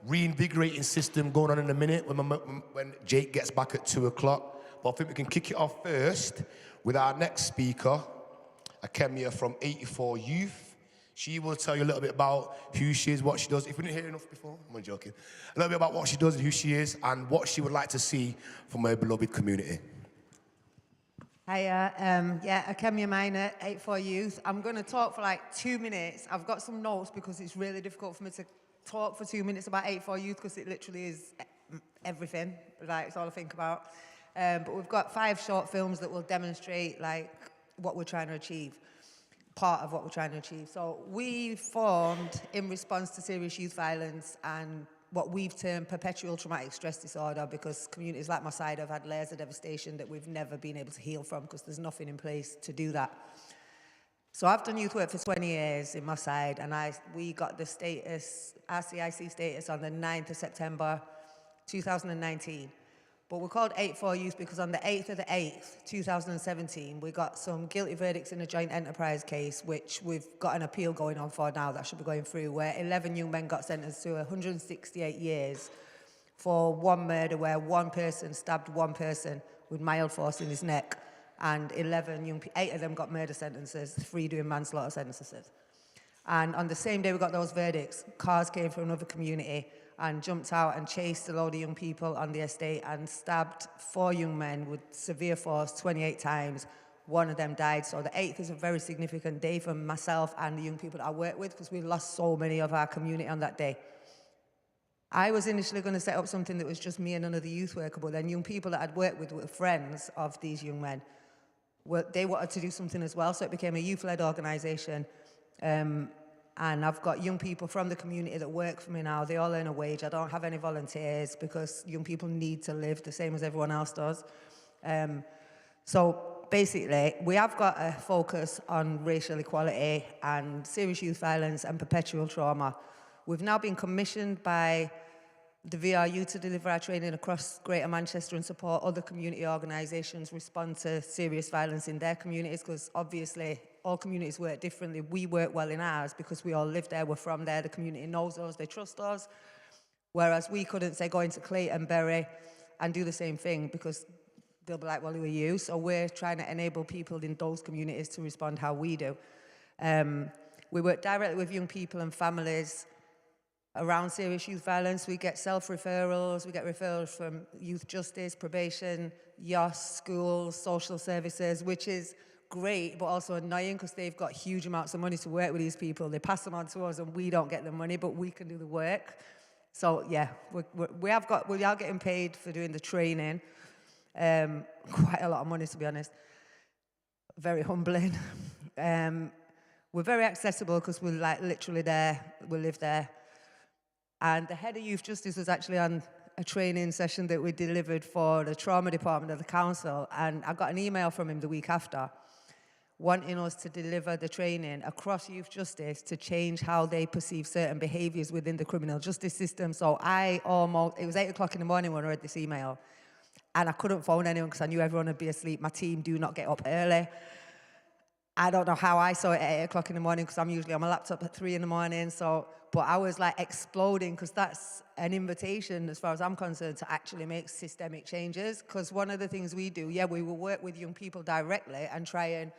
reinvigorating system going on in a minute when Jake gets back at 2 o'clock. But I think we can kick it off first with our next speaker, Akemia from 84 Youth. She will tell you a little bit about who she is, what she does. If we didn't hear enough before, I'm only joking. A little bit about what she does and who she is and what she would like to see from her beloved community. Hiya, Akemia Minor, 84 Youth. I'm going to talk for like 2 minutes. I've got some notes because it's really difficult for me to talk for 2 minutes about 84 Youth because it literally is everything. Like, it's all I think about. But we've got 5 short films that will demonstrate like what we're trying to achieve, part of what we're trying to achieve. So we formed in response to serious youth violence and what we've termed perpetual traumatic stress disorder, because communities like my side have had layers of devastation that we've never been able to heal from because there's nothing in place to do that. So I've done youth work for 20 years in my side, and we got the status, RCIC status, on the 9th of September 2019. But we're called 84 Youth because on the 8th of the 8th, 2017, we got some guilty verdicts in a joint enterprise case, which we've got an appeal going on for now that should be going through, where 11 young men got sentenced to 168 years for one murder where one person stabbed one person with mild force in his neck, and 8 of them got murder sentences, 3 doing manslaughter sentences. And on the same day we got those verdicts, cars came from another community and jumped out and chased a load of young people on the estate and stabbed 4 young men with severe force 28 times. One of them died. So the 8th is a very significant day for myself and the young people that I work with because we lost so many of our community on that day. I was initially going to set up something that was just me and another youth worker, but then young people that I'd worked with were friends of these young men. They wanted to do something as well, so it became a youth-led organisation. And I've got young people from the community that work for me now. They all earn a wage. I don't have any volunteers because young people need to live the same as everyone else does. So basically, we have got a focus on racial equality and serious youth violence and perpetual trauma. We've now been commissioned by the VRU to deliver our training across Greater Manchester and support other community organisations respond to serious violence in their communities, because obviously all communities work differently. We work well in ours because we all live there, we're from there, the community knows us, they trust us. Whereas we couldn't, say, go into Clayton, Bury and do the same thing because they'll be like, well, who are you? So we're trying to enable people in those communities to respond how we do. We work directly with young people and families around serious youth violence. We get self-referrals, we get referrals from youth justice, probation, YOS, schools, social services, which is great, but also annoying because they've got huge amounts of money to work with these people. They pass them on to us and we don't get the money, but we can do the work. So yeah, we are getting paid for doing the training. Quite a lot of money, to be honest. Very humbling. We're very accessible because we're like literally there, we live there. And the head of youth justice was actually on a training session that we delivered for the trauma department of the council, and I got an email from him the week after wanting us to deliver the training across youth justice to change how they perceive certain behaviours within the criminal justice system. So it was 8 o'clock in the morning when I read this email, and I couldn't phone anyone because I knew everyone would be asleep. My team do not get up early. I don't know how I saw it at 8 o'clock in the morning because I'm usually on my laptop at 3 in the morning. But I was like exploding because that's an invitation, as far as I'm concerned, to actually make systemic changes. Because one of the things we do, we will work with young people directly and try and,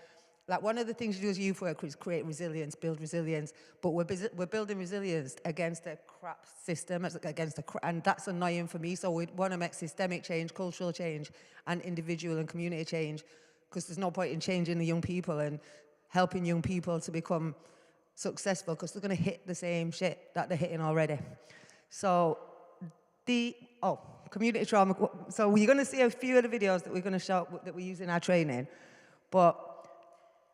like, one of the things you do as youth work is create resilience, build resilience. But we're building resilience against a crap system, and that's annoying for me. So we want to make systemic change, cultural change, and individual and community change. Because there's no point in changing the young people and helping young people to become successful, because they're going to hit the same shit that they're hitting already. So community trauma. So you're going to see a few of the videos that we're going to show that we use in our training, but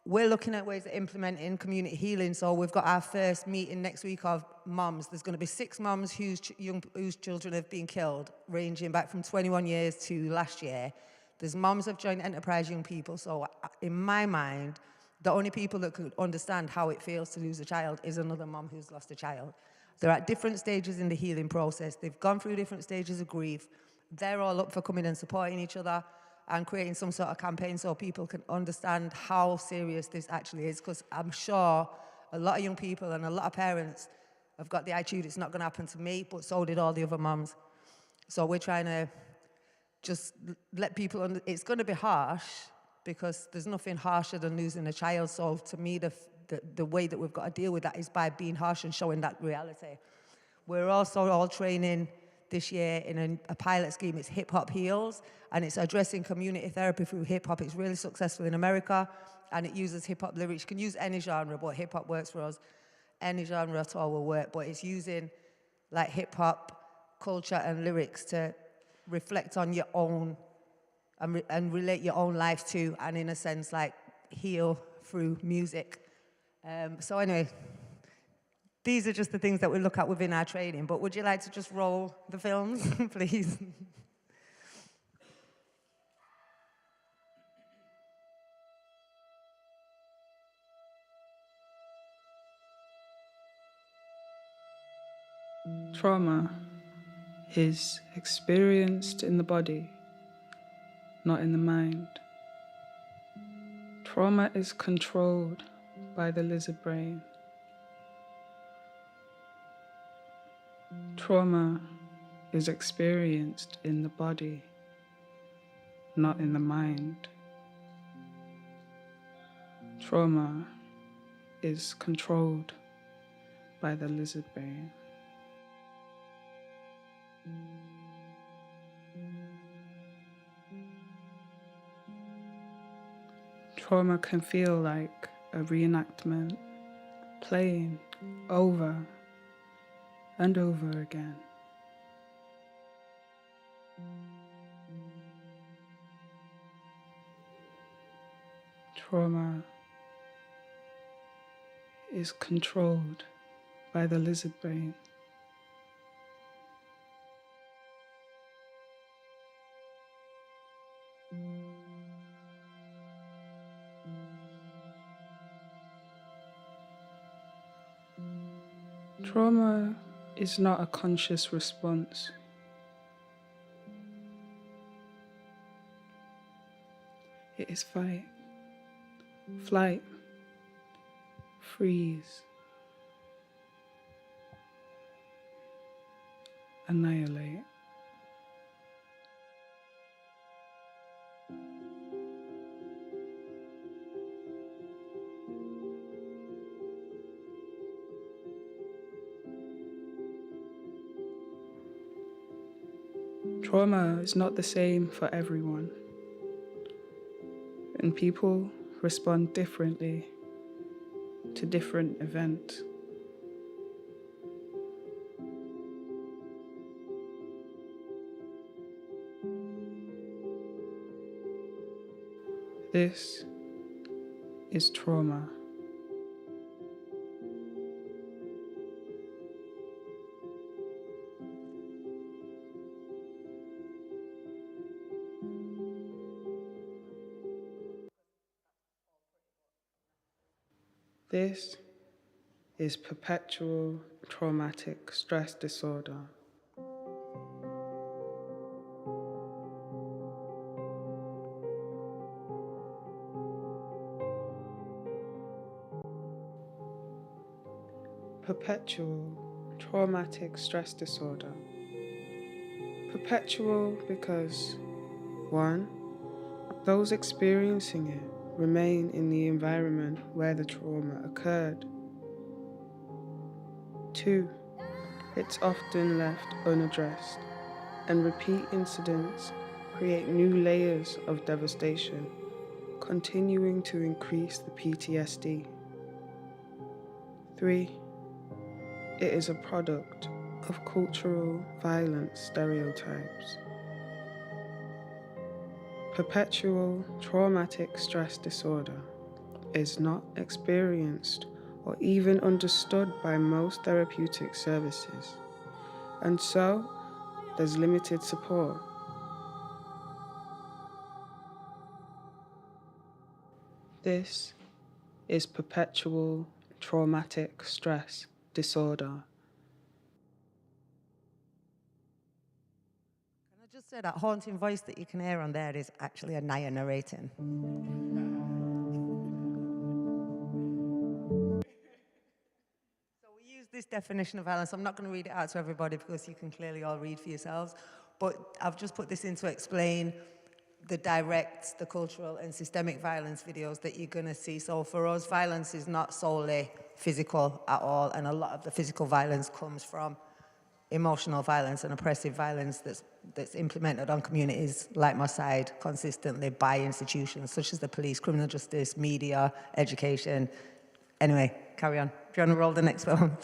we're looking at ways of implementing community healing. So we've got our first meeting next week of mums. There's going to be 6 mums whose children have been killed, ranging back from 21 years to last year. There's mums of joint enterprise young people. So in my mind, the only people that could understand how it feels to lose a child is another mum who's lost a child. They're at different stages in the healing process. They've gone through different stages of grief. They're all up for coming and supporting each other and creating some sort of campaign so people can understand how serious this actually is. Because I'm sure a lot of young people and a lot of parents have got the attitude, it's not going to happen to me, but so did all the other mums. So we're trying to just let people it's going to be harsh, because there's nothing harsher than losing a child. So to me, the way that we've got to deal with that is by being harsh and showing that reality. We're also all training this year in a pilot scheme. It's Hip Hop Heals, and it's addressing community therapy through hip hop. It's really successful in America, and it uses hip hop lyrics. You can use any genre, but hip hop works for us. Any genre at all will work, but it's using like hip hop culture and lyrics to reflect on your own and relate your own life to, and in a sense, like, heal through music. So anyway, these are just the things that we look at within our training. But would you like to just roll the films, please? Trauma is experienced in the body, not in the mind. Trauma is controlled by the lizard brain. Trauma is experienced in the body, not in the mind. Trauma is controlled by the lizard brain. Trauma can feel like a reenactment, playing over and over again. Trauma is controlled by the lizard brain. Trauma is not a conscious response. It is fight, flight, freeze, annihilate. Trauma is not the same for everyone, and people respond differently to different events. This is trauma. This is perpetual traumatic stress disorder. Perpetual traumatic stress disorder. Perpetual because 1. Those experiencing it remain in the environment where the trauma occurred. 2. It's often left unaddressed, and repeat incidents create new layers of devastation, continuing to increase the PTSD. 3. It is a product of cultural violence stereotypes. Perpetual traumatic stress disorder is not experienced or even understood by most therapeutic services, and so there's limited support. This is perpetual traumatic stress disorder. Can I just say that haunting voice that you can hear on there is actually Anaya narrating. So we use this definition of violence. I'm not going to read it out to everybody because you can clearly all read for yourselves, but I've just put this in to explain the direct, the cultural and systemic violence videos that you're going to see. So for us, violence is not solely physical at all, and a lot of the physical violence comes from emotional violence and oppressive violence that's implemented on communities like my side consistently by institutions such as the police, criminal justice, media, education. Anyway, carry on. Do you want to roll the next one?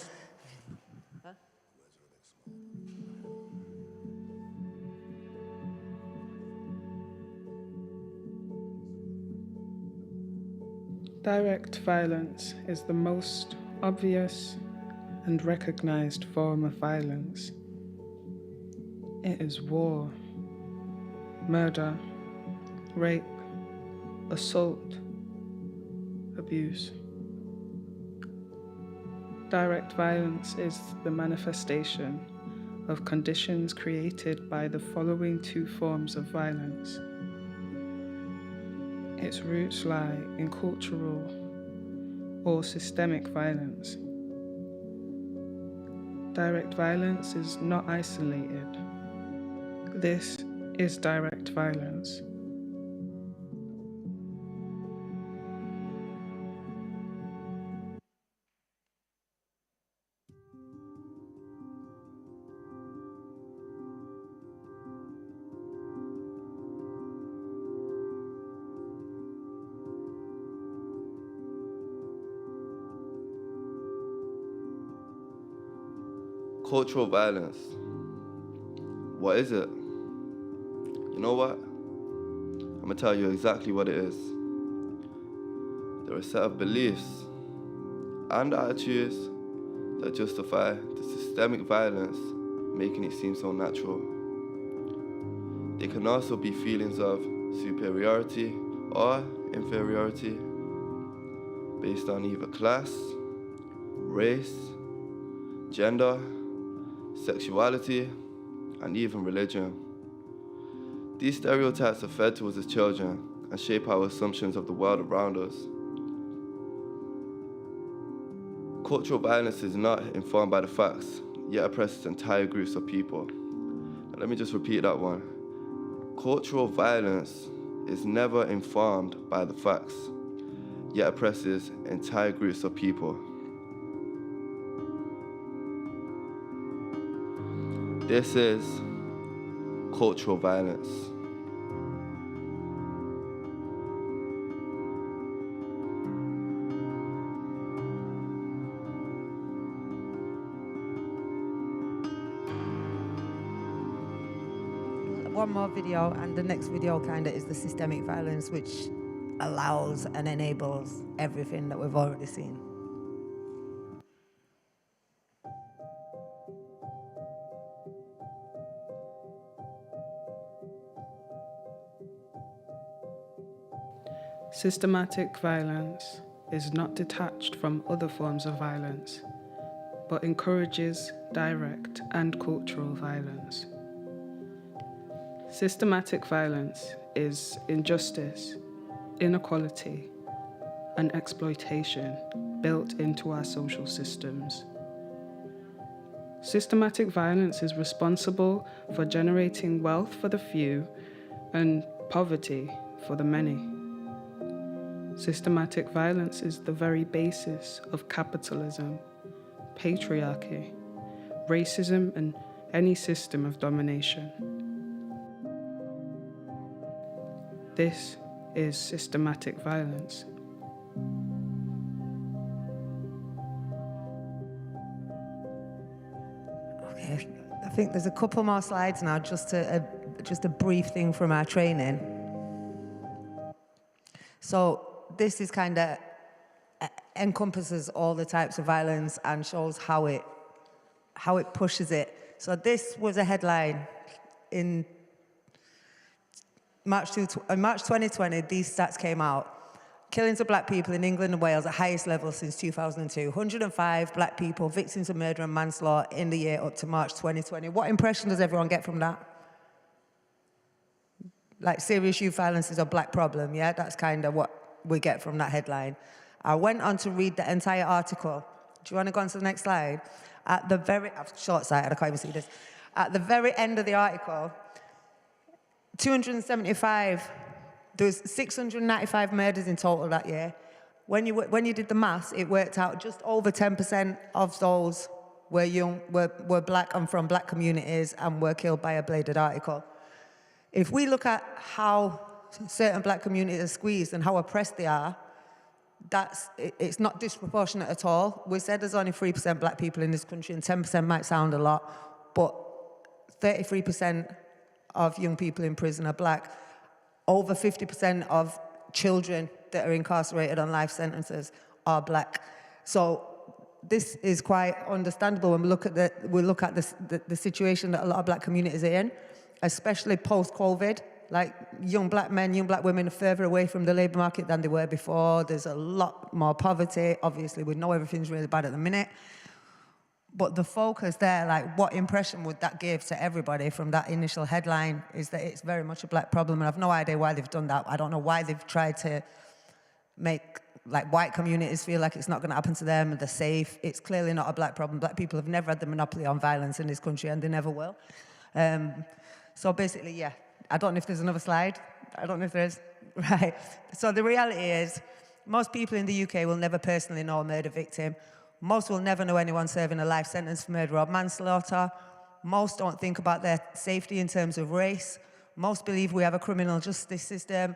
Direct violence is the most obvious and recognized form of violence. It is war, murder, rape, assault, abuse. Direct violence is the manifestation of conditions created by the following two forms of violence. Its roots lie in cultural or systemic violence. Direct violence is not isolated. This is direct violence. Cultural violence. What is it? You know what? I'm gonna tell you exactly what it is. They're a set of beliefs and attitudes that justify the systemic violence, making it seem so natural. They can also be feelings of superiority or inferiority based on either class, race, gender, sexuality, and even religion. These stereotypes are fed to us as children and shape our assumptions of the world around us. Cultural violence is not informed by the facts, yet oppresses entire groups of people. Now, let me just repeat that one. Cultural violence is never informed by the facts, yet oppresses entire groups of people. This is cultural violence. One more video, and the next video kind of is the systemic violence, which allows and enables everything that we've already seen. Systematic violence is not detached from other forms of violence, but encourages direct and cultural violence. Systematic violence is injustice, inequality, and exploitation built into our social systems. Systematic violence is responsible for generating wealth for the few and poverty for the many. Systematic violence is the very basis of capitalism, patriarchy, racism, and any system of domination. This is systematic violence. Okay, I think there's a couple more slides now, just a brief thing from our training. So this is kind of encompasses all the types of violence and shows how it pushes it. So this was a headline in March 2020. These stats came out. Killings of black people in England and Wales at highest level since 2002. 105 black people victims of murder and manslaughter in the year up to March 2020. What impression does everyone get from that? Like serious youth violence is a black problem, yeah? That's kind of what we get from that headline. I went on to read the entire article. Do you want to go on to the next slide? At the very, I'm short-sighted, I can't even see this. At the very end of the article, 275, there was 695 murders in total that year. When you did the maths, it worked out just over 10% of those were black and from black communities and were killed by a bladed article. If we look at how certain black communities are squeezed and how oppressed they are, it's not disproportionate at all. We said there's only 3% black people in this country, and 10% might sound a lot, but 33% of young people in prison are black. Over 50% of children that are incarcerated on life sentences are black. So this is quite understandable when we look at the situation that a lot of black communities are in, especially post-COVID. Like young black men, young black women are further away from the labour market than they were before. There's a lot more poverty. Obviously, we know everything's really bad at the minute. But the focus there, like what impression would that give to everybody from that initial headline, is that it's very much a black problem. And I've no idea why they've done that. I don't know why they've tried to make like white communities feel like it's not going to happen to them and they're safe. It's clearly not a black problem. Black people have never had the monopoly on violence in this country, and they never will. So basically, yeah. I don't know if there's another slide. I don't know if there is. Right. So the reality is, most people in the UK will never personally know a murder victim. Most will never know anyone serving a life sentence for murder or manslaughter. Most don't think about their safety in terms of race. Most believe we have a criminal justice system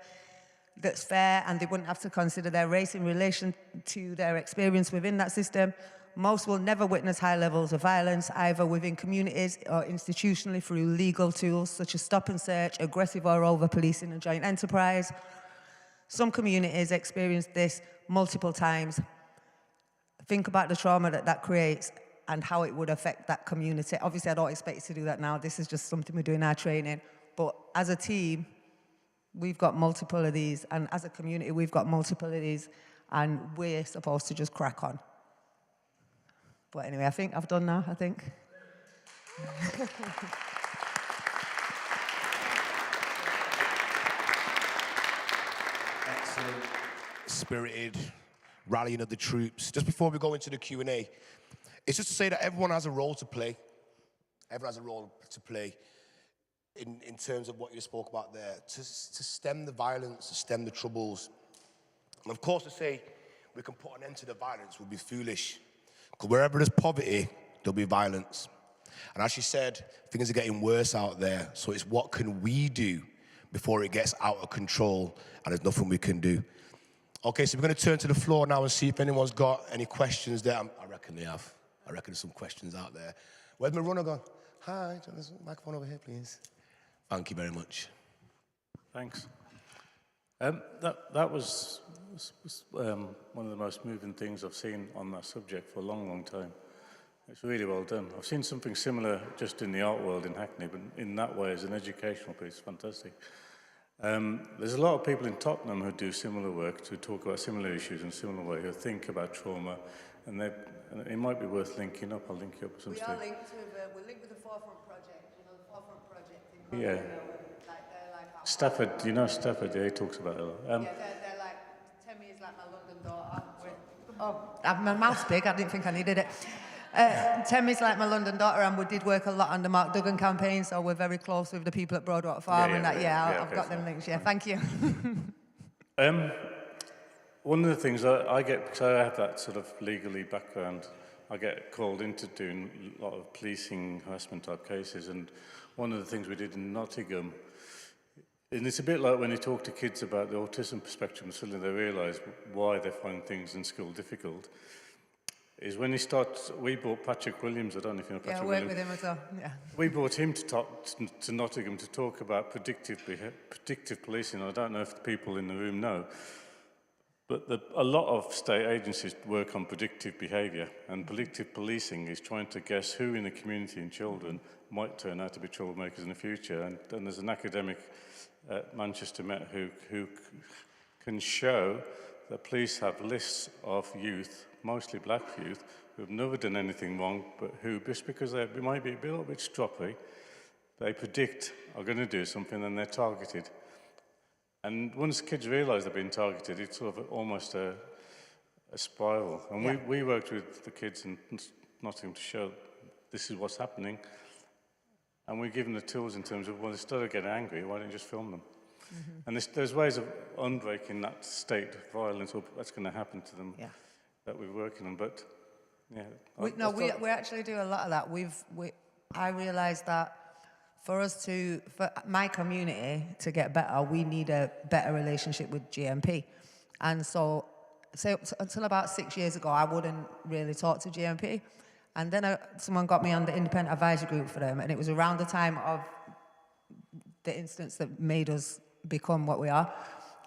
that's fair, and they wouldn't have to consider their race in relation to their experience within that system. Most will never witness high levels of violence, either within communities or institutionally through legal tools such as stop and search, aggressive or over-policing, and joint enterprise. Some communities experience this multiple times. Think about the trauma that creates and how it would affect that community. Obviously, I don't expect you to do that now. This is just something we do in our training. But as a team, we've got multiple of these, and as a community, we've got multiple of these, and we're supposed to just crack on. But anyway, I think I've done now, I think. Excellent, spirited, rallying of the troops. Just before we go into the Q&A, it's just to say that everyone has a role to play. Everyone has a role to play in terms of what you spoke about there, to stem the violence, to stem the troubles. And of course, to say we can put an end to the violence would be foolish. Because wherever there's poverty, there'll be violence. And as she said, things are getting worse out there. So it's what can we do before it gets out of control, and there's nothing we can do. Okay, so we're going to turn to the floor now and see if anyone's got any questions there. I reckon they have. I reckon there's some questions out there. Where's my runner gone? Hi, there's a microphone over here, please. Thank you very much. Thanks. That was one of the most moving things I've seen on that subject for a long, long time. It's really well done. I've seen something similar just in the art world in Hackney, but in that way as an educational piece, fantastic. There's a lot of people in Tottenham who do similar work, to talk about similar issues in a similar way, who think about trauma, and it might be worth linking up. I'll link you up with some stuff. We're linked with the Forefront Project, the Forefront Project in Yeah. Stafford, you know Stafford, yeah, he talks about it a lot. they're like, Temi is like my London daughter. My mouth's big, I didn't think I needed it. Temi's like my London daughter, and we did work a lot on the Mark Duggan campaign, so we're very close with the people at Broadwater Farm I've got them links, thank you. One of the things I get, because I have that sort of legally background, I get called into doing a lot of policing harassment type cases, and one of the things we did in Nottingham, and it's a bit like when you talk to kids about the autism spectrum, suddenly they realise why they find things in school difficult, is when we brought Patrick Williams, I don't know if you know Patrick Williams. Yeah, I work with him as well, yeah. We brought him to Nottingham to talk about predictive policing. I don't know if the people in the room know, but a lot of state agencies work on predictive behaviour, and predictive policing is trying to guess who in the community and children might turn out to be troublemakers in the future. And there's an academic at Manchester Met who can show that police have lists of youth, mostly black youth, who have never done anything wrong, but who, just because they might be a little bit stroppy, they predict are going to do something and they're targeted. And once kids realise they're being targeted, it's sort of almost a spiral. And we worked with the kids in Nottingham to show this is what's happening. And we give them the tools in terms of, well, instead of getting angry, why don't you just film them? Mm-hmm. And there's ways of unbreaking that state of violence, or that's going to happen to them, that we're working on. But, yeah. We actually do a lot of that. I realised that for my community to get better, we need a better relationship with GMP. And so until about 6 years ago, I wouldn't really talk to GMP. And then someone got me on the independent advisory group for them, and it was around the time of the instance that made us become what we are.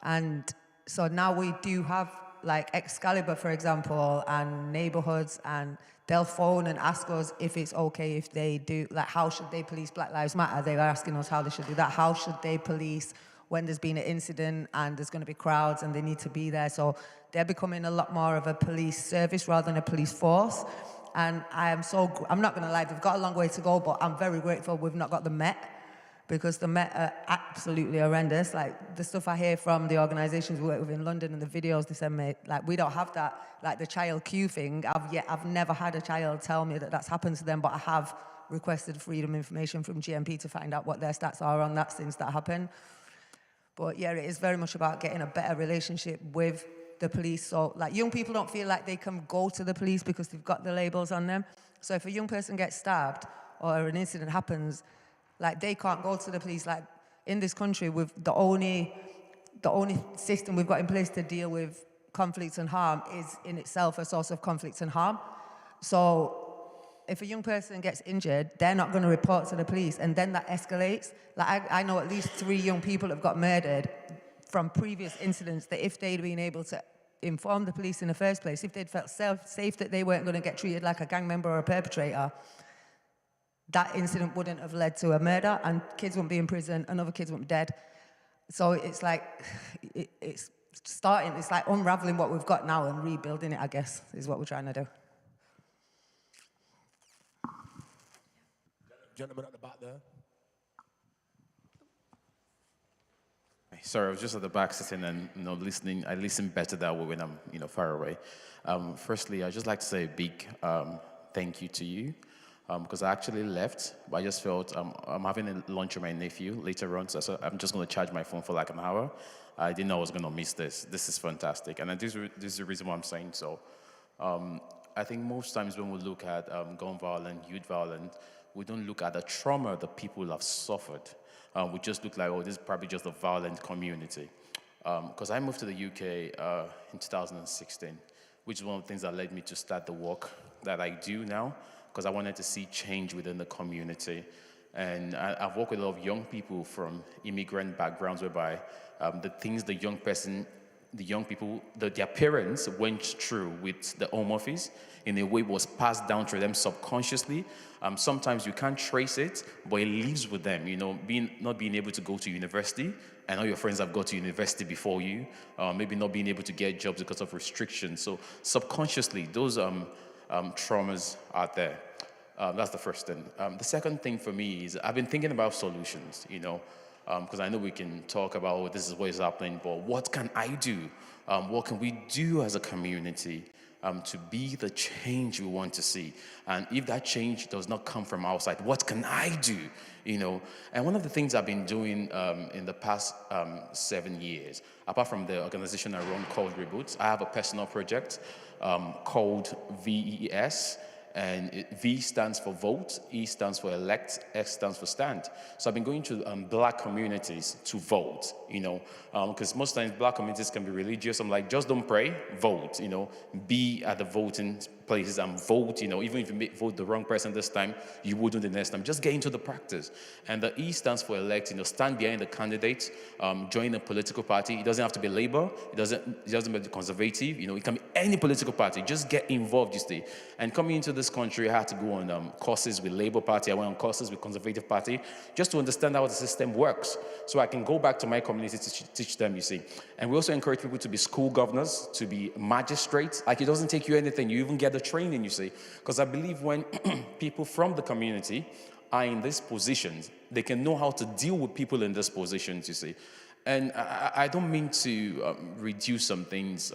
And so now we do have, like, Excalibur, for example, and neighbourhoods, and they'll phone and ask us if it's okay if they do, like, how should they police Black Lives Matter? They were asking us how they should do that. How should they police when there's been an incident and there's going to be crowds and they need to be there? So they're becoming a lot more of a police service rather than a police force. And I'm not going to lie, they've got a long way to go, but I'm very grateful we've not got the Met, because the Met are absolutely horrendous. Like, the stuff I hear from the organisations we work with in London and the videos they send me, like, we don't have that, like the child queue thing. I've never had a child tell me that that's happened to them, but I have requested freedom information from GMP to find out what their stats are on that since that happened. But yeah, it is very much about getting a better relationship with the police. So, like, young people don't feel like they can go to the police because they've got the labels on them. So if a young person gets stabbed or an incident happens, like, they can't go to the police. Like, in this country, with the only system we've got in place to deal with conflicts and harm is in itself a source of conflicts and harm. So if a young person gets injured, they're not going to report to the police, and then that escalates. Like, I know at least 3 young people have got murdered from previous incidents, that if they'd been able to inform the police in the first place, if they'd felt safe that they weren't going to get treated like a gang member or a perpetrator, that incident wouldn't have led to a murder, and kids wouldn't be in prison and other kids wouldn't be dead. So it's like, it's like unraveling what we've got now and rebuilding it, I guess, is what we're trying to do. Gentleman at the back there. Sorry, I was just at the back sitting and listening. I listen better that way when I'm far away. Firstly, I'd just like to say a big thank you to you, because I actually left, but I just felt I'm having a lunch with my nephew later on, so I'm just going to charge my phone for like an hour. I didn't know I was going to miss this. This is fantastic, and this is the reason why I'm saying so. I think most times when we look at gun violence, youth violence, we don't look at the trauma that people have suffered. We just look like, oh, this is probably just a violent community. Because I moved to the UK in 2016, which is one of the things that led me to start the work that I do now, because I wanted to see change within the community. And I've worked with a lot of young people from immigrant backgrounds, whereby the things the young people, their parents went through with the Home Office, in a way was passed down to them subconsciously. Sometimes you can't trace it, but it lives with them. Not being able to go to university, and all your friends have got to university before you, maybe not being able to get jobs because of restrictions. So subconsciously, those traumas are there. That's the first thing. The second thing for me is I've been thinking about solutions, because I know we can talk about, oh, this is what is happening, but what can I do? What can we do as a community to be the change we want to see? And if that change does not come from outside, what can I do? And one of the things I've been doing in the past 7 years, apart from the organization I run called Reboots, I have a personal project called VES. And V stands for vote, E stands for elect, X stands for stand. So I've been going to black communities to vote, because most times black communities can be religious. I'm like, just don't pray, vote, be at the voting places and vote, even if you vote the wrong person this time, you wouldn't the next time. Just get into the practice. And the E stands for elect, stand behind the candidate, join a political party. It doesn't have to be Labour, it doesn't have to be conservative, it can be any political party. Just get involved, you see. And coming into this country, I had to go on courses with Labour Party, I went on courses with Conservative Party, just to understand how the system works, so I can go back to my community to teach them, you see. And we also encourage people to be school governors, to be magistrates. Like, it doesn't take you anything, you even get the training, you see. Because I believe when people from the community are in these positions, they can know how to deal with people in these positions, you see. And I don't mean to reduce some things.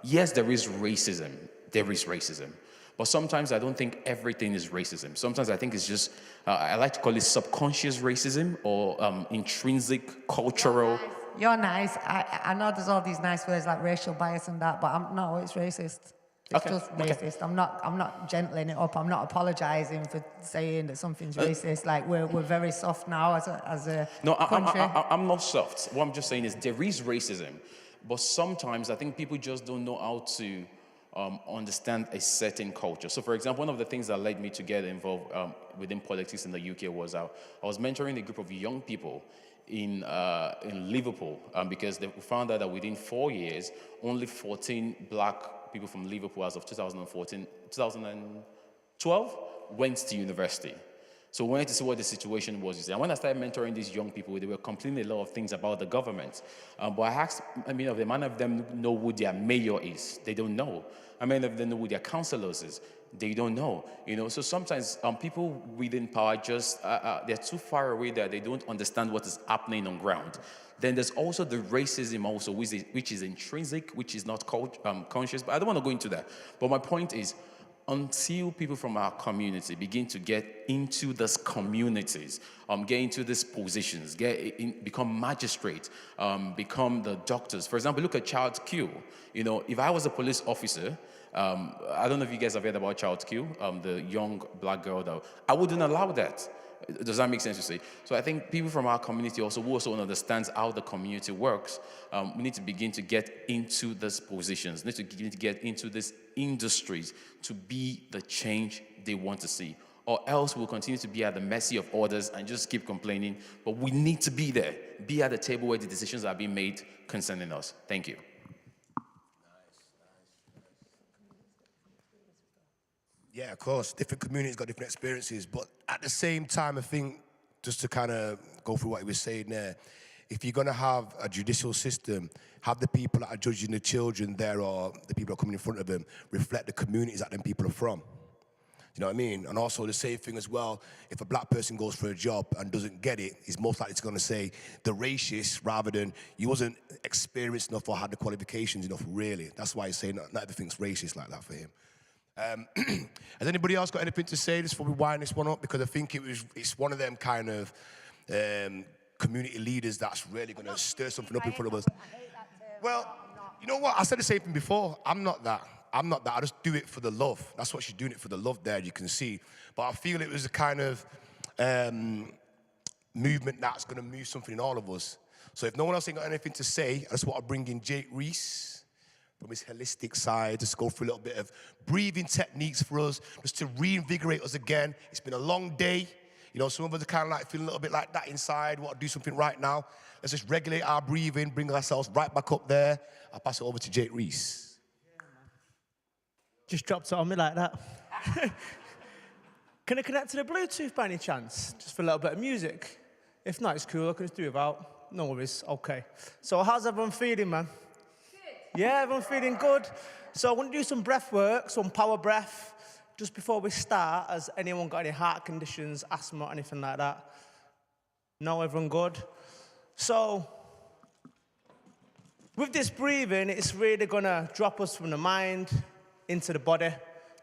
Yes, there is racism. There is racism. But sometimes I don't think everything is racism. Sometimes I think it's just, I like to call it subconscious racism or intrinsic cultural. You're nice. I know there's all these nice words like racial bias and that, but no, it's racist. It's just racist. I'm not gentling it up. I'm not apologizing for saying that something's racist. Like, we're very soft now as a country. I'm not soft. What I'm just saying is there is racism, but sometimes I think people just don't know how to understand a certain culture. So, for example, one of the things that led me to get involved within politics in the UK was I was mentoring a group of young people in Liverpool, because we found out that within 4 years, only 14 black people from Liverpool as of 2012 went to university. So we wanted to see what the situation was. And when I started mentoring these young people, they were complaining a lot of things about the government. But I asked, many of them know who their mayor is. They don't know. Many of them know who their councillors is. They don't know. So sometimes people within power just, they're too far away that they don't understand what is happening on ground. Then there's also the racism also, which is intrinsic, which is not conscious. But I don't want to go into that. But my point is, until people from our community begin to get into these communities, get into these positions, become magistrates, become the doctors. For example, look at Child Q. If I was a police officer, I don't know if you guys have heard about Child Q, the young black girl, I wouldn't allow that. Does that make sense to say? So I think people from our community who also understands how the community works, we need to begin to get into these positions, need to begin to get into these industries to be the change they want to see. Or else we'll continue to be at the mercy of others and just keep complaining. But we need to be there, be at the table where the decisions are being made concerning us. Thank you. Yeah, of course. Different communities got different experiences. But at the same time, I think, just to kind of go through what he was saying there, if you're going to have a judicial system, have the people that are judging the children there or the people that are coming in front of them reflect the communities that them people are from. You know what I mean? And also the same thing as well, if a black person goes for a job and doesn't get it, he's most likely going to say the racist rather than you wasn't experienced enough or had the qualifications enough, really. That's why he's saying not everything's racist like that for him. Has anybody else got anything to say just before we wind this one up? Because I think it's one of them kind of community leaders that's really going to stir something up in front of us. Well, you know what? I said the same thing before. I'm not that. I just do it for the love. That's what she's doing it for, the love there, you can see. But I feel it was a kind of movement that's going to move something in all of us. So if no one else ain't got anything to say, I just want to bring in Jake Reese from his holistic side, just go through a little bit of breathing techniques for us, just to reinvigorate us again. It's been a long day. Some of us are kind of like feeling a little bit like that inside, want to do something right now. Let's just regulate our breathing, bring ourselves right back up there. I'll pass it over to Jake Reese. Just dropped it on me like that. Can I connect to the Bluetooth by any chance? Just for a little bit of music. If not, it's cool, I can just do without. No worries. Okay. So how's everyone feeling, man? Good. Yeah, everyone feeling good? So I want to do some breath work, some power breath. Just before we start, has anyone got any heart conditions, asthma, anything like that? No, everyone good? So, with this breathing, it's really going to drop us from the mind into the body.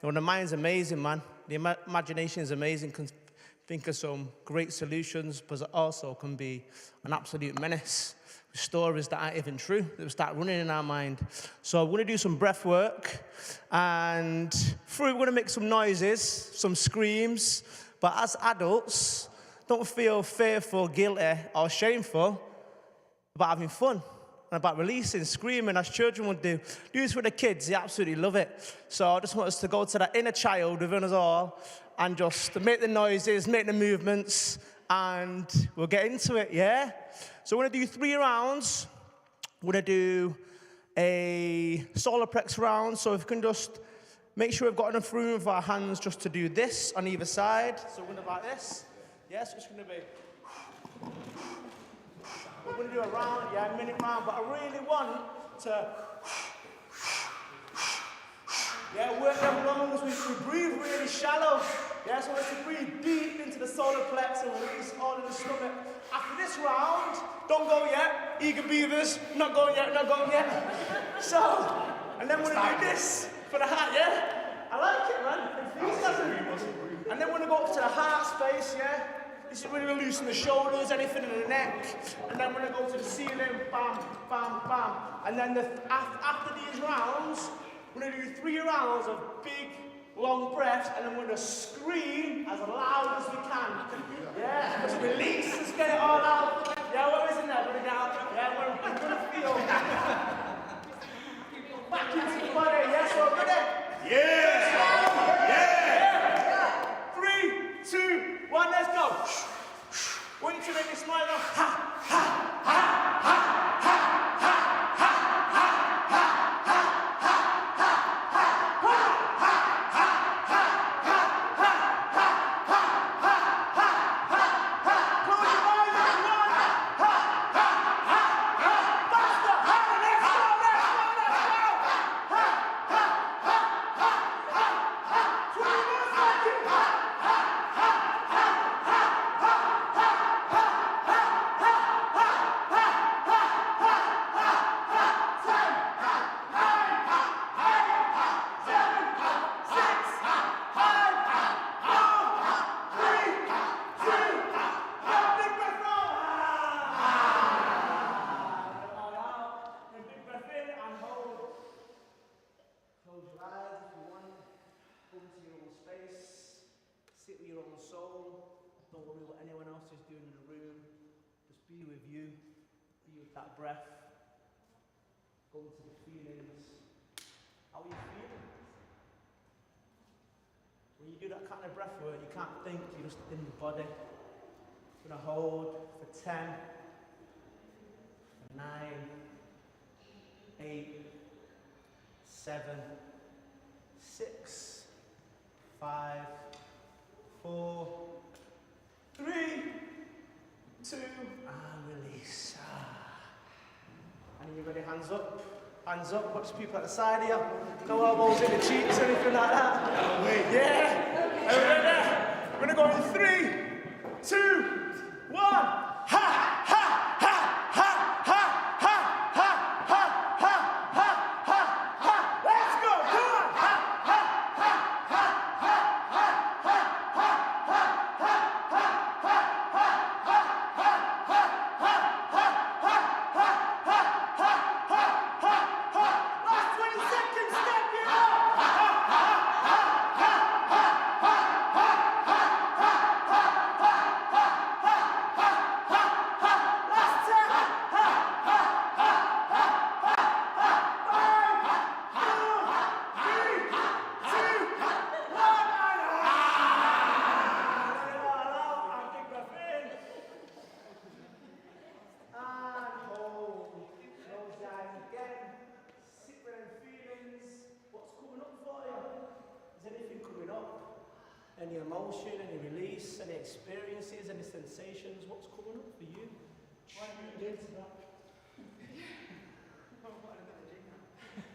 You know, the mind's amazing, man. The imagination is amazing. Can think of some great solutions, but it also can be an absolute menace. Stories that aren't even true, that will start running in our mind. So we're going to do some breath work, and through we're going to make some noises, some screams, but as adults, don't feel fearful, guilty, or shameful about having fun and about releasing, screaming as children would do. Do this with the kids, they absolutely love it. So I just want us to go to that inner child within us all and just make the noises, make the movements, and we'll get into it, yeah? So we're going to do 3 rounds. We're going to do a solar plex round. So if you can just make sure we've got enough room with our hands just to do this on either side. So we're going to do like this. Yes, it's going to be... We're going to do a round, yeah, a minute round. But I really want to... Yeah, work them lungs. We breathe really shallow. Yeah, so let's breathe deep into the solar plex and release all in the stomach. After this round, don't go yet. Eager beavers, not going yet, not going yet. So, and then we're going to do this for the heart, yeah? I like it, man. And then we're going to go up to the heart space, yeah? This is really going to loosen the shoulders, anything in the neck. And then we're going to go to the ceiling, bam, bam, bam. And then after these rounds, we're going to do 3 rounds of big, long breaths, and then we're going to scream as loud as we can. Yeah, just release, let's get it all out. Yeah, what is in there? We're going to get out. Yeah, we're going to feel back into the body. Yeah, so we're ready? Yeah! Yeah! 3, 2, 1, let's go. Want you to make me smile now. Ha, ha, ha, ha, ha, ha, ha. In the body. We're going to hold for 10, 9, 8, 7, 6, 5, 4, 3, 2, and release. And you ready? Hands up. Hands up. Watch people at the side here. No elbows in the cheeks or anything like that. Yeah. Are we ready? We're going to go in 3, 2, 1. Ha, ha, ha, ha, ha, ha, ha, ha, ha, ha, ha, ha. Let's go. Come on. Ha, ha, ha, ha, ha, ha, ha, ha, ha, ha, ha, ha, ha, last 20 seconds. Step it up. Any emotion, any release, any experiences, any sensations, what's coming up for you?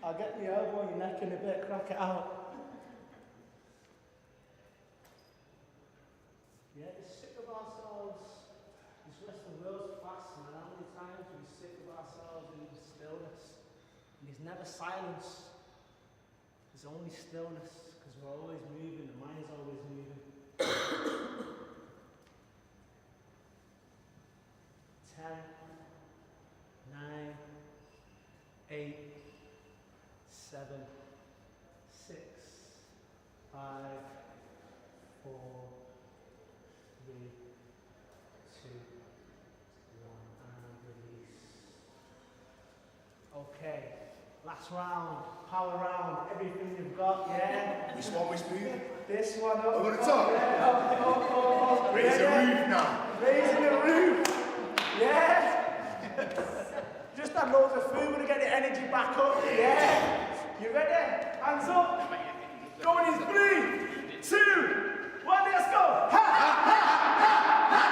I'll get the elbow on your neck in a bit, crack it out. Yeah, we're sick of ourselves. This Western world's fast, man. How many times are we sick of ourselves in the stillness? And there's never silence. There's only stillness, because we're always moving, the mind is always moving. 10, 9, 8, 7, 6, 5, 4, 3, 2, 1, and release. Okay, last round, power round, everything you've got, yeah? Which one was moving? This one up. Over the top? Yeah. Raise the roof now. Raising the roof. Yeah. Just had loads of food, gonna get the energy back up. Yeah. You ready? Hands up. Going in 3, 2, 1, let's go. Ha, ha, ha, ha, ha, ha.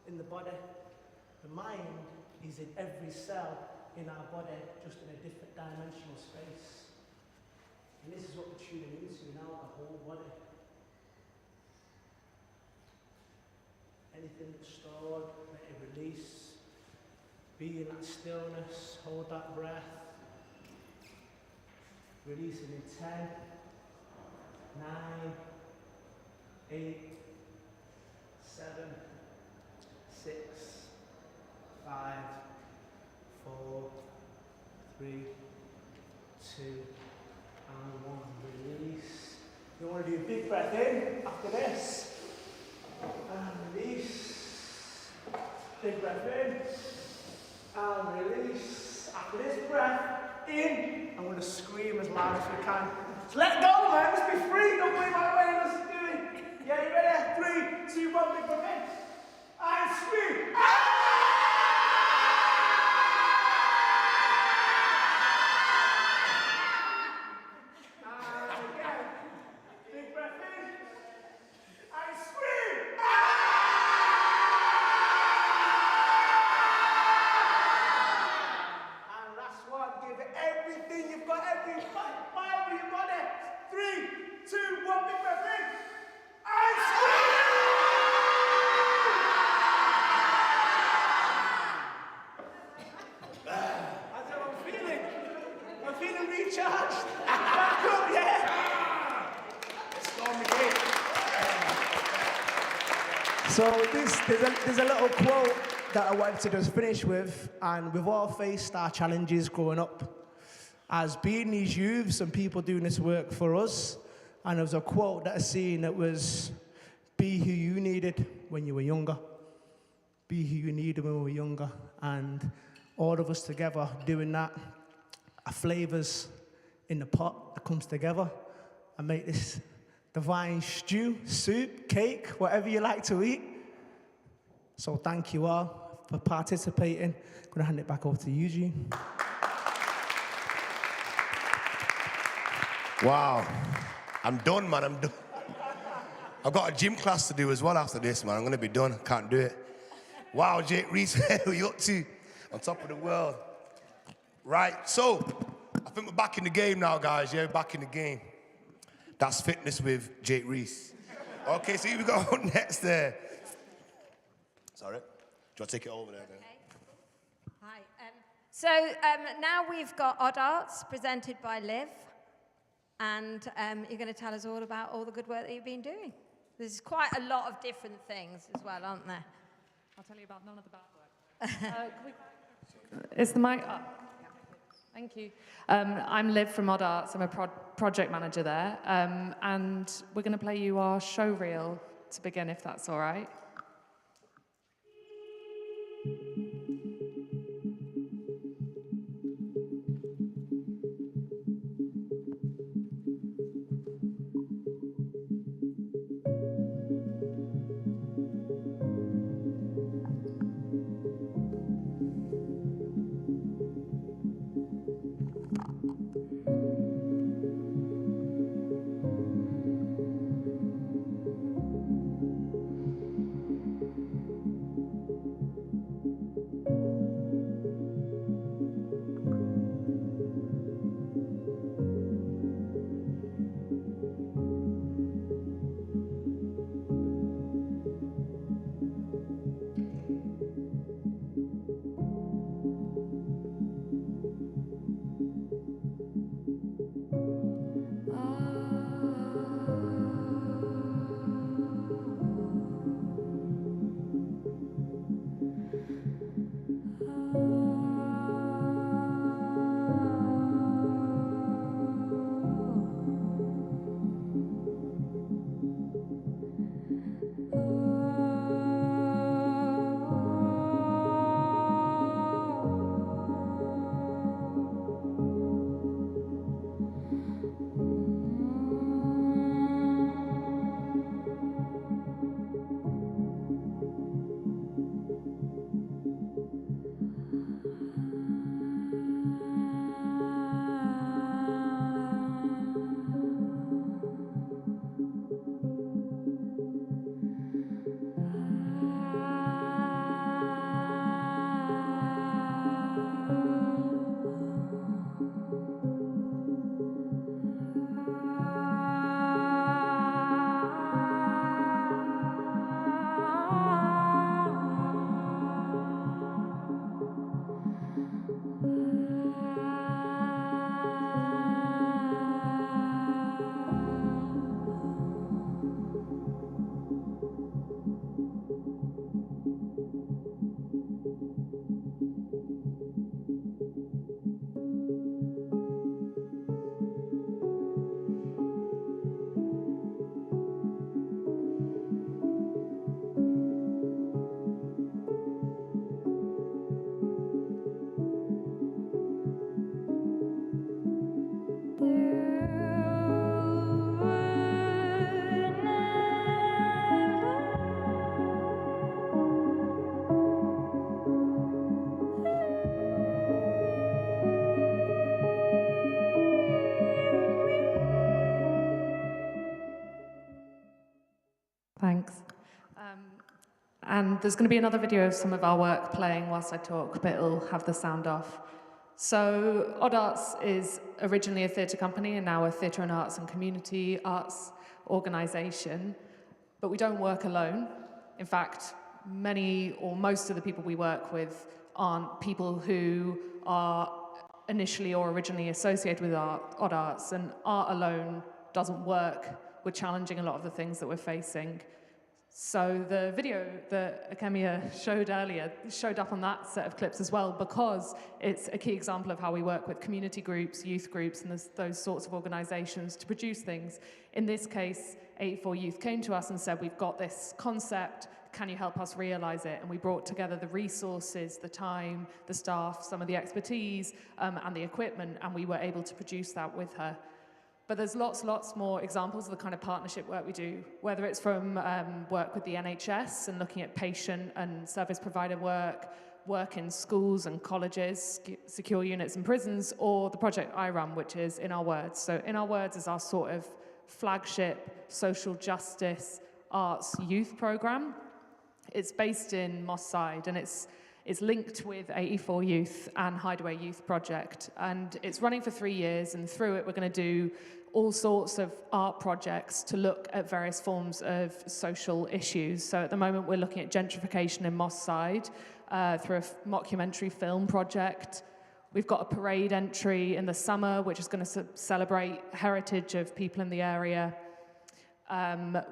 In the body. The mind is in every cell in our body, just in a different dimensional space. And this is what we're tuning into now, the whole body. Anything that's stored, let it release. Be in that stillness, hold that breath. Releasing in 10, 9, 8, 7, 6, 5, 4, 3, 2, and 1. Release. You want to do a big breath in after this. And release. Big breath in. And release. After this breath in, I'm going to scream as loud as we can. So let go, man. Let's be free. Don't worry about what anyone else is doing. Yeah, you ready? 3, 2, 1, big breath in. And scream. And again. Big breath in. And scream. And last one. Give it everything you've got, every fiber of your body. 3, 2, 1. Big breath in. And scream. Recharged. Back up, yeah. Let's go on the game. So there's a little quote that I wanted to just finish with, and we've all faced our challenges growing up as being these youths and people doing this work for us. And there was a quote that I seen that was, "Be who you needed when you were younger." Be who you needed when we were younger, and all of us together doing that. Our flavors in the pot that comes together and make this divine stew, soup, cake, whatever you like to eat. So thank you all for participating. I'm going to hand it back over to Eugene. Wow. I'm done, man. I'm done. I've got a gym class to do as well after this, man. I'm going to be done. Can't do it. Wow, Jake Reese, what are you up to? On top of the world. Right, so I think we're back in the game now, guys. Yeah, back in the game. That's fitness with Jake Reese. Okay, so here we go next there. Sorry. Do you want to take it over there then? Hi. So now we've got Odd Arts presented by Liv, and you're going to tell us all about all the good work that you've been doing. There's quite a lot of different things as well, aren't there? I'll tell you about none of the bad work. Is the mic up? Thank you. I'm Liv from Odd Arts. I'm a project manager there. And we're going to play you our show reel to begin, if that's all right. Thanks. And there's going to be another video of some of our work playing whilst I talk, but it'll have the sound off. So Odd Arts is originally a theatre company and now a theatre and arts and community arts organisation, but we don't work alone. In fact, many or most of the people we work with aren't people who are initially or originally associated with Odd Arts, and art alone doesn't work. We're challenging a lot of the things that we're facing. So the video that Akemia showed earlier showed up on that set of clips as well, because it's a key example of how we work with community groups, youth groups, and those sorts of organisations to produce things. In this case, 84 Youth came to us and said, we've got this concept, can you help us realise it? And we brought together the resources, the time, the staff, some of the expertise, and the equipment, and we were able to produce that with her. But there's lots more examples of the kind of partnership work we do, whether it's from work with the NHS and looking at patient and service provider work in schools and colleges, secure units and prisons, or the project I run, which is In Our Words. So In Our Words is our sort of flagship social justice arts youth program. It's based in Moss Side, and it's It's linked with 84 Youth and Hideaway Youth Project, and it's running for 3 years, and through it we're going to do all sorts of art projects to look at various forms of social issues. So at the moment we're looking at gentrification in Moss Side through a mockumentary film project. We've got a parade entry in the summer which is going to celebrate heritage of people in the area.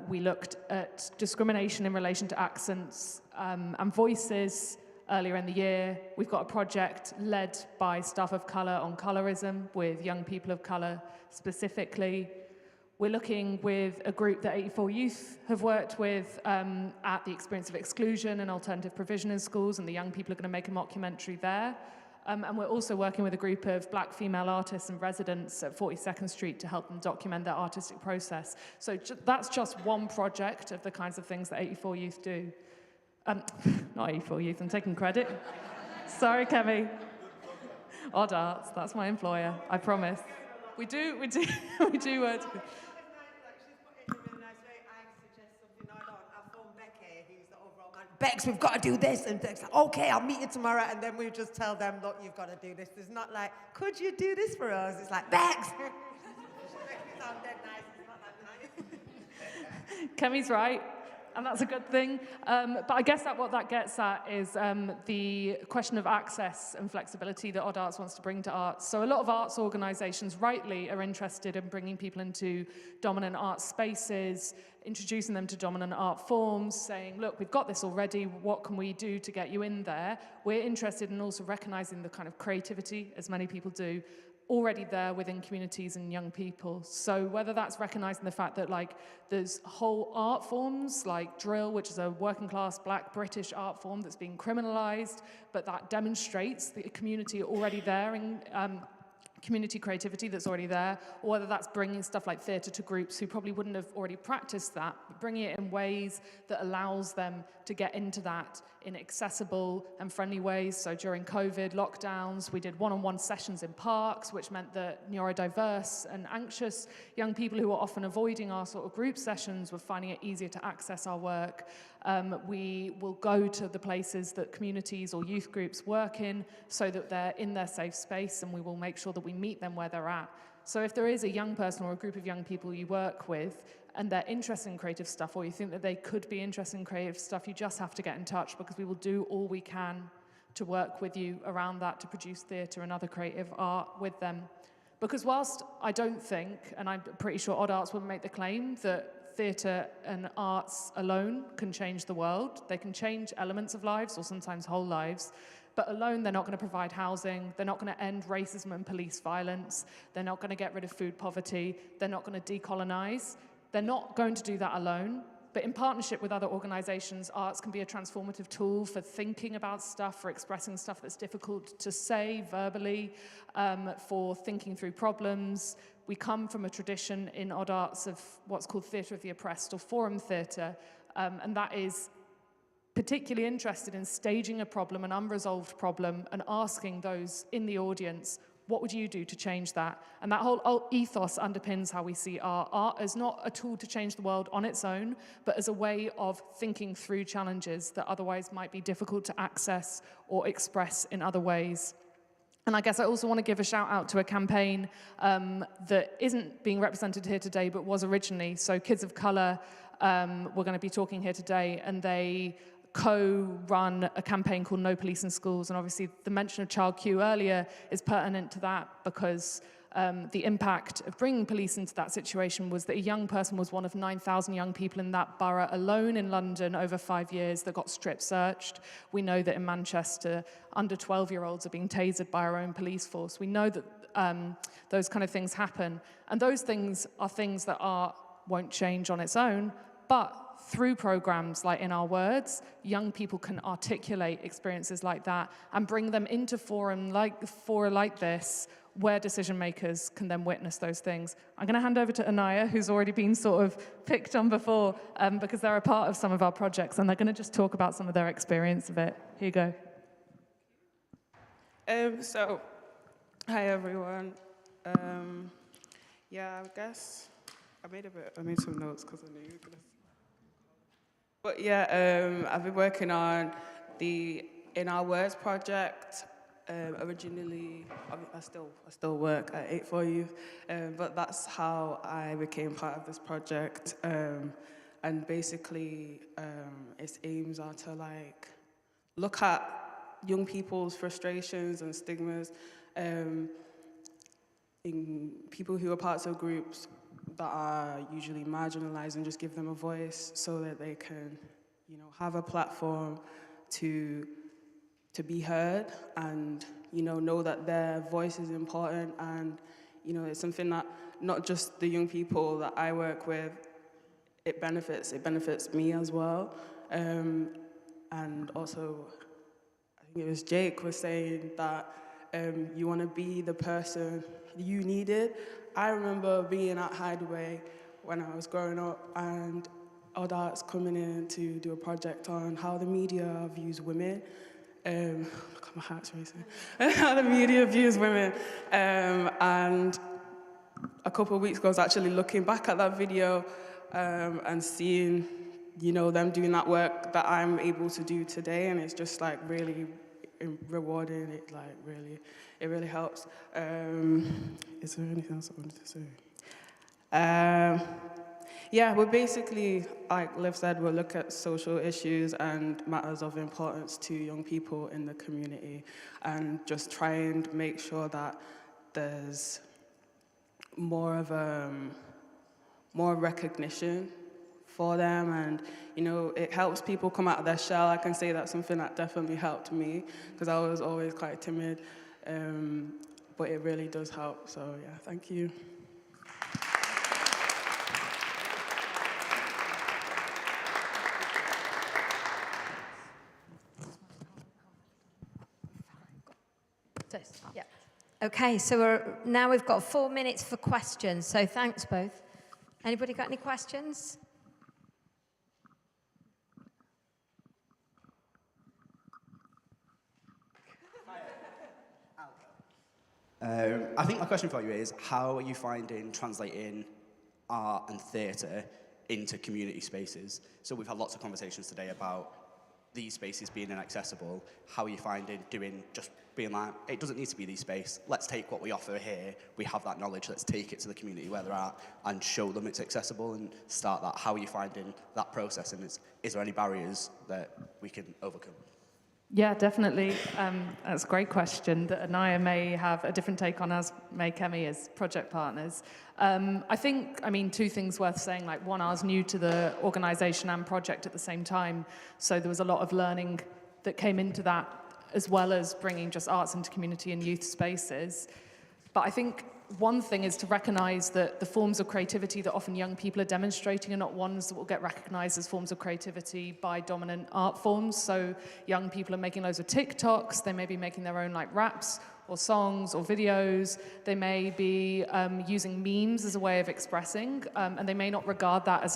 We looked at discrimination in relation to accents and voices earlier in the year. We've got a project led by staff of colour on colorism with young people of colour specifically. We're looking with a group that 84 Youth have worked with at the experience of exclusion and alternative provision in schools, and the young people are going to make a mockumentary there. And we're also working with a group of black female artists and residents at 42nd Street to help them document their artistic process. So that's just one project of the kinds of things that 84 Youth do. Not 84 Youth, I'm taking credit. Sorry, Kemi. Odd Arts, that's my employer, I promise. We do work together. Bex, we've got to do this. And Bex, like, okay, I'll meet you tomorrow. And then we just tell them, look, you've got to do this. It's not like, could you do this for us? It's like, Bex! She makes me sound dead nice. It's not that nice. Kemi's right, and that's a good thing. But I guess that what that gets at is the question of access and flexibility that Odd Arts wants to bring to arts. So a lot of arts organisations rightly are interested in bringing people into dominant art spaces, introducing them to dominant art forms, saying, look, we've got this already, what can we do to get you in there? We're interested in also recognising the kind of creativity, as many people do, already there within communities and young people. So whether that's recognising the fact that like there's whole art forms like drill, which is a working class black British art form that's being criminalised, but that demonstrates the community already there and community creativity that's already there, or whether that's bringing stuff like theatre to groups who probably wouldn't have already practiced that, but bringing it in ways that allows them to get into that in accessible and friendly ways. So during COVID lockdowns, we did one-on-one sessions in parks, which meant that neurodiverse and anxious young people who were often avoiding our sort of group sessions were finding it easier to access our work. We will go to the places that communities or youth groups work in so that they're in their safe space, and we will make sure that we meet them where they're at. So if there is a young person or a group of young people you work with and they're interested in creative stuff, or you think that they could be interested in creative stuff, you just have to get in touch, because we will do all we can to work with you around that, to produce theatre and other creative art with them. Because whilst I don't think, and I'm pretty sure Odd Arts will make the claim that theatre and arts alone can change the world. They can change elements of lives, or sometimes whole lives, but alone they're not going to provide housing, they're not going to end racism and police violence, they're not going to get rid of food poverty, they're not going to decolonise. They're not going to do that alone, but in partnership with other organisations, arts can be a transformative tool for thinking about stuff, for expressing stuff that's difficult to say verbally, for thinking through problems. We come from a tradition in Odd Arts of what's called theatre of the oppressed, or forum theatre, and that is particularly interested in staging a problem, an unresolved problem, and asking those in the audience, what would you do to change that? And that whole ethos underpins how we see art. Art as not a tool to change the world on its own, but as a way of thinking through challenges that otherwise might be difficult to access or express in other ways. And I guess I also want to give a shout out to a campaign that isn't being represented here today, but was originally. So Kids of Colour were going to be talking here today, and they co-run a campaign called No Police in Schools. And obviously the mention of Child Q earlier is pertinent to that, because the impact of bringing police into that situation was that a young person was one of 9,000 young people in that borough alone in London over 5 years that got strip searched. We know that in Manchester, under 12-year-olds are being tasered by our own police force. We know that those kind of things happen. And those things are things that art won't change on its own, but through programs like In Our Words, young people can articulate experiences like that and bring them into fora like this, where decision makers can then witness those things. I'm going to hand over to Anaya, who's already been sort of picked on before, because they're a part of some of our projects, and they're going to just talk about some of their experience of it. Here you go. Hi everyone. Yeah, I guess I made some notes because I knew you were gonna. But yeah, I've been working on the in our Words project, originally, I still work at 84 Youth, but that's how I became part of this project. And basically, its aims are to like look at young people's frustrations and stigmas in people who are parts of groups that are usually marginalized, and just give them a voice so that they can, have a platform to be heard, and know that their voice is important. And it's something that not just the young people that I work with, it benefits me as well. And also, I think it was Jake was saying that you want to be the person you needed. I remember being at Hideaway when I was growing up, and Odd Arts coming in to do a project on how the media views women. Look at my heart's racing. How the media views women. And a couple of weeks ago, I was actually looking back at that video and seeing, them doing that work that I'm able to do today, and it's just like really rewarding. It really helps. Is there anything else I wanted to say? Yeah, we're basically, like Liv said, we'll look at social issues and matters of importance to young people in the community, and just try and make sure that there's more recognition for them, and it helps people come out of their shell. I can say that's something that definitely helped me, because I was always quite timid, but it really does help. So yeah, thank you. Yeah. Okay, so now we've got 4 minutes for questions, so thanks both. Anybody got any questions? I think my question for you is, how are you finding translating art and theatre into community spaces? So we've had lots of conversations today about these spaces being inaccessible. How are you finding being like, it doesn't need to be these space, let's take what we offer here, we have that knowledge, let's take it to the community where they're at and show them it's accessible and start that. How are you finding that process, and is there any barriers that we can overcome? Yeah, definitely. That's a great question that Anaya may have a different take on, as may Kemi, as project partners. I think, two things worth saying. Like, one, I was new to the organisation and project at the same time, so there was a lot of learning that came into that, as well as bringing just arts into community and youth spaces. But I think one thing is to recognise that the forms of creativity that often young people are demonstrating are not ones that will get recognised as forms of creativity by dominant art forms. So young people are making loads of TikToks, they may be making their own raps or songs or videos, they may be using memes as a way of expressing, and they may not regard that as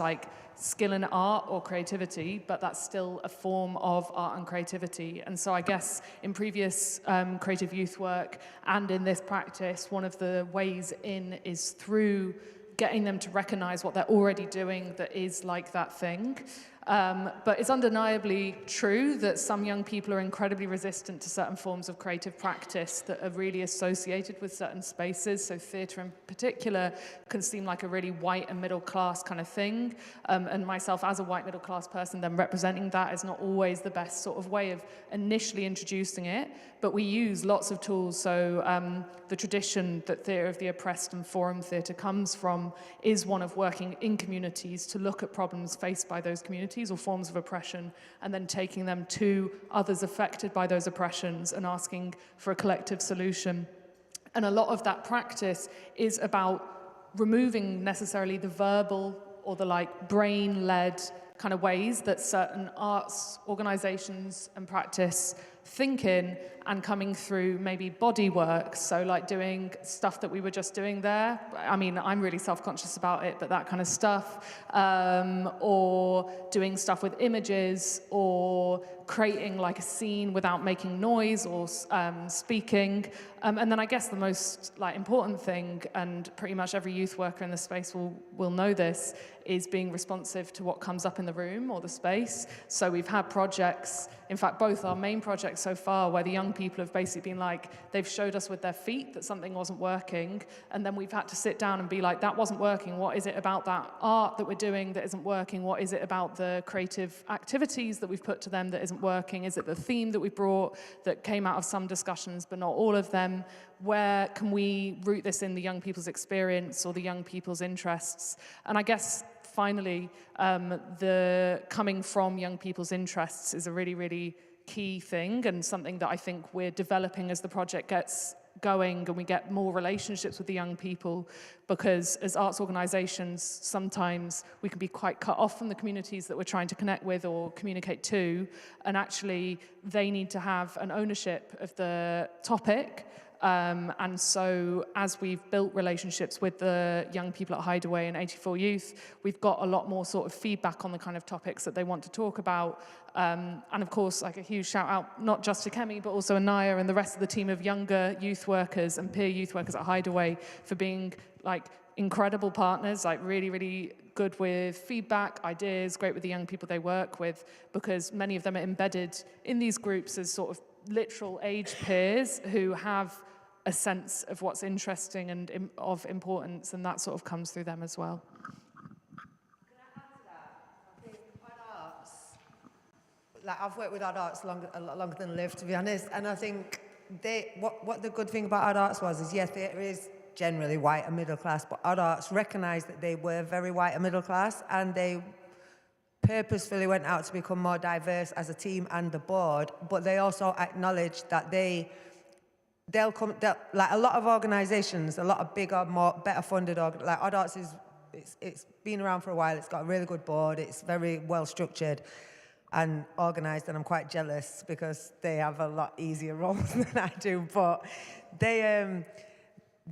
skill in art or creativity, but that's still a form of art and creativity. And so I guess in previous creative youth work and in this practice, one of the ways in is through getting them to recognize what they're already doing that is like that thing. But it's undeniably true that some young people are incredibly resistant to certain forms of creative practice that are really associated with certain spaces. So theatre in particular can seem like a really white and middle class kind of thing. And myself as a white middle class person, then representing that is not always the best sort of way of initially introducing it. But we use lots of tools. So the tradition that Theatre of the Oppressed and Forum Theatre comes from is one of working in communities to look at problems faced by those communities or forms of oppression, and then taking them to others affected by those oppressions and asking for a collective solution. And a lot of that practice is about removing necessarily the verbal or the brain-led kind of ways that certain arts organizations and practice think in, and coming through maybe body work, so doing stuff that we were just doing there. I'm really self-conscious about it, but that kind of stuff, or doing stuff with images, or creating like a scene without making noise or speaking. And then I guess the most like important thing, and pretty much every youth worker in the space will know this, is being responsive to what comes up in the room or the space. So we've had projects, in fact, both our main projects so far, where the young people have basically been like, they've showed us with their feet that something wasn't working, and then we've had to sit down and be like, that wasn't working. What is it about that art that we're doing that isn't working? What is it about the creative activities that we've put to them that isn't working? Is it the theme that we brought that came out of some discussions, but not all of them? Where can we root this in the young people's experience or the young people's interests? And I guess finally, the coming from young people's interests is a really, really key thing, and something that I think we're developing as the project gets going and we get more relationships with the young people, because as arts organisations, sometimes we can be quite cut off from the communities that we're trying to connect with or communicate to, and actually they need to have an ownership of the topic. And so as we've built relationships with the young people at Hideaway and 84 Youth, we've got a lot more sort of feedback on the kind of topics that they want to talk about. And of course, like a huge shout out, not just to Kemi, but also Anaya and the rest of the team of younger youth workers and peer youth workers at Hideaway for being like incredible partners, like really, really good with feedback, ideas, great with the young people they work with, because many of them are embedded in these groups as sort of literal age peers who have a sense of what's interesting and of importance, and that sort of comes through them as well. Can I add to that? I think Odd Arts, like I've worked with Odd Arts a lot longer than Liv, to be honest, and I think what the good thing about Odd Arts is, yes, theatre is generally white and middle class, but Odd Arts recognised that they were very white and middle class, and they purposefully went out to become more diverse as a team and the board, but they also acknowledged that they'll like a lot of organisations, a lot of bigger, more better funded, like Odd Arts it's been around for a while, it's got a really good board, it's very well structured and organised, and I'm quite jealous because they have a lot easier roles than I do, but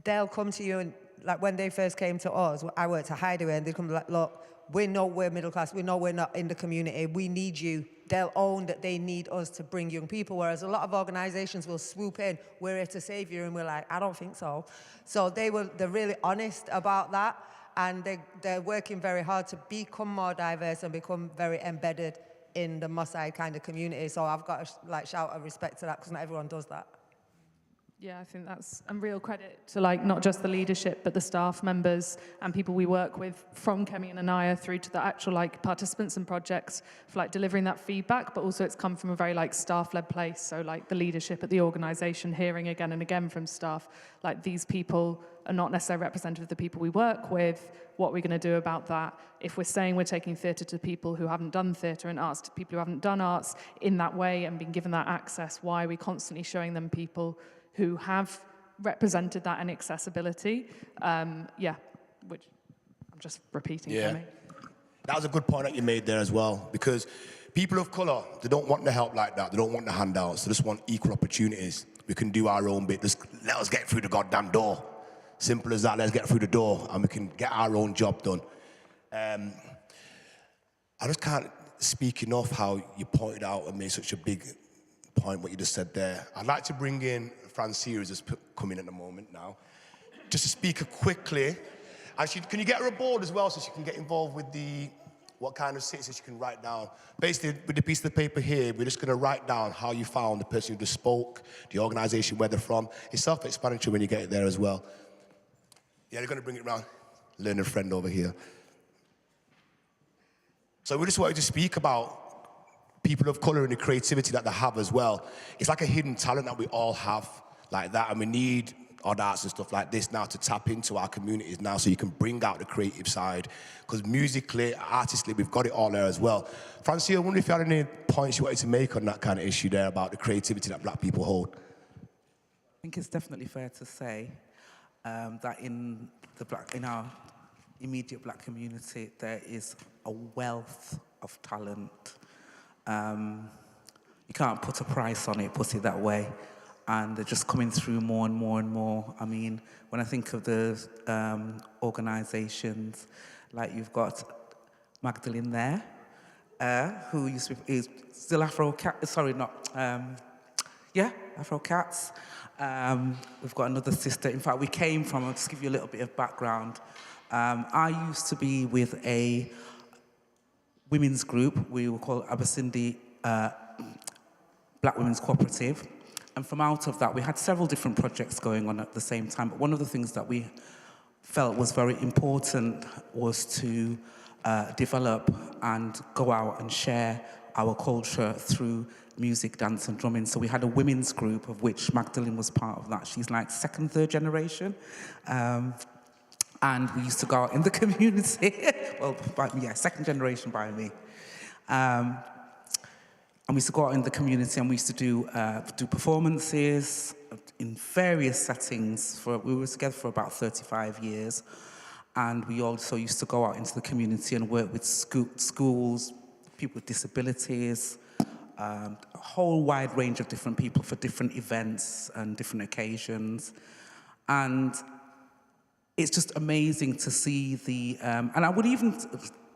they'll come to you, and like when they first came to us, I worked at Hideaway, and they'd come like, look, we know we're middle class, we know we're not in the community, we need you. They'll own that they need us to bring young people, whereas a lot of organisations will swoop in, we're here to save you, and we're like, I don't think so. So they're really honest about that, and they're working very hard to become more diverse and become very embedded in the Mossad kind of community. So I've got to like shout a respect to that, because not everyone does that. Yeah, I think that's a real credit to like not just the leadership, but the staff members and people we work with, from Kemi and Anaya through to the actual like participants and projects, for like delivering that feedback. But also it's come from a very like staff-led place. So like the leadership at the organisation, hearing again and again from staff, like these people are not necessarily representative of the people we work with. What are we going to do about that? If we're saying we're taking theatre to people who haven't done theatre, and arts to people who haven't done arts in that way and been given that access, why are we constantly showing them people who have represented that inaccessibility? Which I'm just repeating for me. That was a good point that you made there as well, because people of colour, they don't want the help like that. They don't want the handouts. They just want equal opportunities. We can do our own bit. Just let us get through the goddamn door. Simple as that. Let's get through the door and we can get our own job done. I just can't speak enough how you pointed out and made such a big point, what you just said there. I'd like to bring in Francia, who's just coming in a moment now, just to speak quickly. And can you get her aboard as well, so she can get involved with what kind of sentences she can write down. Basically, with the piece of the paper here, we're just going to write down how you found the person who just spoke, the organisation, where they're from. It's self-explanatory when you get it there as well. Yeah, they're going to bring it around. Learner friend over here. So we just wanted to speak about people of colour and the creativity that they have as well. It's like a hidden talent that we all have like that, and we need Odd Arts and stuff like this now to tap into our communities now, so you can bring out the creative side, because musically, artistically, we've got it all there as well. Francia, I wonder if you had any points you wanted to make on that kind of issue there about the creativity that black people hold. I think it's definitely fair to say that in our immediate black community, there is a wealth of talent. You can't put a price on it, put it that way. And they're just coming through more and more and more. I mean, when I think of the organisations, like you've got Magdalene there, who used to be, is still Afro Cat, sorry, not, Afro Cats. We've got another sister. In fact, we came from, I'll just give you a little bit of background. I used to be with a women's group. We were called Abyssindi Black Women's Cooperative. And from out of that, we had several different projects going on at the same time. But one of the things that we felt was very important was to develop and go out and share our culture through music, dance and drumming. So we had a women's group of which Magdalene was part of that. She's like second, third generation. And we used to go out in the community. Well, second generation by me. And we used to go out in the community and we used to do performances in various settings. We were together for about 35 years. And we also used to go out into the community and work with schools, people with disabilities, a whole wide range of different people for different events and different occasions. And it's just amazing to see the, and I would even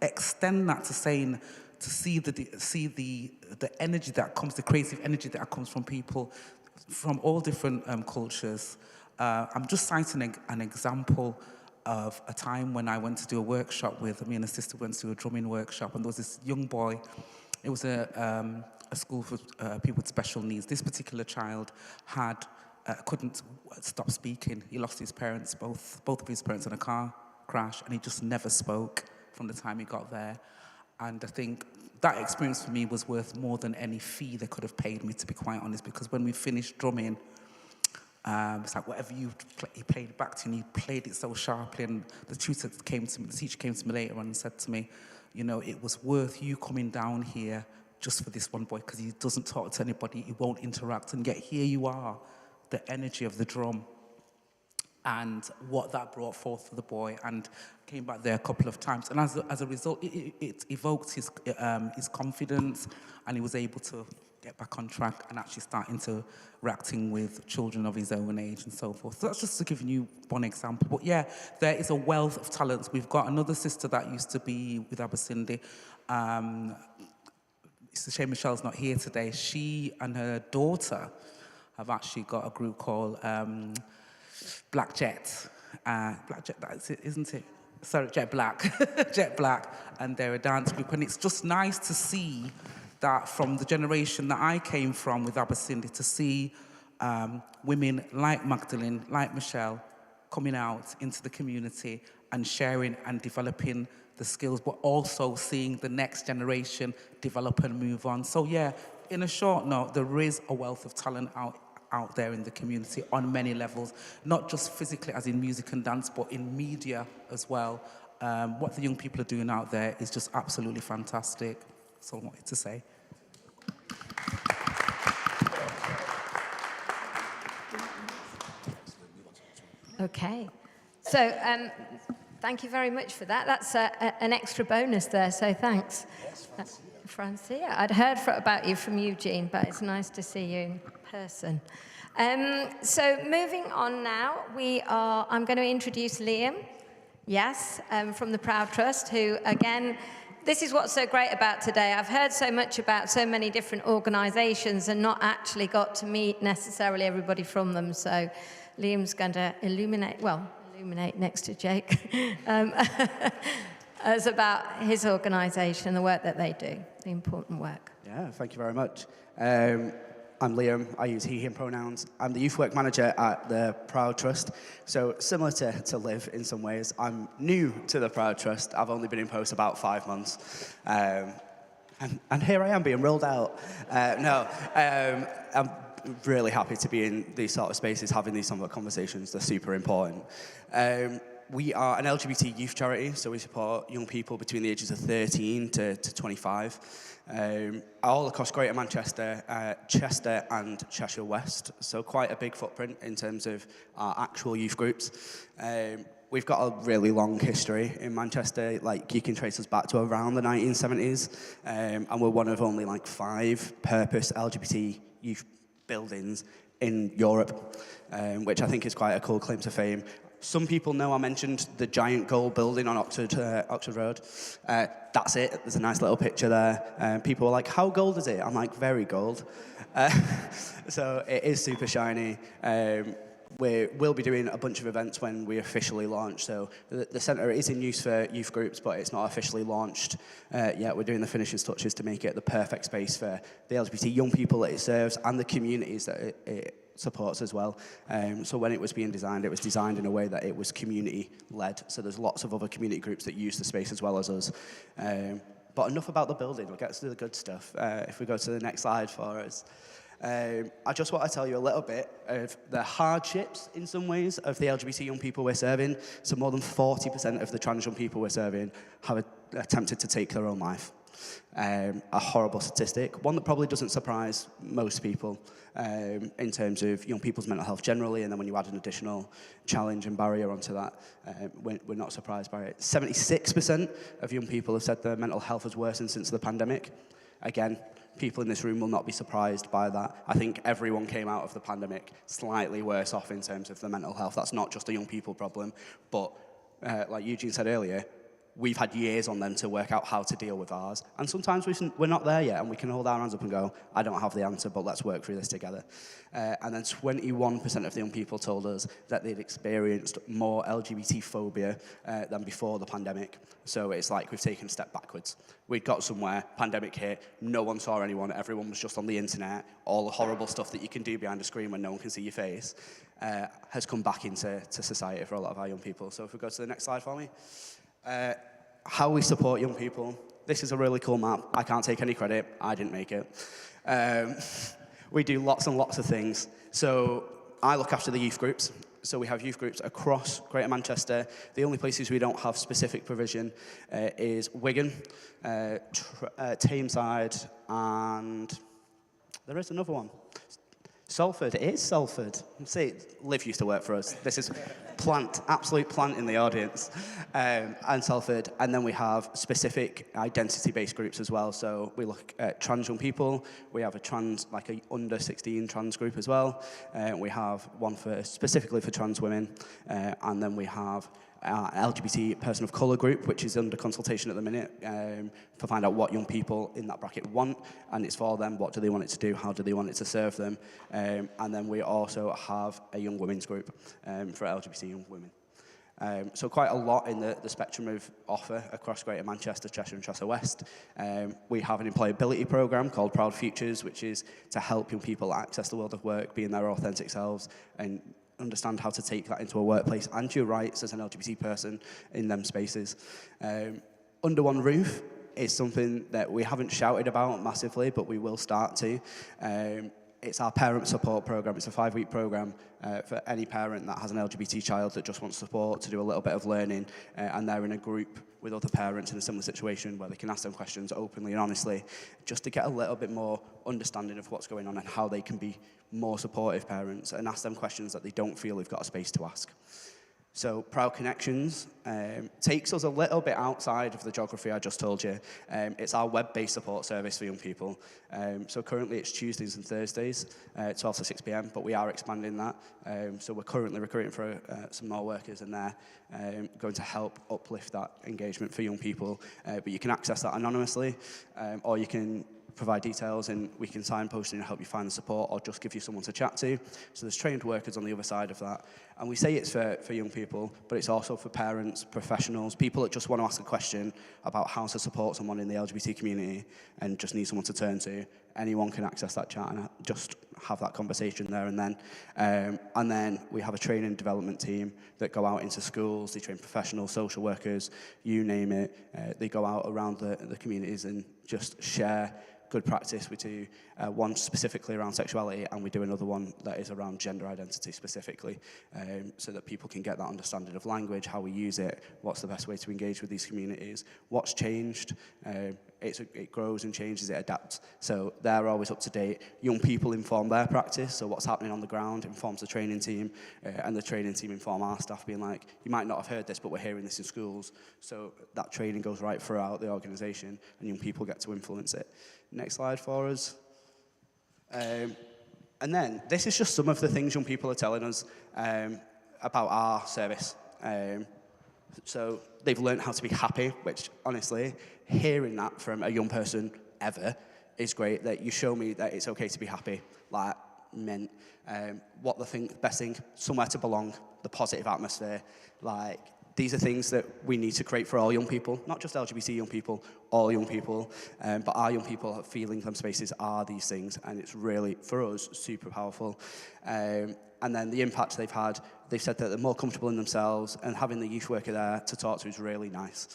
extend that to saying, to see the energy that comes, the creative energy that comes from people from all different cultures. I'm just citing an example of a time when I went to do a workshop with, me and a sister went to a drumming workshop, and there was this young boy. It was a school for people with special needs. This particular child couldn't stop speaking. He lost his parents, both of his parents in a car crash, and he just never spoke from the time he got there. And I think that experience for me was worth more than any fee they could have paid me, to be quite honest, because when we finished drumming, it's like whatever he played back to you, and he played it so sharply. And the teacher came to me later on and said to me, you know, it was worth you coming down here just for this one boy, because he doesn't talk to anybody, he won't interact, and yet here you are, the energy of the drum and what that brought forth for the boy, and came back there a couple of times. And as a result, it evoked his confidence, and he was able to get back on track and actually start interacting with children of his own age and so forth. So that's just to give you one example. But yeah, there is a wealth of talents. We've got another sister that used to be with Abyssindi. It's a shame Michelle's not here today. She and her daughter have actually got a group called Black Jet. Black Jet, that's it, isn't it? Sorry, Jet Black. Jet Black. And they're a dance group. And it's just nice to see that from the generation that I came from with Abyssindi, to see women like Magdalene, like Michelle, coming out into the community and sharing and developing the skills, but also seeing the next generation develop and move on. So yeah, in a short note, there is a wealth of talent out there in the community on many levels, not just physically as in music and dance, but in media as well. What the young people are doing out there is just absolutely fantastic. That's all I wanted to say. Okay. So thank you very much for that. That's an extra bonus there, so thanks. Yes, Francia. I'd heard about you from Eugene, but it's nice to see you in person. So moving on now, I'm going to introduce Liam, yes, from the Proud Trust, who, again, this is what's so great about today. I've heard so much about so many different organisations and not actually got to meet necessarily everybody from them. So Liam's going to illuminate next to Jake, as about his organisation, the work that they do, the important work. Yeah, thank you very much. I'm Liam. I use he, him pronouns. I'm the youth work manager at the Proud Trust. So similar to Liv in some ways, I'm new to the Proud Trust. I've only been in post about 5 months. And here I am being rolled out. I'm really happy to be in these sort of spaces, having these sort of conversations. They're super important. We are an LGBT youth charity, so we support young people between the ages of 13 to 25. All across Greater Manchester, Chester and Cheshire West, so quite a big footprint in terms of our actual youth groups. We've got a really long history in Manchester, like you can trace us back to around the 1970s, and we're one of only like 5 purpose LGBT youth buildings in Europe, which I think is quite a cool claim to fame. Some people know I mentioned the giant gold building on Oxford Road. That's it. There's a nice little picture there. People are like, how gold is it? I'm like, very gold. So it is super shiny. We'll be doing a bunch of events when we officially launch. So the centre is in use for youth groups, but it's not officially launched yet. We're doing the finishing touches to make it the perfect space for the LGBT young people that it serves and the communities that it supports as well. So when it was being designed, it was designed in a way that it was community-led. So there's lots of other community groups that use the space as well as us. But enough about the building. We'll get to the good stuff. If we go to the next slide for us. I just want to tell you a little bit of the hardships, in some ways, of the LGBT young people we're serving. So more than 40% of the trans young people we're serving have attempted to take their own life. A horrible statistic, one that probably doesn't surprise most people in terms of young people's mental health generally, and then when you add an additional challenge and barrier onto that, we're not surprised by it. 76% of young people have said their mental health has worsened since the pandemic. Again, people in this room will not be surprised by that. I think everyone came out of the pandemic slightly worse off in terms of their mental health. That's not just a young people problem, but like Eugene said earlier, we've had years on them to work out how to deal with ours. And sometimes we're not there yet, and we can hold our hands up and go, I don't have the answer, but let's work through this together. And then 21% of the young people told us that they'd experienced more LGBT phobia than before the pandemic. So it's like we've taken a step backwards. We'd got somewhere, pandemic hit, no one saw anyone, everyone was just on the internet, all the horrible stuff that you can do behind a screen when no one can see your face has come back into society for a lot of our young people. So if we go to the next slide for me. How we support young people. This is a really cool map. I can't take any credit. I didn't make it. We do lots and lots of things. So I look after the youth groups. So we have youth groups across Greater Manchester. The only places we don't have specific provision is Wigan, Tameside, and there is another one. Salford, it is Salford. See, Liv used to work for us. This is plant, absolute plant in the audience. And Salford, and then we have specific identity-based groups as well. So we look at trans young people. We have a trans, like a under 16 trans group as well. We have one specifically for trans women. And then we have our LGBT person of colour group, which is under consultation at the minute to find out what young people in that bracket want, and it's for them, what do they want it to do, how do they want it to serve them, and then we also have a young women's group for LGBT young women. So quite a lot in the spectrum of offer across Greater Manchester, Cheshire and Cheshire West. We have an employability programme called Proud Futures, which is to help young people access the world of work, being their authentic selves, and understand how to take that into a workplace and your rights as an LGBT person in them spaces. Under One Roof is something that we haven't shouted about massively, but we will start to. It's our parent support program. It's a 5-week program for any parent that has an LGBT child that just wants support to do a little bit of learning, and they're in a group with other parents in a similar situation where they can ask them questions openly and honestly, just to get a little bit more understanding of what's going on and how they can be more supportive parents and ask them questions that they don't feel they've got a space to ask. So Proud Connections takes us a little bit outside of the geography I just told you. It's our web-based support service for young people. So currently it's Tuesdays and Thursdays, 12 to 6 p.m, but we are expanding that. So we're currently recruiting for some more workers, and they're going to help uplift that engagement for young people. But you can access that anonymously, or you can provide details and we can signpost and help you find the support or just give you someone to chat to. So there's trained workers on the other side of that. And we say it's for young people, but it's also for parents, professionals, people that just want to ask a question about how to support someone in the LGBT community and just need someone to turn to. Anyone can access that chat and just have that conversation there and then. And then we have a training and development team that go out into schools, they train professionals, social workers, you name it. They go out around the communities and just share good practice. We do one specifically around sexuality, and we do another one that is around gender identity specifically, so that people can get that understanding of language, how we use it, what's the best way to engage with these communities, what's changed. It grows and changes, it adapts. So they're always up to date. Young people inform their practice, so what's happening on the ground informs the training team, and the training team inform our staff, being like, you might not have heard this, but we're hearing this in schools. So that training goes right throughout the organisation, and young people get to influence it. Next slide for us. And then, this is just some of the things young people are telling us about our service. So they've learned how to be happy, which honestly, hearing that from a young person ever is great, that you show me that it's okay to be happy, like meant. What the best thing, somewhere to belong, the positive atmosphere, like these are things that we need to create for all young people, not just LGBT young people, all young people, but our young people feeling them spaces are these things, and it's really, for us, super powerful. And then the impact they've had, they've said that they're more comfortable in themselves, and having the youth worker there to talk to is really nice.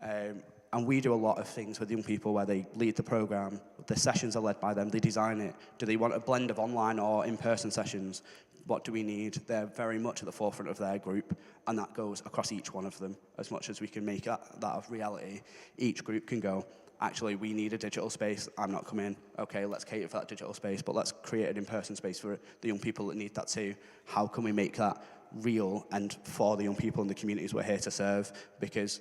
And we do a lot of things with young people where they lead the program. The sessions are led by them. They design it. Do they want a blend of online or in-person sessions? What do we need? They're very much at the forefront of their group, and that goes across each one of them. As much as we can make that a reality, each group can go, actually, we need a digital space. I'm not coming. Okay, let's cater for that digital space, but let's create an in-person space for the young people that need that too. How can we make that real and for the young people in the communities we're here to serve? Because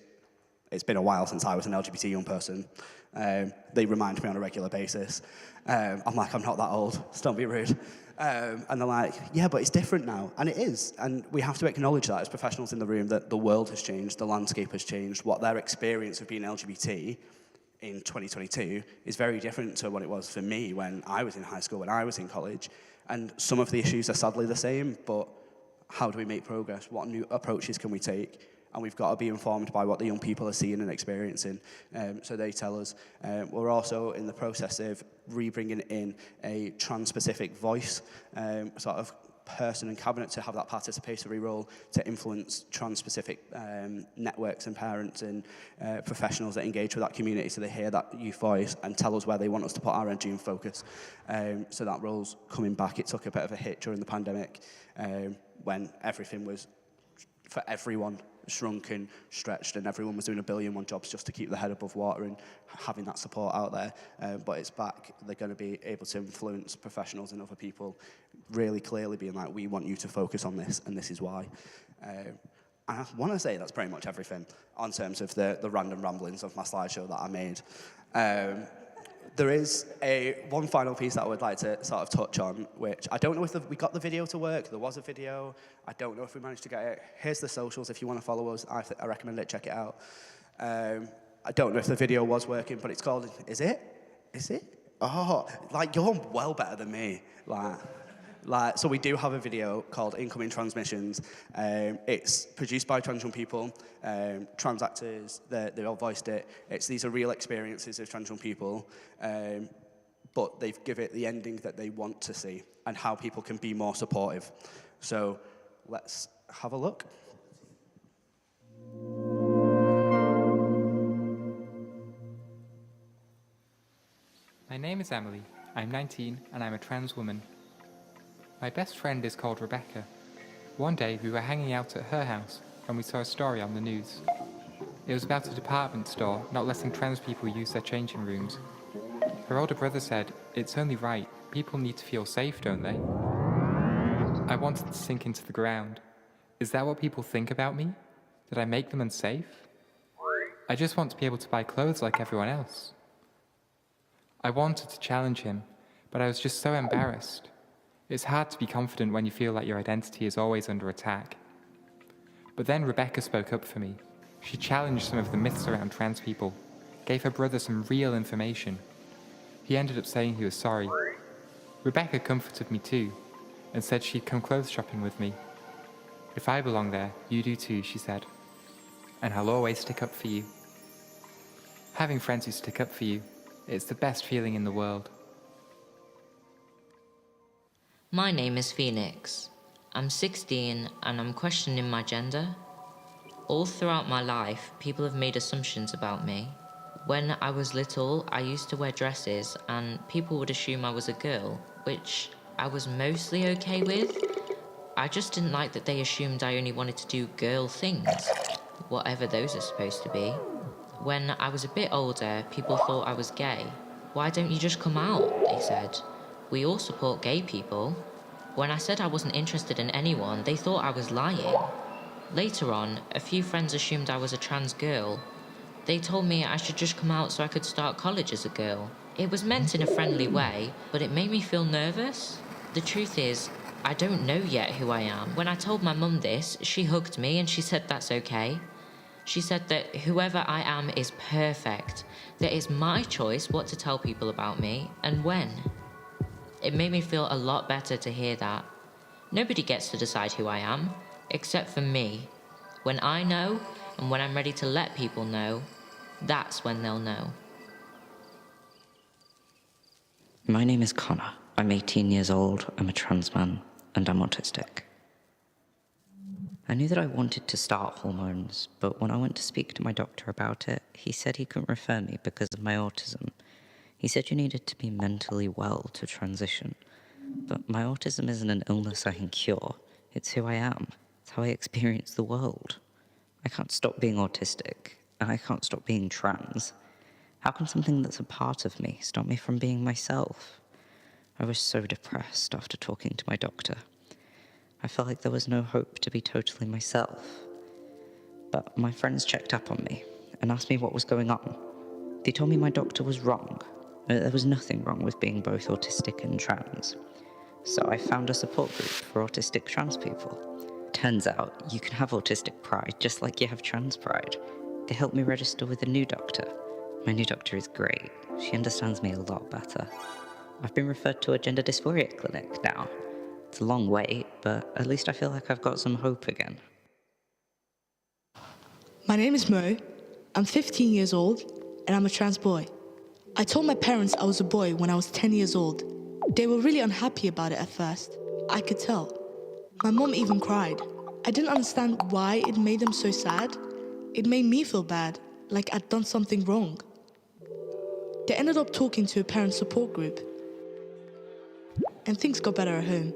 it's been a while since I was an LGBT young person. They remind me on a regular basis. I'm like, I'm not that old, so don't be rude. And they're like, yeah, but it's different now. And it is. And we have to acknowledge that as professionals in the room, that the world has changed, the landscape has changed. What their experience of being LGBT in 2022 is very different to what it was for me when I was in high school, when I was in college. And some of the issues are sadly the same, but how do we make progress? What new approaches can we take? And we've got to be informed by what the young people are seeing and experiencing. So they tell us. We're also in the process of bringing in a trans-specific voice, sort of person in cabinet to have that participatory role to influence trans-specific networks and parents and professionals that engage with that community, so they hear that youth voice and tell us where they want us to put our energy and focus. So that role's coming back. It took a bit of a hit during the pandemic when everything was, for everyone, shrunk and stretched, and everyone was doing 1 billion jobs just to keep their head above water and having that support out there. But it's back. They're going to be able to influence professionals and other people really clearly being like, we want you to focus on this, and this is why. And I want to say that's pretty much everything on terms of the random ramblings of my slideshow that I made. There is one final piece that I would like to sort of touch on, which I don't know if we got the video to work. There was a video. I don't know if we managed to get it. Here's the socials if you want to follow us. I recommend it. Check it out. I don't know if the video was working, but it's called, is it? Is it? Oh, like, you're well better than me. Like, so we do have a video called Incoming Transmissions. It's produced by trans young people, trans actors, they all voiced it. These are real experiences of trans young people, but they've given it the ending that they want to see and how people can be more supportive. So let's have a look. My name is Emily. I'm 19 and I'm a trans woman. My best friend is called Rebecca. One day we were hanging out at her house and we saw a story on the news. It was about a department store not letting trans people use their changing rooms. Her older brother said, "It's only right. People need to feel safe, don't they?" I wanted to sink into the ground. Is that what people think about me? Did I make them unsafe? I just want to be able to buy clothes like everyone else. I wanted to challenge him, but I was just so embarrassed. It's hard to be confident when you feel like your identity is always under attack. But then Rebecca spoke up for me. She challenged some of the myths around trans people, gave her brother some real information. He ended up saying he was sorry. Rebecca comforted me too, and said she'd come clothes shopping with me. "If I belong there, you do too," she said. "And I'll always stick up for you." Having friends who stick up for you, it's the best feeling in the world. My name is Phoenix. I'm 16 and I'm questioning my gender. All throughout my life, people have made assumptions about me. When I was little, I used to wear dresses and people would assume I was a girl, which I was mostly okay with. I just didn't like that they assumed I only wanted to do girl things, whatever those are supposed to be. When I was a bit older, people thought I was gay. "Why don't you just come out?" they said. "We all support gay people." When I said I wasn't interested in anyone, they thought I was lying. Later on, a few friends assumed I was a trans girl. They told me I should just come out so I could start college as a girl. It was meant in a friendly way, but it made me feel nervous. The truth is, I don't know yet who I am. When I told my mum this, she hugged me and she said that's okay. She said that whoever I am is perfect, that it's my choice what to tell people about me and when. It made me feel a lot better to hear that. Nobody gets to decide who I am, except for me. When I know, and when I'm ready to let people know, that's when they'll know. My name is Connor. I'm 18 years old, I'm a trans man, and I'm autistic. I knew that I wanted to start hormones, but when I went to speak to my doctor about it, he said he couldn't refer me because of my autism. He said you needed to be mentally well to transition. But my autism isn't an illness I can cure. It's who I am. It's how I experience the world. I can't stop being autistic, and I can't stop being trans. How can something that's a part of me stop me from being myself? I was so depressed after talking to my doctor. I felt like there was no hope to be totally myself. But my friends checked up on me and asked me what was going on. They told me my doctor was wrong. There was nothing wrong with being both autistic and trans. So I found a support group for autistic trans people. Turns out you can have autistic pride just like you have trans pride. They helped me register with a new doctor. My new doctor is great. She understands me a lot better. I've been referred to a gender dysphoria clinic now. It's a long wait, but at least I feel like I've got some hope again. My name is Mo. I'm 15 years old, and I'm a trans boy. I told my parents I was a boy when I was 10 years old. They were really unhappy about it at first. I could tell. My mom even cried. I didn't understand why it made them so sad. It made me feel bad, like I'd done something wrong. They ended up talking to a parent support group, and things got better at home.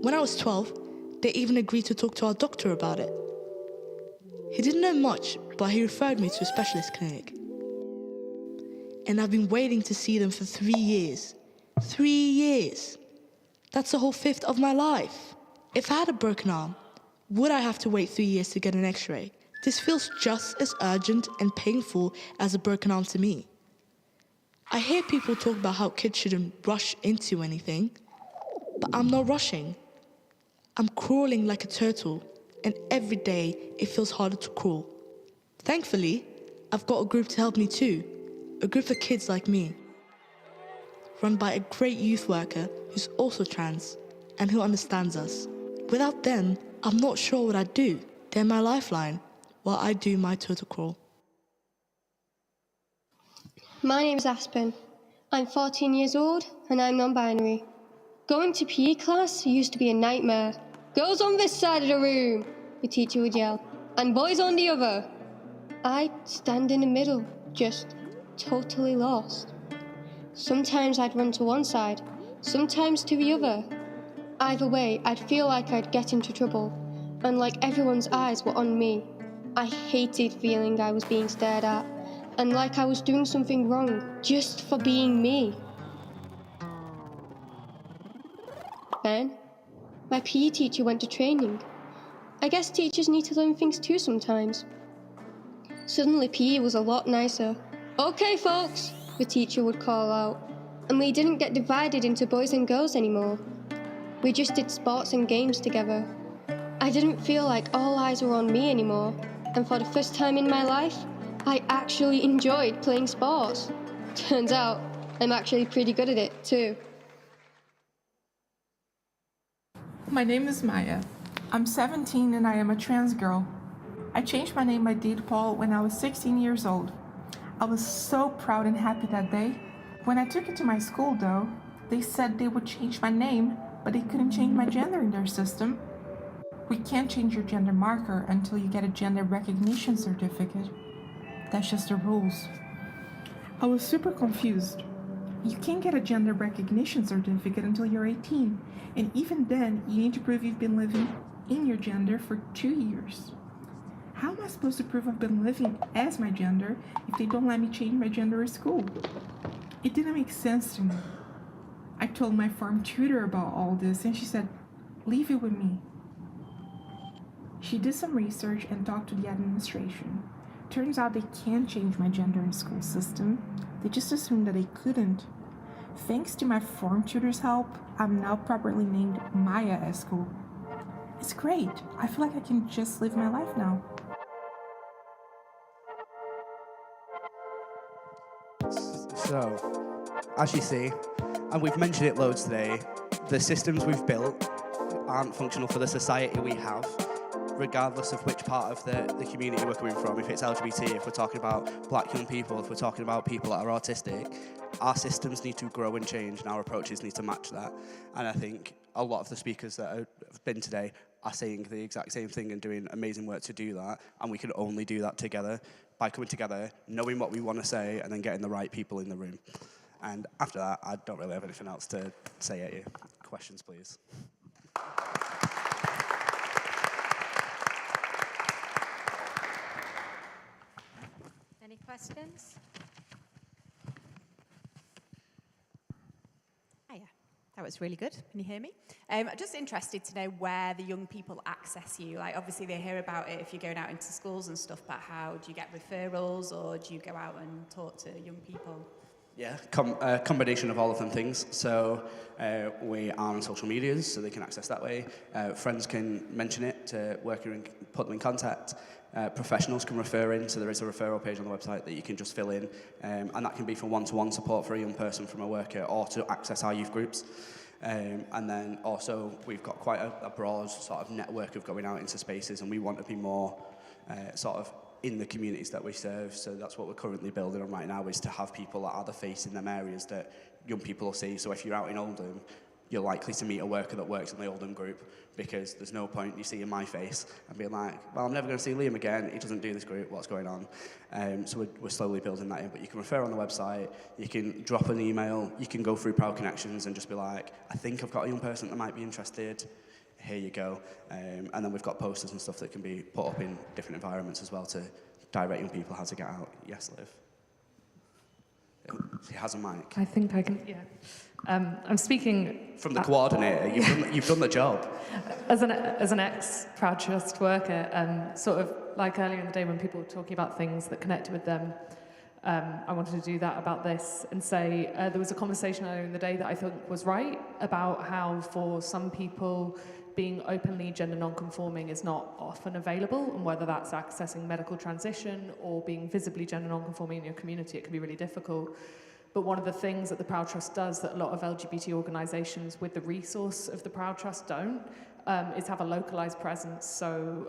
When I was 12, they even agreed to talk to our doctor about it. He didn't know much, but he referred me to a specialist clinic. And I've been waiting to see them for 3 years. 3 years! That's a whole fifth of my life. If I had a broken arm, would I have to wait 3 years to get an x-ray? This feels just as urgent and painful as a broken arm to me. I hear people talk about how kids shouldn't rush into anything, but I'm not rushing. I'm crawling like a turtle, and every day it feels harder to crawl. Thankfully, I've got a group to help me too, a group of kids like me, run by a great youth worker who's also trans and who understands us. Without them, I'm not sure what I'd do. They're my lifeline while I do my total crawl. My name is Aspen. I'm 14 years old and I'm non-binary. Going to PE class used to be a nightmare. Girls on this side of the room, the teacher would yell, and boys on the other. I'd stand in the middle, just totally lost. Sometimes I'd run to one side, sometimes to the other. Either way, I'd feel like I'd get into trouble, and like everyone's eyes were on me. I hated feeling I was being stared at, and like I was doing something wrong just for being me. Then, my PE teacher went to training. I guess teachers need to learn things too sometimes. Suddenly PE was a lot nicer. Okay folks, the teacher would call out, and we didn't get divided into boys and girls anymore. We just did sports and games together. I didn't feel like all eyes were on me anymore, and for the first time in my life, I actually enjoyed playing sports. Turns out, I'm actually pretty good at it too. My name is Maya. I'm 17 and I am a trans girl. I changed my name by default when I was 16 years old. I was so proud and happy that day. When I took it to my school though, they said they would change my name, but they couldn't change my gender in their system. We can't change your gender marker until you get a gender recognition certificate. That's just the rules. I was super confused. You can't get a gender recognition certificate until you're 18, and even then, you need to prove you've been living in your gender for 2 years. How am I supposed to prove I've been living as my gender if they don't let me change my gender at school? It didn't make sense to me. I told my farm tutor about all this, and she said, "Leave it with me." She did some research and talked to the administration. Turns out they can't change my gender in school system. They just assumed that they couldn't. Thanks to my form tutor's help, I'm now properly named Maya at school. It's great. I feel like I can just live my life now. So, as you see, and we've mentioned it loads today, the systems we've built aren't functional for the society we have, regardless of which part of the community we're coming from. If it's LGBT, if we're talking about black young people, if we're talking about people that are autistic, our systems need to grow and change, and our approaches need to match that. And I think a lot of the speakers that have been today are saying the exact same thing and doing amazing work to do that, and we can only do that together by coming together, knowing what we want to say, and then getting the right people in the room. And after that, I don't really have anything else to say at you. Questions, please. Any questions? Hiya. That was really good. Can you hear me? I'm just interested to know where the young people access you. Like, obviously, they hear about it if you're going out into schools and stuff, but how do you get referrals, or do you go out and talk to young people? Yeah, combination of all of them things. So we are on social medias, so they can access that way. Friends can mention it to worker and put them in contact. Professionals can refer in, so there is a referral page on the website that you can just fill in, and that can be for one-to-one support for a young person from a worker, or to access our youth groups. And then also we've got quite a broad sort of network of going out into spaces, and we want to be more sort of in the communities that we serve. So that's what we're currently building on right now, is to have people that are the face in them areas that young people will see. So if you're out in Oldham, you're likely to meet a worker that works in the Oldham group, because there's no point you seeing my face and being like, well, I'm never going to see Liam again, he doesn't do this group, what's going on? So we're slowly building that in, but you can refer on the website, you can drop an email, you can go through Proud Connections and just be like, I think I've got a young person that might be interested, here you go. And then we've got posters and stuff that can be put up in different environments as well to direct young people how to get out. Yes, Liv? He has a mic. I think I can, yeah. I'm speaking... From the coordinator, you've done the job. As an ex-Proud Trust worker, sort of like earlier in the day when people were talking about things that connected with them, I wanted to do that about this and say there was a conversation earlier in the day that I think was right about how for some people being openly gender non-conforming is not often available, and whether that's accessing medical transition or being visibly gender non-conforming in your community, it can be really difficult. But one of the things that the Proud Trust does that a lot of LGBT organisations with the resource of the Proud Trust don't is have a localised presence. So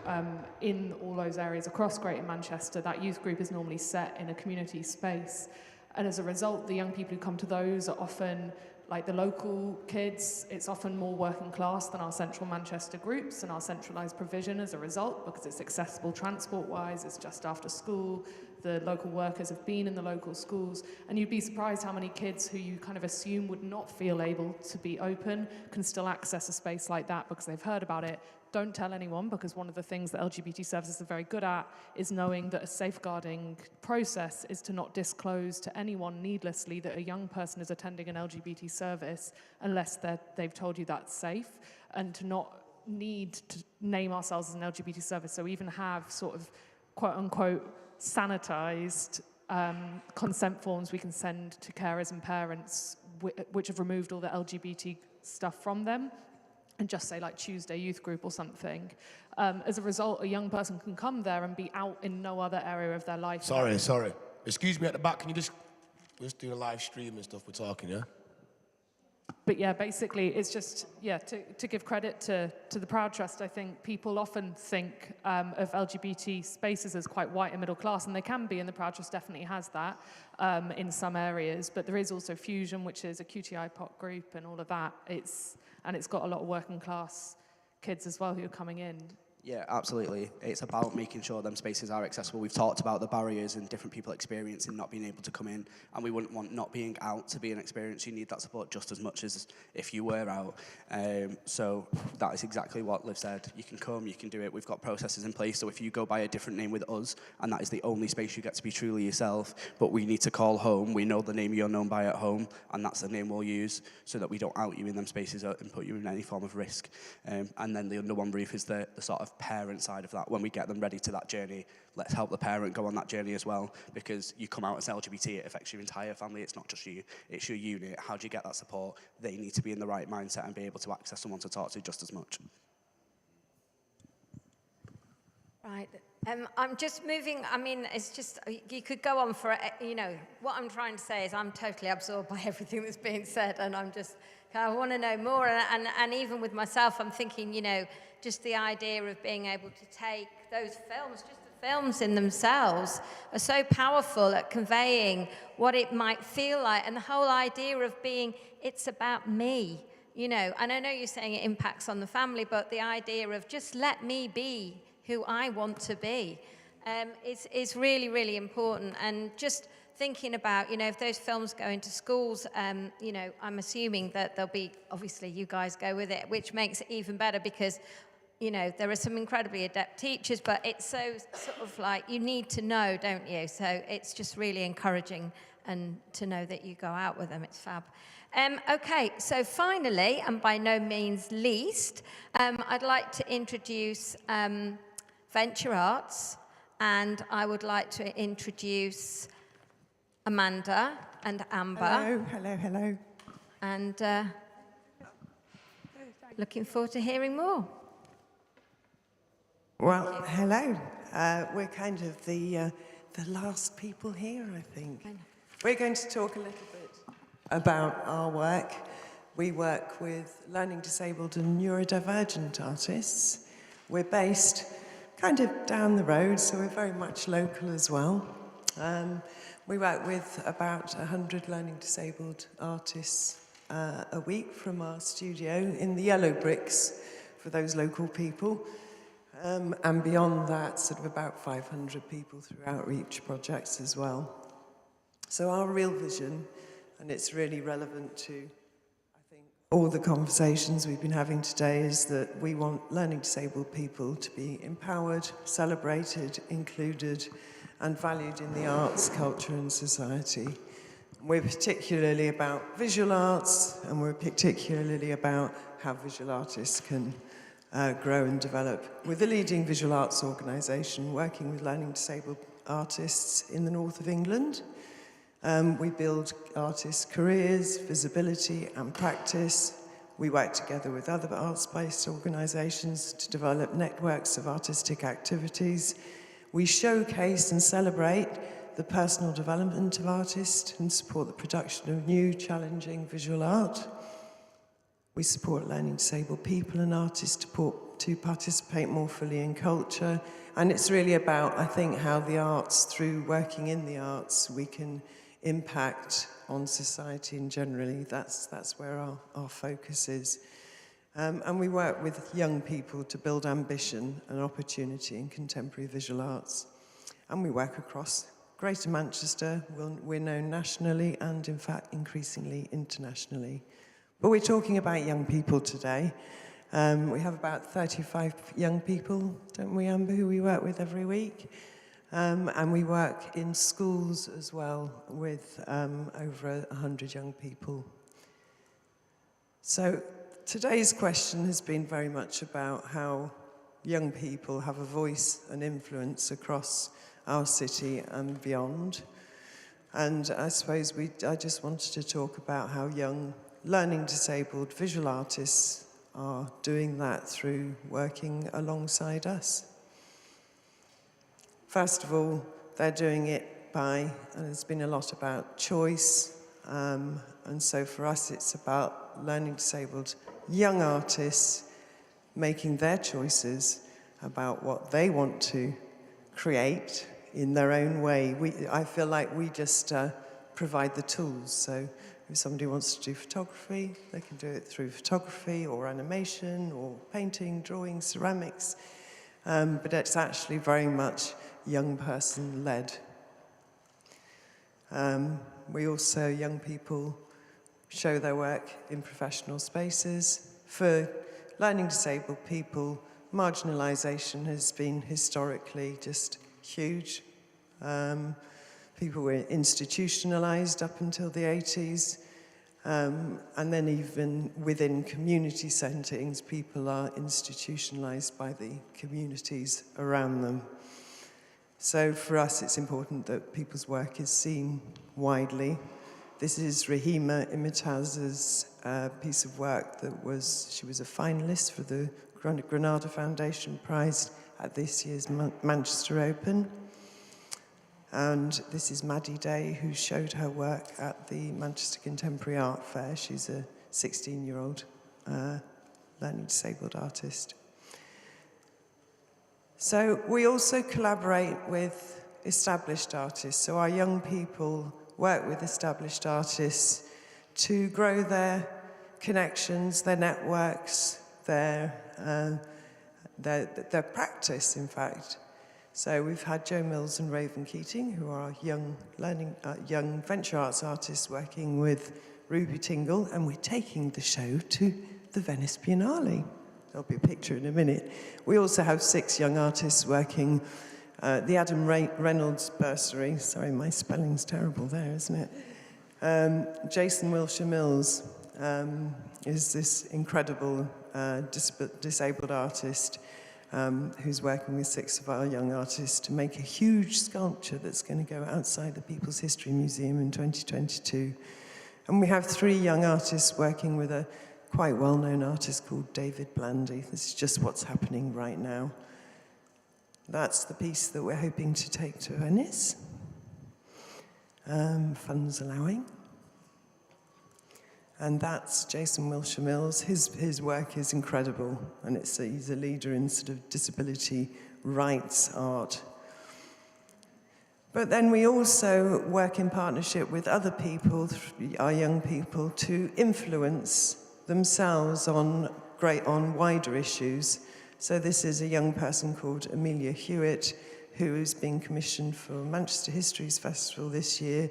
in all those areas across Greater Manchester, that youth group is normally set in a community space. And as a result, the young people who come to those are often like the local kids. It's often more working class than our central Manchester groups and our centralised provision as a result, because it's accessible transport-wise, it's just after school, the local workers have been in the local schools, and you'd be surprised how many kids who you kind of assume would not feel able to be open can still access a space like that because they've heard about it. Don't tell anyone, because one of the things that LGBT services are very good at is knowing that a safeguarding process is to not disclose to anyone needlessly that a young person is attending an LGBT service unless they've told you that's safe, and to not need to name ourselves as an LGBT service. So we even have sort of quote-unquote sanitized consent forms we can send to carers and parents which have removed all the LGBT stuff from them, and just say like Tuesday youth group or something. As a result, a young person can come there and be out in no other area of their life. Sorry. Excuse me at the back, can you just do a live stream and stuff, we're talking, yeah? But yeah, basically, it's just, to give credit to the Proud Trust, I think people often think of LGBT spaces as quite white and middle class, and they can be, and the Proud Trust definitely has that in some areas. But there is also Fusion, which is a QTI POC group and all of that. It's got a lot of working class kids as well who are coming in. Yeah, absolutely. It's about making sure them spaces are accessible. We've talked about the barriers and different people experiencing not being able to come in, and we wouldn't want not being out to be an experience. You need that support just as much as if you were out. So that is exactly what Liv said. You can come, you can do it. We've got processes in place, so if you go by a different name with us, and that is the only space you get to be truly yourself, but we need to call home, we know the name you're known by at home, and that's the name we'll use so that we don't out you in them spaces and put you in any form of risk. And then the under one roof is the sort of of parent side of that. When we get them ready to that journey, let's help the parent go on that journey as well, because you come out as LGBT, it affects your entire family. It's not just you, it's your unit. How do you get that support? They need to be in the right mindset and be able to access someone to talk to just as much. Right. I'm just moving, I mean, it's just, you could go on for, you know, what I'm trying to say is I'm totally absorbed by everything that's being said, and I'm just, I want to know more, and even with myself, I'm thinking, you know, just the idea of being able to take those films, just the films in themselves are so powerful at conveying what it might feel like, and the whole idea of being, it's about me, you know, and I know you're saying it impacts on the family, but the idea of just let me be who I want to be is really, really important. And just thinking about, you know, if those films go into schools, you know, I'm assuming that there'll be, obviously you guys go with it, which makes it even better because, you know, there are some incredibly adept teachers, but it's so sort of like, you need to know, don't you? So it's just really encouraging and to know that you go out with them, it's fab. Okay, so finally, and by no means least, I'd like to introduce Venture Arts, and I would like to introduce Amanda and Amber. Hello, hello, hello. And looking forward to hearing more. Well, hello. We're kind of the last people here, I think. We're going to talk a little bit about our work. We work with learning disabled and neurodivergent artists. We're based kind of down the road, so we're very much local as well. We work with about 100 learning disabled artists a week from our studio in the Yellow Bricks for those local people. And beyond that, sort of about 500 people through outreach projects as well. So our real vision, and it's really relevant to, I think, all the conversations we've been having today, is that we want learning disabled people to be empowered, celebrated, included, and valued in the arts, culture, and society. We're particularly about visual arts, and we're particularly about how visual artists can grow and develop. We're the leading visual arts organisation working with learning disabled artists in the north of England. We build artists' careers, visibility and practice. We work together with other arts-based organisations to develop networks of artistic activities. We showcase and celebrate the personal development of artists and support the production of new, challenging visual art. We support learning disabled people and artists to participate more fully in culture. And it's really about, I think, how the arts, through working in the arts, we can impact on society and generally. That's where our focus is. And we work with young people to build ambition and opportunity in contemporary visual arts. And we work across Greater Manchester. We're known nationally and, in fact, increasingly internationally. But we're talking about young people today. We have about 35 young people, don't we, Amber, who we work with every week? And we work in schools as well with over 100 young people. So today's question has been very much about how young people have a voice and influence across our city and beyond. And I suppose I just wanted to talk about how young learning disabled visual artists are doing that through working alongside us. First of all, they're doing it by, and there's been a lot about choice, and so for us it's about learning disabled young artists making their choices about what they want to create in their own way. I feel like we just provide the tools. So if somebody wants to do photography, they can do it through photography or animation or painting, drawing, ceramics. But it's actually very much young person led. We also, young people show their work in professional spaces. For learning disabled people, marginalisation has been historically just huge. People were institutionalised up until the 80s. And then even within community settings, people are institutionalised by the communities around them. So for us, it's important that people's work is seen widely. This is Rahima Imitaz's piece of work she was a finalist for the Granada Foundation Prize at this year's Manchester Open. And this is Maddie Day, who showed her work at the Manchester Contemporary Art Fair. She's a 16-year-old learning disabled artist. So we also collaborate with established artists. So our young people work with established artists to grow their connections, their networks, their practice, in fact. So we've had Joe Mills and Raven Keating, who are young venture arts artists working with Ruby Tingle, and we're taking the show to the Venice Biennale. There'll be a picture in a minute. We also have 6 young artists working the Adam Reynolds Bursary. Sorry, my spelling's terrible there, isn't it? Jason Wilshire Mills is this incredible disabled artist who's working with 6 of our young artists to make a huge sculpture that's going to go outside the People's History Museum in 2022. And we have 3 young artists working with a quite well-known artist called David Blandy. This is just what's happening right now. That's the piece that we're hoping to take to Venice, funds allowing. And that's Jason Wilshire Mills. His work is incredible, and he's a leader in sort of disability rights art. But then we also work in partnership with other people, our young people, to influence themselves on wider issues. So this is a young person called Amelia Hewitt, who is being commissioned for Manchester Histories Festival this year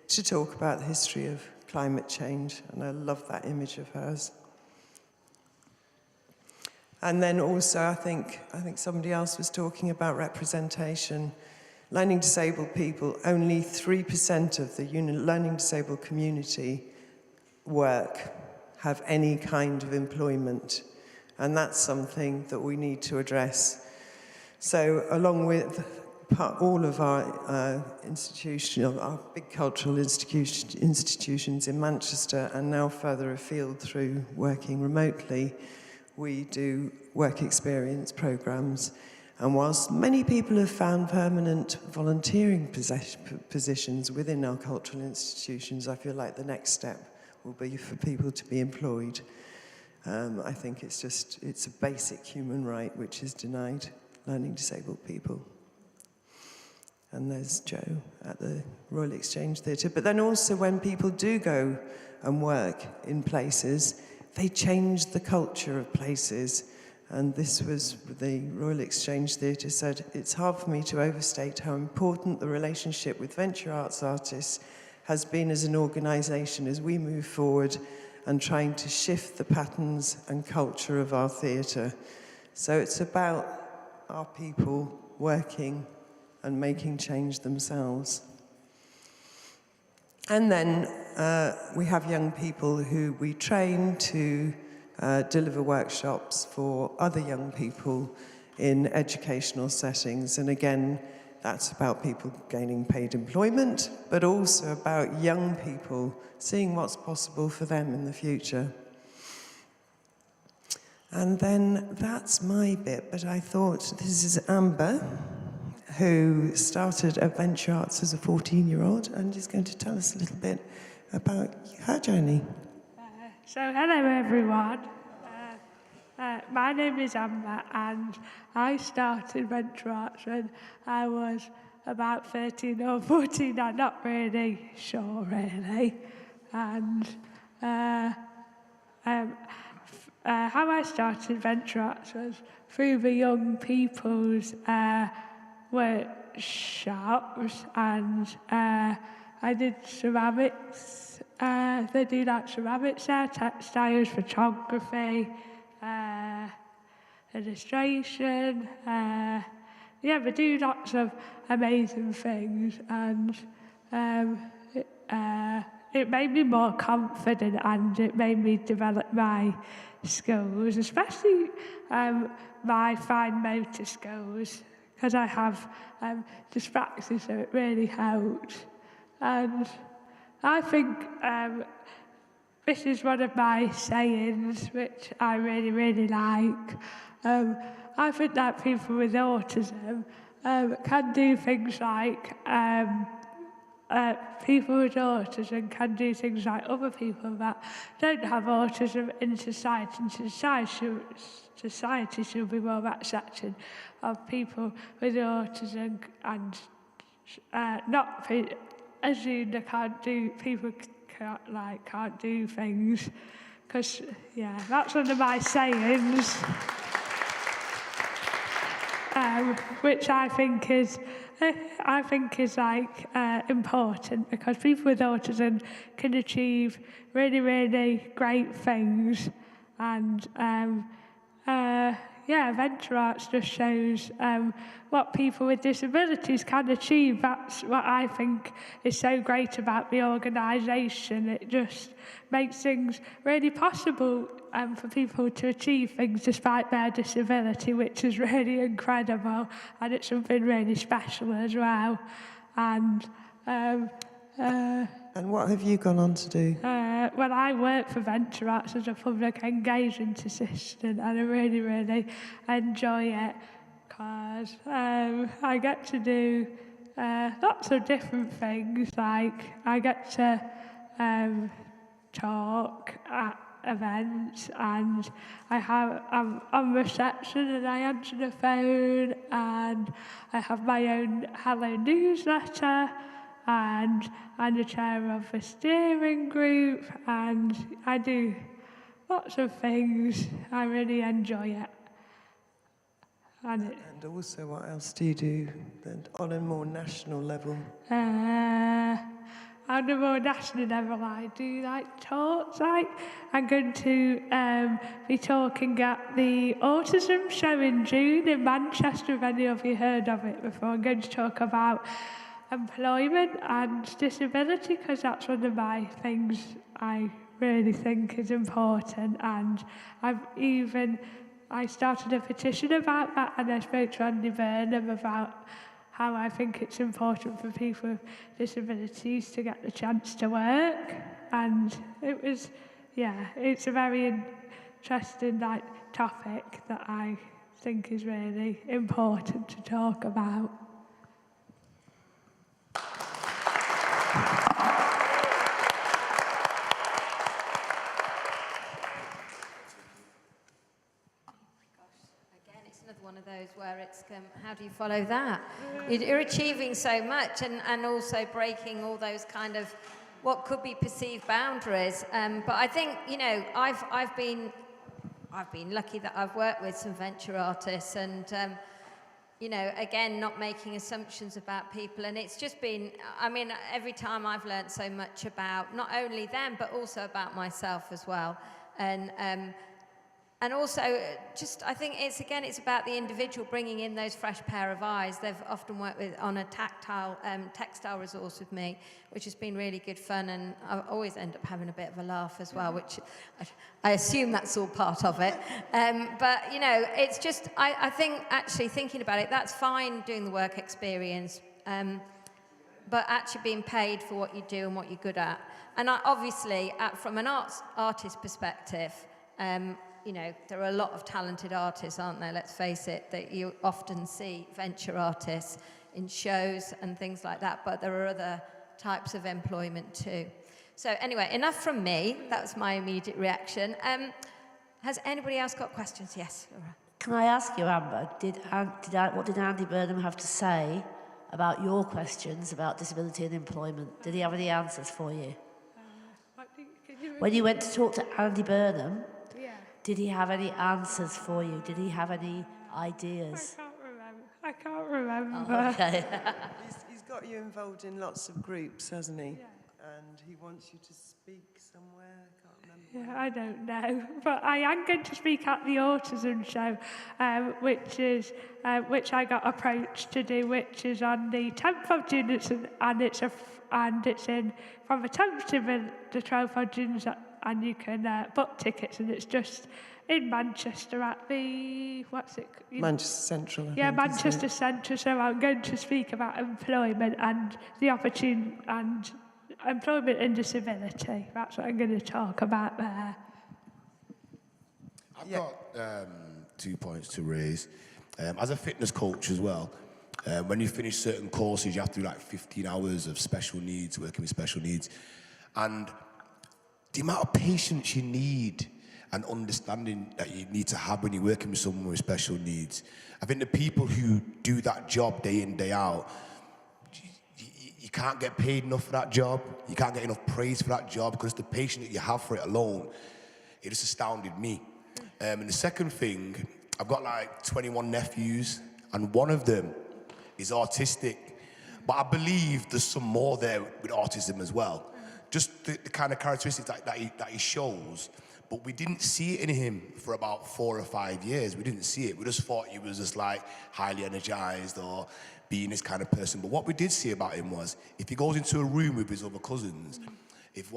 to talk about the history of climate change, and I love that image of hers. And then also, I think somebody else was talking about representation. Learning disabled people, only 3% of the learning disabled community work, have any kind of employment, and that's something that we need to address. So along with all of our our big cultural institutions in Manchester, and now further afield through working remotely, we do work experience programs. And whilst many people have found permanent volunteering positions within our cultural institutions, I feel like the next step will be for people to be employed. I think it's a basic human right which is denied learning disabled people. And there's Joe at the Royal Exchange Theatre. But then also when people do go and work in places, they change the culture of places. And this was, the Royal Exchange Theatre said, it's hard for me to overstate how important the relationship with venture arts artists has been as an organisation as we move forward and trying to shift the patterns and culture of our theatre. So it's about our people working and making change themselves. And then we have young people who we train to deliver workshops for other young people in educational settings. And again, that's about people gaining paid employment, but also about young people seeing what's possible for them in the future. And then that's my bit, but I thought this is Amber, who started Adventure Arts as a 14-year-old and is going to tell us a little bit about her journey. So hello everyone. My name is Amber and I started Venture Arts when I was about 13 or 14, I'm not really sure really. And how I started Venture Arts was through the young people's workshops, and I did ceramics. They do like ceramics there, textiles, photography, illustration. Yeah, they do lots of amazing things, and it made me more confident and it made me develop my skills, especially my fine motor skills, because I have dyspraxia, so it really helped. And I think this is one of my sayings, which I really, really like. I think that people with autism can do things like people with autism can do things like other people that don't have autism in society, and society should be more accepting of people with autism and not assume they can't do, people can't do things, because yeah, that's one of my sayings, which I think is important, because people with autism can achieve really, really great things, and Venture Arts just shows what people with disabilities can achieve. That's what I think is so great about the organisation. It just makes things really possible for people to achieve things despite their disability, which is really incredible, and it's something really special as well. And what have you gone on to do? Well, I work for Venture Arts as a public engagement assistant, and I really, really enjoy it, because I get to do lots of different things. Like I get to talk at events, and I'm on reception and I answer the phone, and I have my own Hello newsletter, and I'm the chair of a steering group, and I do lots of things. I really enjoy it. And also, what else do you do on a more national level? On a more national level, I do talks. I'm going to be talking at the Autism Show in June in Manchester, if any of you heard of it before. I'm going to talk about employment and disability, because that's one of my things I really think is important, and I started a petition about that, and I spoke to Andy Burnham about how I think it's important for people with disabilities to get the chance to work, and it's a very interesting topic that I think is really important to talk about. One of those where it's how do you follow that? You're achieving so much, and also breaking all those kind of what could be perceived boundaries. But I think I've been lucky that I've worked with some venture artists, and again, not making assumptions about people, and it's just been. I mean, every time I've learned so much about not only them but also about myself as well, and also, I think it's about the individual bringing in those fresh pair of eyes. They've often worked on a textile resource with me, which has been really good fun, and I always end up having a bit of a laugh as well, which I assume that's all part of it. But, it's just, I think actually thinking about it, that's fine doing the work experience, but actually being paid for what you do and what you're good at. And obviously, from an artist perspective, there are a lot of talented artists, aren't there? Let's face it, that you often see venture artists in shows and things like that, but there are other types of employment too. So anyway, enough from me. That was my immediate reaction. Has anybody else got questions? Yes, Laura. Can I ask you, Amber, what did Andy Burnham have to say about your questions about disability and employment? Did he have any answers for you? When you went to talk to Andy Burnham, did he have any answers for you? Did he have any ideas? I can't remember. Oh, okay. He's got you involved in lots of groups, hasn't he? and he wants you to speak somewhere. I can't remember. Yeah, I don't know, but I am going to speak at the autism show, which I got approached to do, which is on the 10th of June, and it's in from the 10th to the 12th of June, and you can book tickets, and it's just in Manchester at the Manchester Central. Yeah, Manchester Central. So I'm going to speak about employment and the opportunity and employment and disability. That's what I'm going to talk about there. I've got 2 points to raise. As a fitness coach as well, when you finish certain courses, you have to do like 15 hours of special needs, working with special needs. And the amount of patience you need and understanding that you need to have when you're working with someone with special needs. I think the people who do that job day in, day out, you can't get paid enough for that job. You can't get enough praise for that job because the patience that you have for it alone, it just astounded me. And the second thing, I've got like 21 nephews, and one of them is autistic. But I believe there's some more there with autism as well. Just the kind of characteristics that he shows. But we didn't see it in him for about 4 or 5 years. We didn't see it. We just thought he was just like highly energized or being this kind of person. But what we did see about him was if he goes into a room with his other cousins, if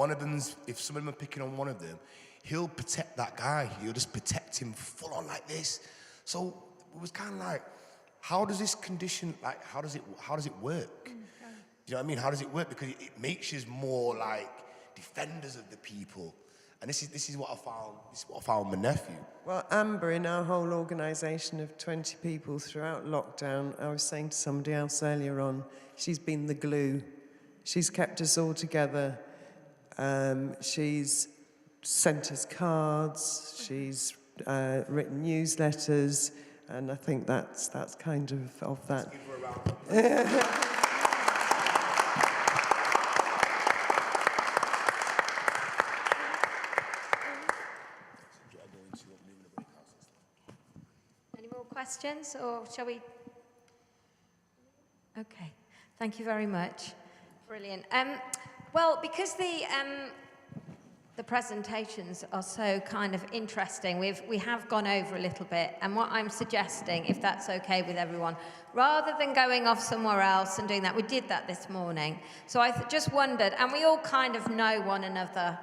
some of them are picking on one of them, he'll protect that guy. He'll just protect him full on like this. So it was kind of like, how does this condition, like, how does it work? Do you know what I mean? How does it work? Because it makes you more like defenders of the people. And this is what I found. This is what I found with my nephew. Well, Amber, in our whole organisation of 20 people throughout lockdown, I was saying to somebody else earlier on, she's been the glue. She's kept us all together. She's sent us cards. She's written newsletters, and I think that's kind of that. Let's give her a round. Questions, or shall we? Okay, thank you very much. Brilliant. Well, because the presentations are so kind of interesting, we have gone over a little bit, and what I'm suggesting, if that's okay with everyone, rather than going off somewhere else and doing that, we did that this morning. So I just wondered, and we all kind of know one another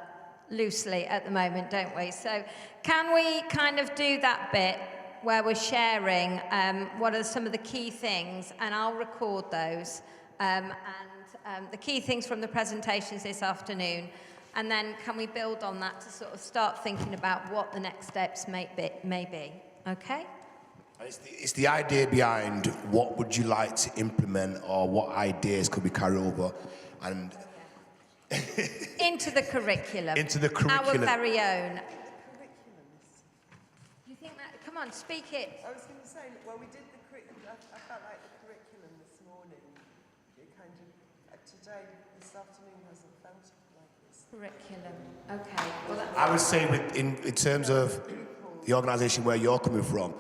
loosely at the moment, don't we? So can we kind of do that bit where we're sharing what are some of the key things, and I'll record those, and the key things from the presentations this afternoon, and then can we build on that to sort of start thinking about what the next steps may be, okay? It's the idea behind what would you like to implement, or what ideas could we carry over, and into the curriculum. Into the curriculum. Our very own. Come on, speak it. I was going to say, well, we did the curriculum. I felt like the curriculum this morning, it kind of, today, this afternoon hasn't felt like this. Curriculum, okay. Well, I would say in terms of the organisation where you're coming from,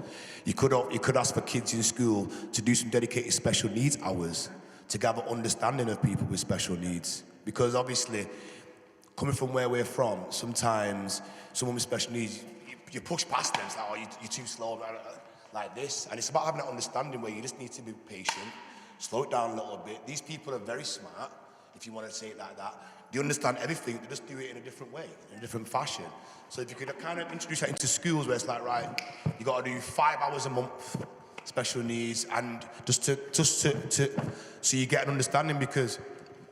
you could ask for kids in school to do some dedicated special needs hours to gather understanding of people with special needs. Because obviously, coming from where we're from, sometimes someone with special needs, you push past them, it's like, oh, you're too slow, like this. And it's about having that understanding where you just need to be patient, slow it down a little bit. These people are very smart, if you want to say it like that. They understand everything, they just do it in a different way, in a different fashion. So if you could kind of introduce that into schools where it's like, right, you got to do 5 hours a month, special needs, and just to so you get an understanding, because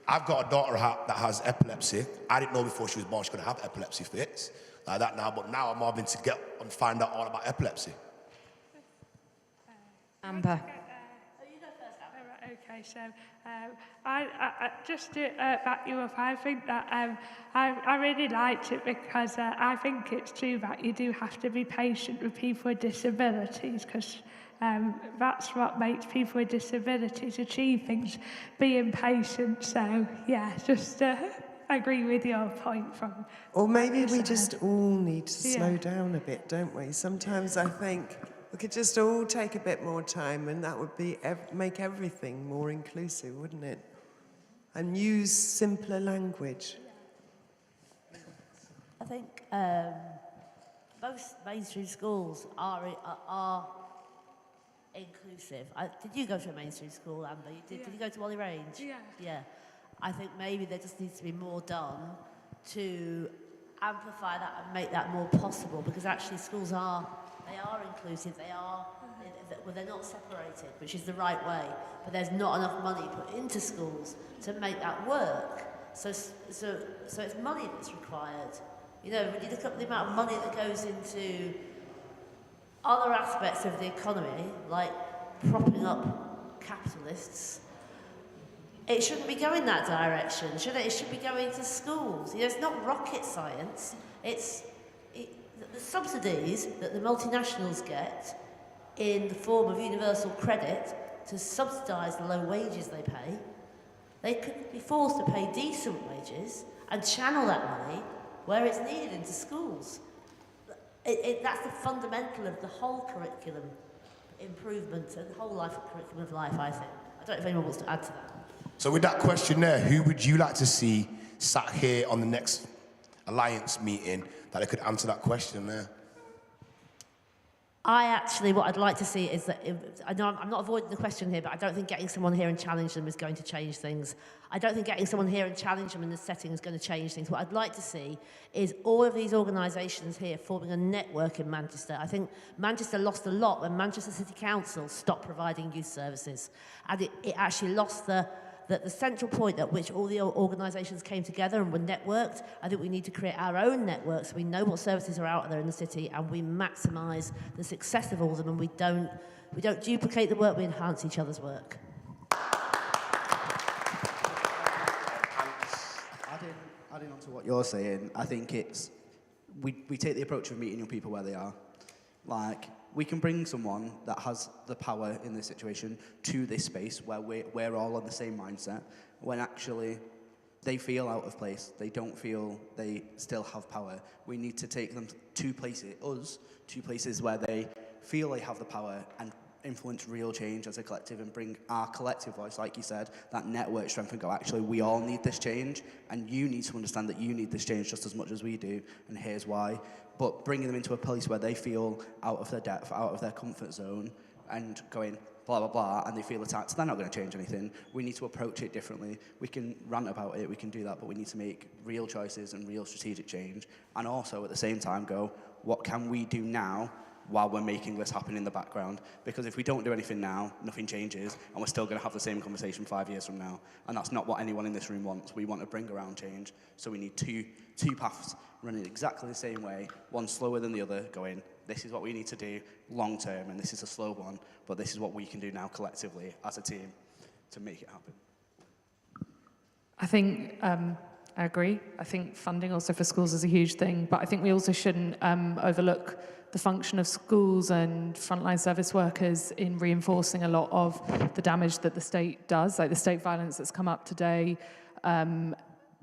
I've got a daughter that has epilepsy. I didn't know before she was born she could have epilepsy fits like that now, but now I'm having to get and find out all about epilepsy. Amber. Okay, so I just to back you up, I think that I really liked it because I think it's true that you do have to be patient with people with disabilities, because that's what makes people with disabilities achieve things, being patient. So yeah, just agree with your point from. Or maybe we just all need to slow down a bit, don't we? Sometimes I think we could just all take a bit more time, and that would be make everything more inclusive, wouldn't it? and use simpler language. I think most mainstream schools are inclusive. Did you go to a mainstream school, Amber? Did you go to Wally Range? Yeah. Yeah. I think maybe there just needs to be more done to amplify that and make that more possible, because actually schools are inclusive. They're not separated, which is the right way, but there's not enough money put into schools to make that work. So it's money that's required. You know, when you look up the amount of money that goes into other aspects of the economy, like propping up capitalists, it shouldn't be going that direction, should it? It should be going to schools. You know, it's not rocket science. The subsidies that the multinationals get in the form of universal credit to subsidise the low wages they pay, they could be forced to pay decent wages and channel that money where it's needed into schools. That's the fundamental of the whole curriculum improvement and the whole curriculum of life, I think. I don't know if anyone wants to add to that. So with that question there, who would you like to see sat here on the next Alliance meeting that could answer that question there? What I'd like to see is that, I know I'm not avoiding the question here, but I don't think getting someone here and challenge them is going to change things. I don't think getting someone here and challenge them in this setting is going to change things. What I'd like to see is all of these organisations here forming a network in Manchester. I think Manchester lost a lot when Manchester City Council stopped providing youth services. And it actually lost the central point at which all the organisations came together and were networked. I think we need to create our own networks so we know what services are out there in the city and we maximise the success of all of them, and we don't duplicate the work, we enhance each other's work. Adding on to what you're saying, I think we take the approach of meeting young people where they are. Like, we can bring someone that has the power in this situation to this space where we're all on the same mindset, when actually they feel out of place, they don't feel they still have power. We need to take them to places where they feel they have the power and influence real change as a collective and bring our collective voice, like you said, that network strength, and go, actually, we all need this change, and you need to understand that you need this change just as much as we do, and here's why. But bringing them into a place where they feel out of their depth, out of their comfort zone, and going blah, blah, blah, and they feel attacked, they're not going to change anything. We need to approach it differently. We can rant about it, we can do that, but we need to make real choices and real strategic change. And also, at the same time, go, what can we do now while we're making this happen in the background? Because if we don't do anything now, nothing changes, and we're still going to have the same conversation 5 years from now. And that's not what anyone in this room wants. We want to bring around change. So we need two paths running exactly the same way, one slower than the other, going, this is what we need to do long term, and this is a slow one, but this is what we can do now collectively as a team to make it happen. I think I agree. I think funding also for schools is a huge thing, but I think we also shouldn't overlook the function of schools and frontline service workers in reinforcing a lot of the damage that the state does. Like the state violence that's come up today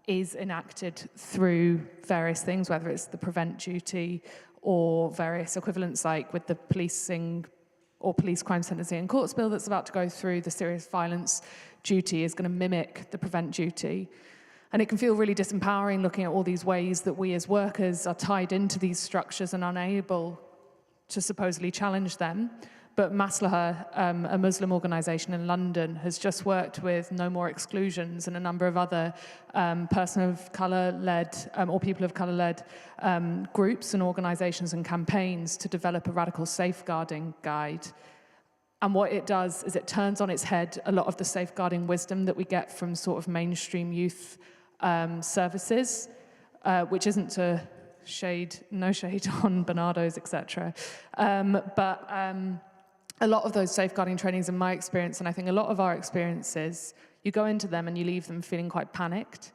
is enacted through various things, whether it's the prevent duty or various equivalents, like with the policing or police crime sentencing and courts bill that's about to go through. The serious violence duty is going to mimic the prevent duty. And it can feel really disempowering looking at all these ways that we as workers are tied into these structures and unable to supposedly challenge them. But Maslaha, a Muslim organisation in London, has just worked with No More Exclusions and a number of other person of colour-led or people of colour-led groups and organisations and campaigns to develop a radical safeguarding guide. And what it does is it turns on its head a lot of the safeguarding wisdom that we get from sort of mainstream youth services, which isn't to no shade on Bernardo's, etc. A lot of those safeguarding trainings, in my experience, and I think a lot of our experiences, you go into them and you leave them feeling quite panicked.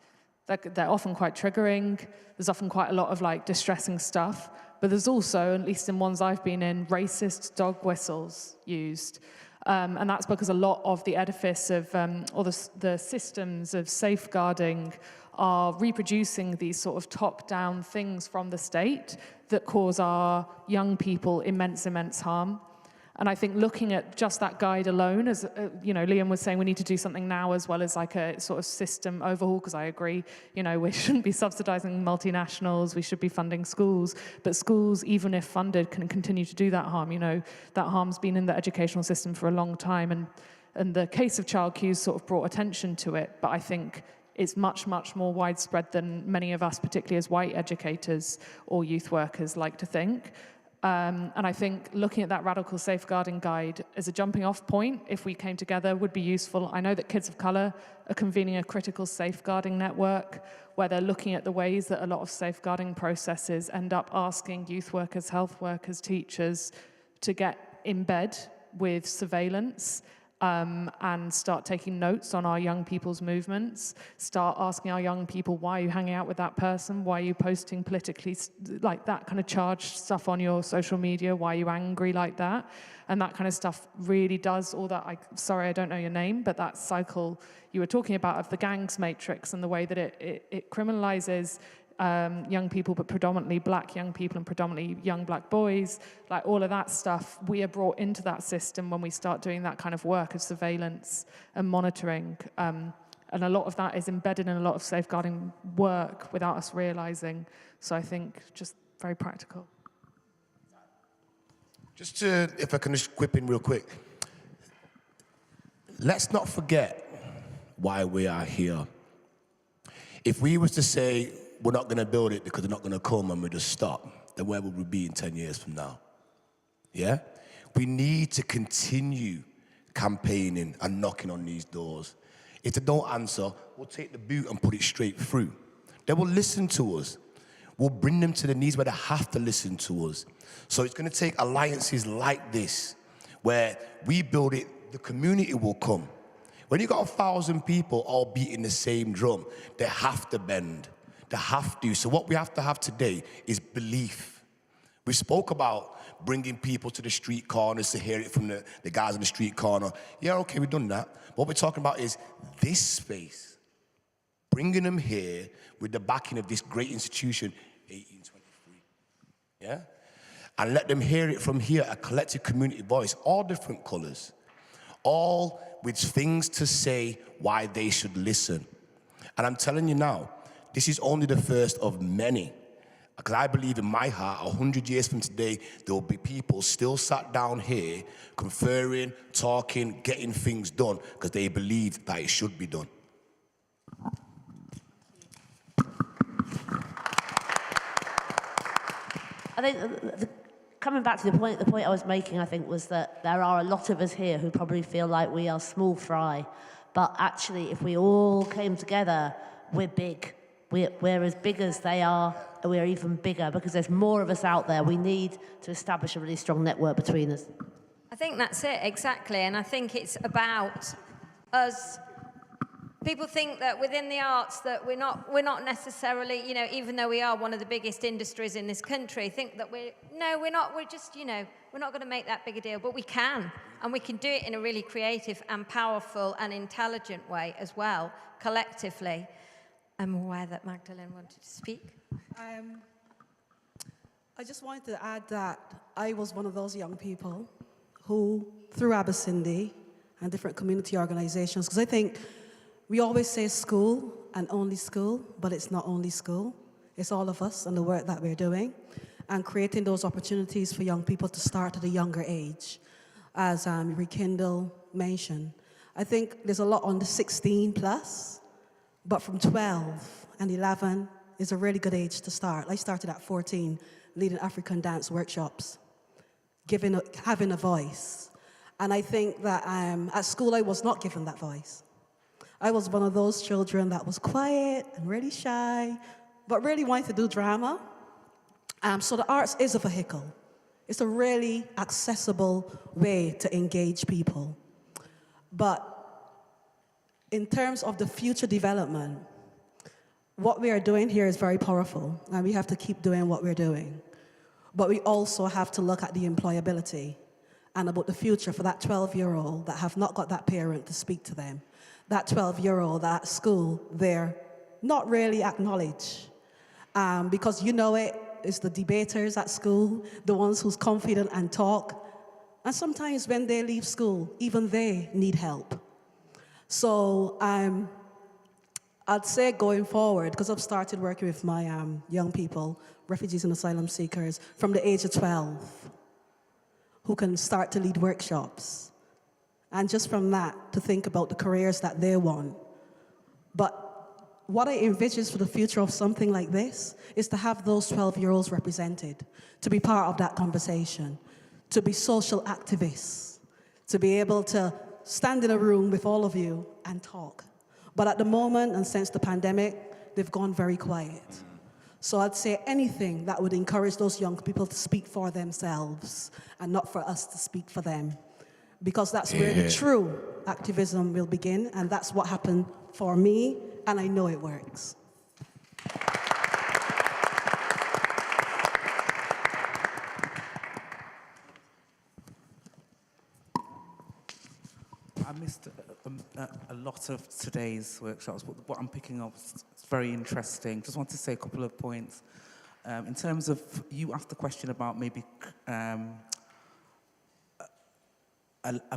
They're often quite triggering. There's often quite a lot of like distressing stuff. But there's also, at least in ones I've been in, racist dog whistles used. And that's because a lot of the edifice of, or the systems of safeguarding are reproducing these sort of top-down things from the state that cause our young people immense harm. And I think looking at just that guide alone, as Liam was saying, we need to do something now as well as like a sort of system overhaul, because I agree, we shouldn't be subsidizing multinationals, we should be funding schools, but schools, even if funded, can continue to do that harm. That harm's been in the educational system for a long time, and the case of child queues sort of brought attention to it, but I think it's much, much more widespread than many of us, particularly as white educators or youth workers, like to think. And I think looking at that radical safeguarding guide as a jumping off point, if we came together, would be useful. I know that Kids of Colour are convening a critical safeguarding network where they're looking at the ways that a lot of safeguarding processes end up asking youth workers, health workers, teachers to get in bed with surveillance and start taking notes on our young people's movements, start asking our young people, why are you hanging out with that person? Why are you posting politically, like that kind of charged stuff on your social media? Why are you angry like that? And that kind of stuff really does all that. Sorry, I don't know your name, but that cycle you were talking about of the gangs matrix and the way that it criminalizes young people, but predominantly black young people and predominantly young black boys, like all of that stuff, we are brought into that system when we start doing that kind of work of surveillance and monitoring. And a lot of that is embedded in a lot of safeguarding work without us realizing. So I think just very practical. Just to, if I can just whip in real quick, let's not forget why we are here. If we was to say, we're not going to build it because they're not going to come and we just stop, then where would we be in 10 years from now? Yeah? We need to continue campaigning and knocking on these doors. If they don't answer, we'll take the boot and put it straight through. They will listen to us. We'll bring them to the knees where they have to listen to us. So it's going to take alliances like this, where we build it, the community will come. When you've got 1,000 people all beating the same drum, they have to bend. They have to. So what we have to have today is belief. We spoke about bringing people to the street corners to hear it from the guys on the street corner. Yeah, okay, we've done that. What we're talking about is this space. Bringing them here with the backing of this great institution, 1823. Yeah? And let them hear it from here, a collective community voice, all different colors, all with things to say why they should listen. And I'm telling you now, this is only the first of many. Because I believe in my heart, 100 years from today, there will be people still sat down here, conferring, talking, getting things done, because they believe that it should be done. I think coming back to the point I was making, I think, was that there are a lot of us here who probably feel like we are small fry, but actually, if we all came together, we're big. We're as big as they are, and we're even bigger because there's more of us out there. We need to establish a really strong network between us. I think that's it, exactly. And I think it's about us. People think that within the arts that we're not necessarily, even though we are one of the biggest industries in this country, think that we're not, we're just, we're not going to make that big a deal, but we can. And we can do it in a really creative and powerful and intelligent way as well, collectively. I'm aware that Magdalene wanted to speak. I just wanted to add that I was one of those young people who, through Abyssindi and different community organizations, because I think we always say school and only school, but it's not only school. It's all of us and the work that we're doing and creating those opportunities for young people to start at a younger age, as Rekindle mentioned. I think there's a lot on the 16 plus, but from 12 and 11 is a really good age to start. I started at 14, leading African dance workshops, having a voice. And I think that at school I was not given that voice. I was one of those children that was quiet and really shy, but really wanted to do drama. So the arts is a vehicle. It's a really accessible way to engage people. But in terms of the future development, what we are doing here is very powerful, and we have to keep doing what we're doing. But we also have to look at the employability and about the future for that 12-year-old that have not got that parent to speak to them, that 12-year-old at school they're not really acknowledged. Because it's the debaters at school, the ones who's confident and talk, And sometimes when they leave school, even they need help. So I'd say going forward, because I've started working with my young people, refugees and asylum seekers, from the age of 12, who can start to lead workshops. And just from that, to think about the careers that they want. But what I envisage for the future of something like this is to have those 12-year-olds represented, to be part of that conversation, to be social activists, to be able to stand in a room with all of you and talk. But at the moment, and since the pandemic, they've gone very quiet. So I'd say anything that would encourage those young people to speak for themselves and not for us to speak for them. Because that's where the true activism will begin, and that's what happened for me, and I know it works. I missed a lot of today's workshops, but what I'm picking up is very interesting. Just want to say a couple of points. In terms of, you asked the question about maybe a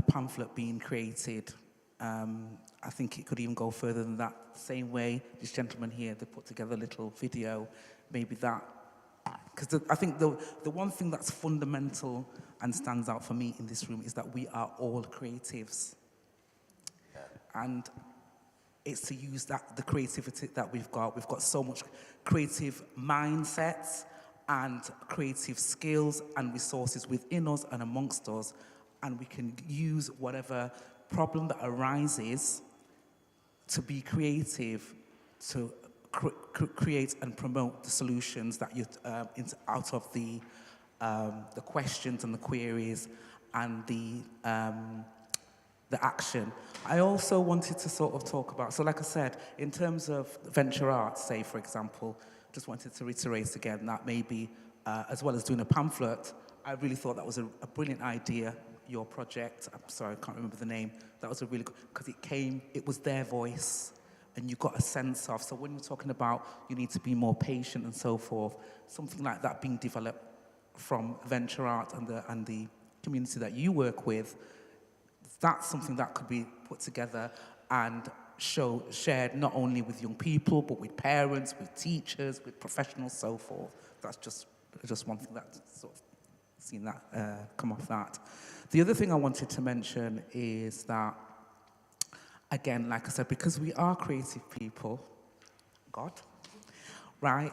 pamphlet being created. I think it could even go further than that. Same way, this gentleman here, they put together a little video, maybe that. Because I think the one thing that's fundamental and stands out for me in this room is that we are all creatives. And it's to use the creativity that we've got. We've got so much creative mindsets and creative skills and resources within us and amongst us, and we can use whatever problem that arises to be creative, to create and promote the solutions that you out of the questions and the queries and the action. I also wanted to sort of talk about, so like I said, in terms of venture arts, say for example, just wanted to reiterate again that maybe, as well as doing a pamphlet, I really thought that was a brilliant idea, your project. I'm sorry, I can't remember the name. That was a really good, because it was their voice, and you got a sense of, so when you're talking about you need to be more patient and so forth, something like that being developed from venture art and the community that you work with, that's something that could be put together and shared not only with young people, but with parents, with teachers, with professionals, so forth. That's just one thing that sort of seen that come off that. The other thing I wanted to mention is that, again, like I said, because we are creative people, God, right?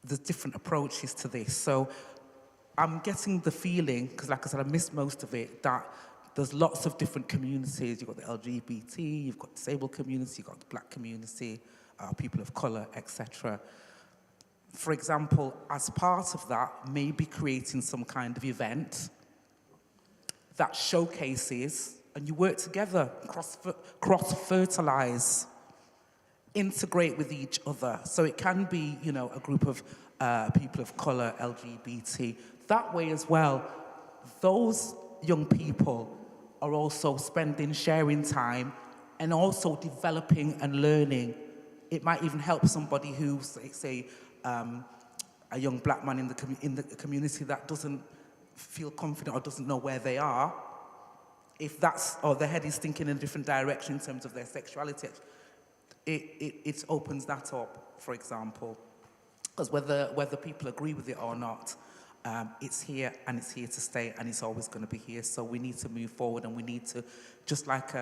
There's different approaches to this. So I'm getting the feeling, because like I said, I missed most of it, that there's lots of different communities. You've got the LGBT, you've got the disabled community, you've got the black community, people of colour, etc. For example, as part of that, maybe creating some kind of event that showcases, and you work together, cross-fertilise, integrate with each other. So it can be, you know, a group of people of colour, LGBT. That way as well, those young people are also sharing time, and also developing and learning. It might even help somebody who, say, a young black man in the community that doesn't feel confident or doesn't know where they are. If that's, or their head is thinking in a different direction in terms of their sexuality, it opens that up, for example. Because whether people agree with it or not, it's here and it's here to stay, and it's always going to be here. So we need to move forward, and we need to, just like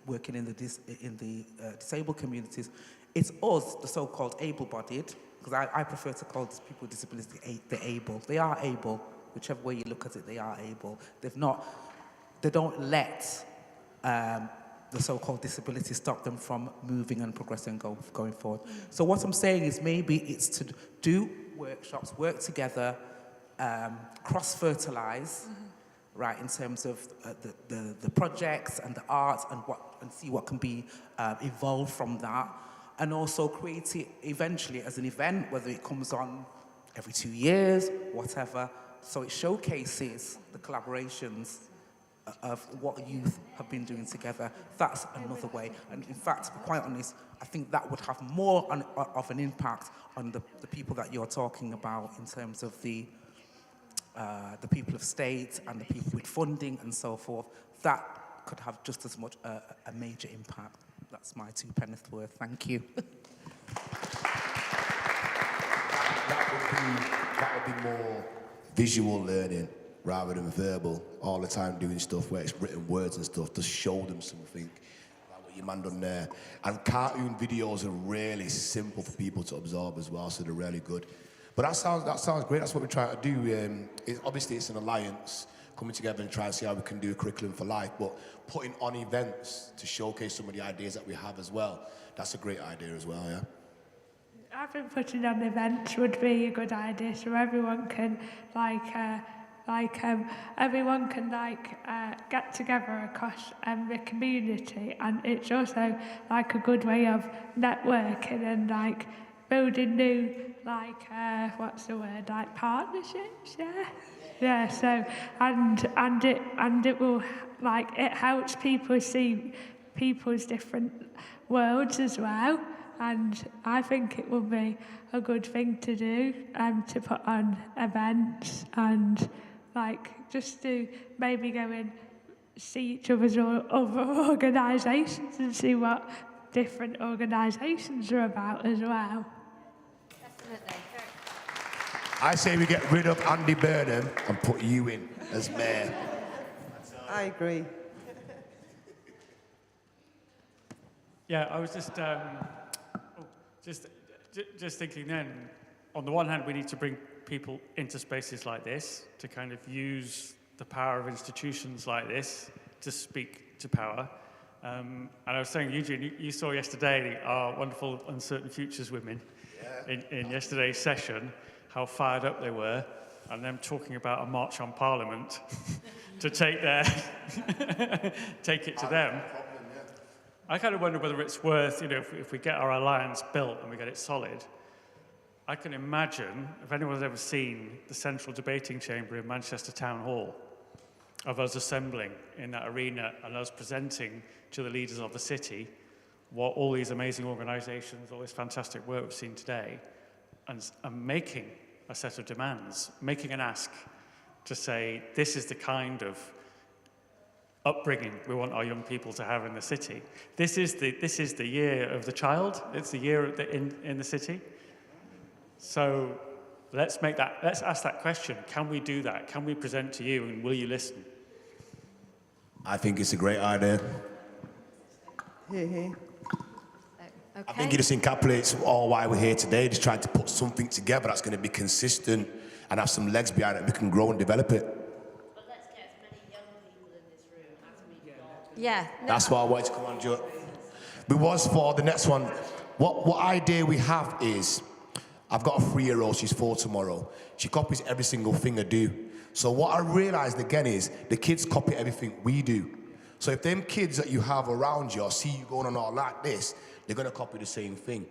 working in the disabled communities, it's us, the so-called able-bodied, because I prefer to call these people with disability the able. They are able, whichever way you look at it, they are able. They don't let the so-called disability stop them from moving and progressing and going forward. So what I'm saying is maybe it's to do workshops, work together, cross-fertilize, right, in terms of the projects and the arts and see what can be evolved from that, and also create it eventually as an event, whether it comes on every 2 years, whatever, so it showcases the collaborations of what youth have been doing together. That's another way. And in fact, to be quite honest, I think that would have more of an impact on the people that you're talking about in terms of the the people of state and the people with funding and so forth, that could have just as much a major impact. That's my 2 penneth worth. Thank you. That would be more visual learning rather than verbal. All the time doing stuff where it's written words and stuff to show them something. Like what your man done there. And cartoon videos are really simple for people to absorb as well, so they're really good. But that sounds great. That's what we're trying to do. Obviously, it's an alliance coming together and trying to see how we can do a curriculum for life. But putting on events to showcase some of the ideas that we have as well. That's a great idea as well. Yeah. I think putting on events would be a good idea, so everyone can get together across the community, and it's also like a good way of networking and like building new partnerships, yeah. So and it will it helps people see people's different worlds as well. And I think it will be a good thing to do, to put on events and just to maybe go and see each other's other organisations and see what different organisations are about as well. Definitely. I say we get rid of Andy Burnham and put you in as mayor. I agree. Yeah, I was just thinking then, on the one hand, we need to bring people into spaces like this to kind of use the power of institutions like this to speak to power. And I was saying, Eugene, you saw yesterday our wonderful Uncertain Futures women in yesterday's session, how fired up they were, and them talking about a march on Parliament to take it to them. I kind of wonder whether it's worth, if we get our alliance built and we get it solid, I can imagine, if anyone's ever seen the central debating chamber in Manchester Town Hall, of us assembling in that arena and us presenting to the leaders of the city what all these amazing organisations, all this fantastic work we've seen today, and making a set of demands, making an ask to say, this is the kind of upbringing we want our young people to have in the city. This is the year of the child. It's the year in the city. So let's ask that question. Can we do that? Can we present to you, and will you listen? I think it's a great idea. Okay. I think it just encapsulates all why we're here today, just trying to put something together that's going to be consistent and have some legs behind it, and we can grow and develop it. Yeah. No. That's why I wanted to come on, Joe. Because for the next one, what idea we have is, I've got a 3-year-old, she's 4 tomorrow. She copies every single thing I do. So what I realized again is, the kids copy everything we do. So if them kids that you have around you or see you going on all like this, they're gonna copy the same thing.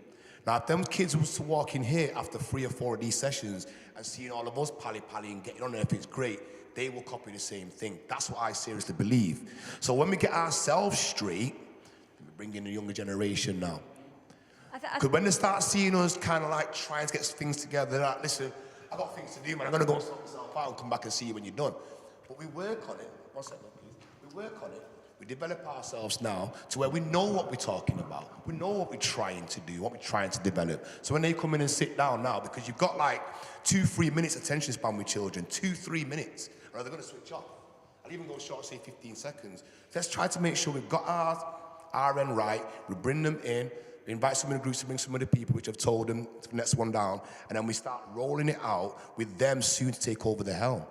Now, if them kids was to walk in here after 3 or 4 of these sessions and seeing all of us pally-pally and getting on there, if it's great, they will copy the same thing. That's what I seriously believe. So when we get ourselves straight, we bring in the younger generation now. Because when they start seeing us kind of trying to get things together, they're like, listen, I've got things to do, man. I'm going to go and sort myself out and come back and see you when you're done. But we work on it. One second, please. We work on it. We develop ourselves now to where we know what we're talking about. We know what we're trying to do, what we're trying to develop. So when they come in and sit down now, because you've got 2-3 minutes attention span with children, 2-3 minutes, or they're going to switch off. I'll even go short, say 15 seconds. Let's try to make sure we've got our end right. We bring them in. We invite some of the groups to bring some of the people, which I've told them to the next one down, and then we start rolling it out with them soon to take over the helm.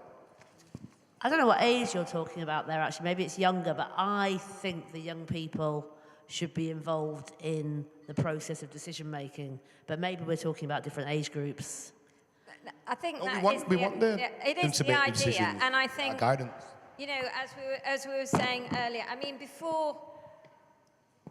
I don't know what age you're talking about there, actually. Maybe it's younger, but I think the young people should be involved in the process of decision-making. But maybe we're talking about different age groups. I think No, that we want them is to the make idea, decisions, and I think guidance. as we were saying earlier, I mean, before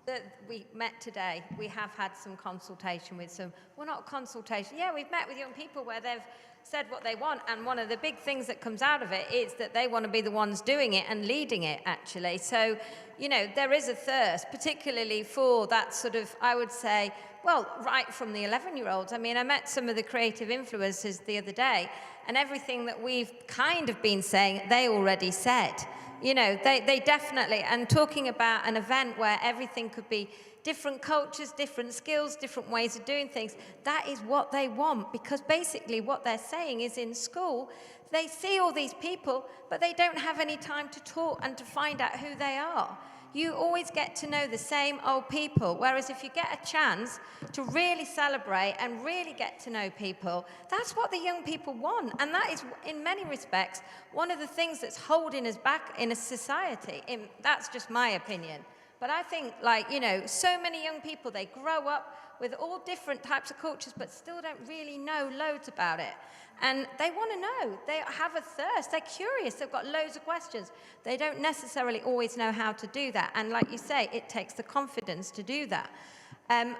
that we met today, we have had some consultation with some. Well, not consultation. Yeah, we've met with young people where they've said what they want, and one of the big things that comes out of it is that they want to be the ones doing it and leading it, actually. So, there is a thirst, particularly for that sort of, I would say, well, right from the 11-year-olds. I mean, I met some of the creative influencers the other day, and everything that we've kind of been saying, they already said. You know, they definitely, and talking about an event where everything could be different cultures, different skills, different ways of doing things, that is what they want, because basically what they're saying is in school, they see all these people, but they don't have any time to talk and to find out who they are. You always get to know the same old people, whereas if you get a chance to really celebrate and really get to know people, that's what the young people want. And that is, in many respects, one of the things that's holding us back in a society. That's just my opinion. But I think, like, you know, so many young people, they grow up with all different types of cultures, but still don't really know loads about it. And they want to know. They have a thirst. They're curious. They've got loads of questions. They don't necessarily always know how to do that. And like you say, it takes the confidence to do that.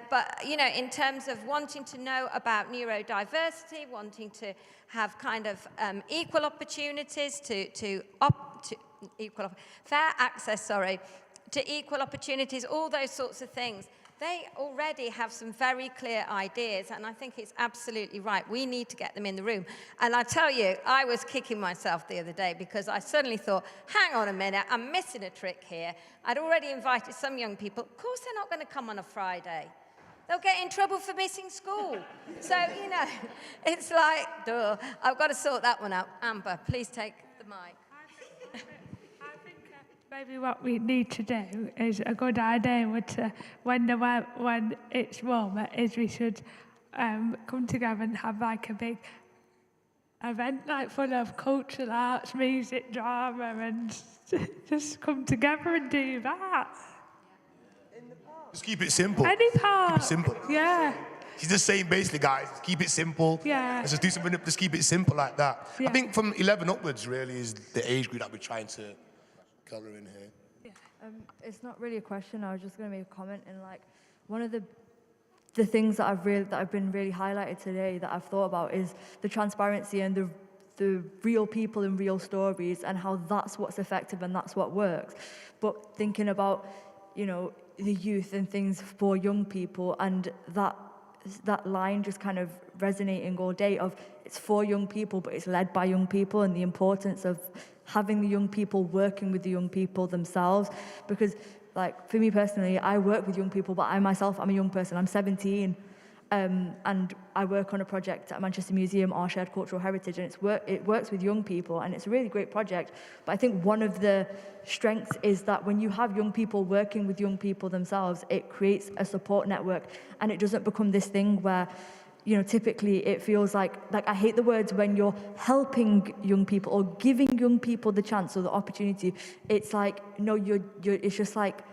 But, you know, in terms of wanting to know about neurodiversity, wanting to have kind of equal opportunities fair access, to equal opportunities, all those sorts of things. They already have some very clear ideas, and I think it's absolutely right. We need to get them in the room. And I tell you, I was kicking myself the other day because I suddenly thought, hang on a minute, I'm missing a trick here. I'd already invited some young people. Of course they're not going to come on a Friday. They'll get in trouble for missing school. So, you know, it's like, duh, I've got to sort that one out. Amber, please take the mic. Maybe what we need to do is a good idea when it's warmer is we should come together and have like a big event like full of cultural arts, music, drama, and just come together and do that. Just keep it simple. Any part. Keep it simple. Yeah. She's just saying basically, guys, keep it simple. Yeah. Let's just do something, just keep it simple like that. Yeah. I think from 11 upwards really is the age group that we're trying to colour in here. It's not really a question. I was just going to make a comment. And like one of the things that I've been really highlighted today that I've thought about is the transparency and the real people and real stories and how that's what's effective and that's what works. But thinking about, you know, the youth and things for young people and that line just kind of resonating all day of it's for young people, but it's led by young people, and the importance of having the young people working with the young people themselves. Because, like, for me personally, I work with young people, but I'm a young person. I'm 17, and I work on a project at Manchester Museum, Our Shared Cultural Heritage, and it works with young people, and it's a really great project. But I think one of the strengths is that when you have young people working with young people themselves, it creates a support network, and it doesn't become this thing where, you know, typically it feels like I hate the words when you're helping young people or giving young people the chance or the opportunity. It's like, no, it's just like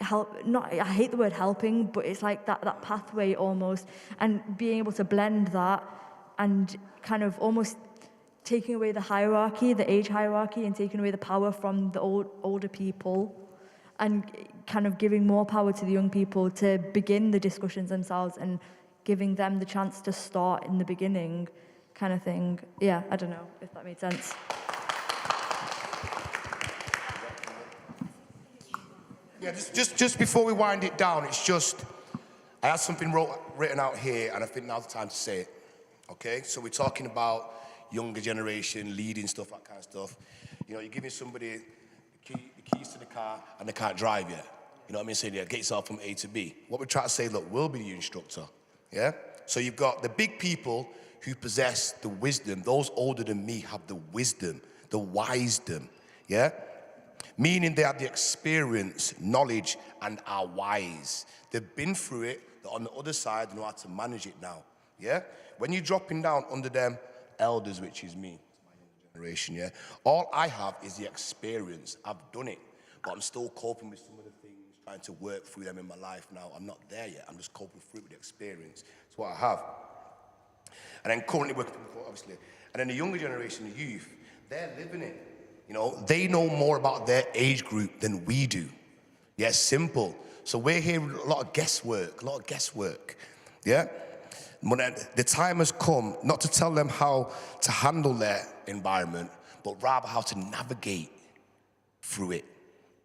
I hate the word helping, but it's like that pathway almost, and being able to blend that and kind of almost taking away the hierarchy, the age hierarchy, and taking away the power from the older people and kind of giving more power to the young people to begin the discussions themselves and giving them the chance to start in the beginning kind of thing. Yeah, I don't know if that made sense. Yeah, just before we wind it down, it's just, I had something written out here, and I think now's the time to say it, okay? So we're talking about younger generation, leading stuff, that kind of stuff. You know, you're giving somebody the keys to the car, and they can't drive yet. You know what I mean? Saying, yeah, get yourself from A to B. What we're trying to say, look, we'll be your instructor, yeah? So you've got the big people who possess the wisdom. Those older than me have the wisdom, the wisdom, yeah? Meaning they have the experience, knowledge, and are wise. They've been through it. They're on the other side, they know how to manage it now, yeah? When you're dropping down under them elders, which is me, my younger generation, yeah? All I have is the experience. I've done it, but I'm still coping with some of the things, trying to work through them in my life now. I'm not there yet. I'm just coping through with the experience. It's what I have. And then currently working with, obviously. And then the younger generation, the youth, they're living it. You know, they know more about their age group than we do. Yeah, simple. So we're hearing a lot of guesswork, yeah? When the time has come, not to tell them how to handle their environment, but rather how to navigate through it,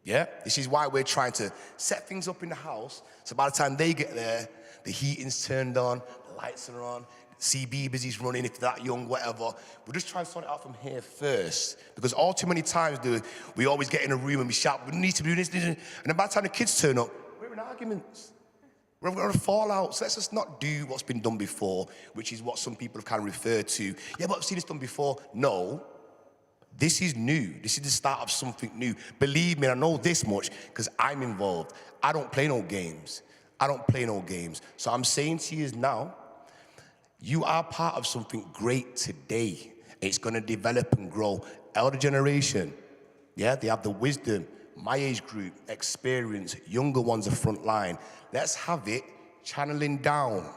yeah? This is why we're trying to set things up in the house, so by the time they get there, The heating's turned on, the lights are on, CB busy's running if they're that young, whatever. We're just trying to sort it out from here first. Because all too many times, we always get in a room and we shout, we need to do this, and then by the time the kids turn up, we're in arguments. We're going to fall out. So let's just not do what's been done before, which is what some people have kind of referred to. Yeah, but I've seen this done before. No, this is new. This is the start of something new. Believe me, I know this much because I'm involved. I don't play no games. I don't play no games. So I'm saying to you now, you are part of something great today. It's going to develop and grow. Elder generation, yeah, they have the wisdom. My age group, experience, younger ones are front line. Let's have it channeling down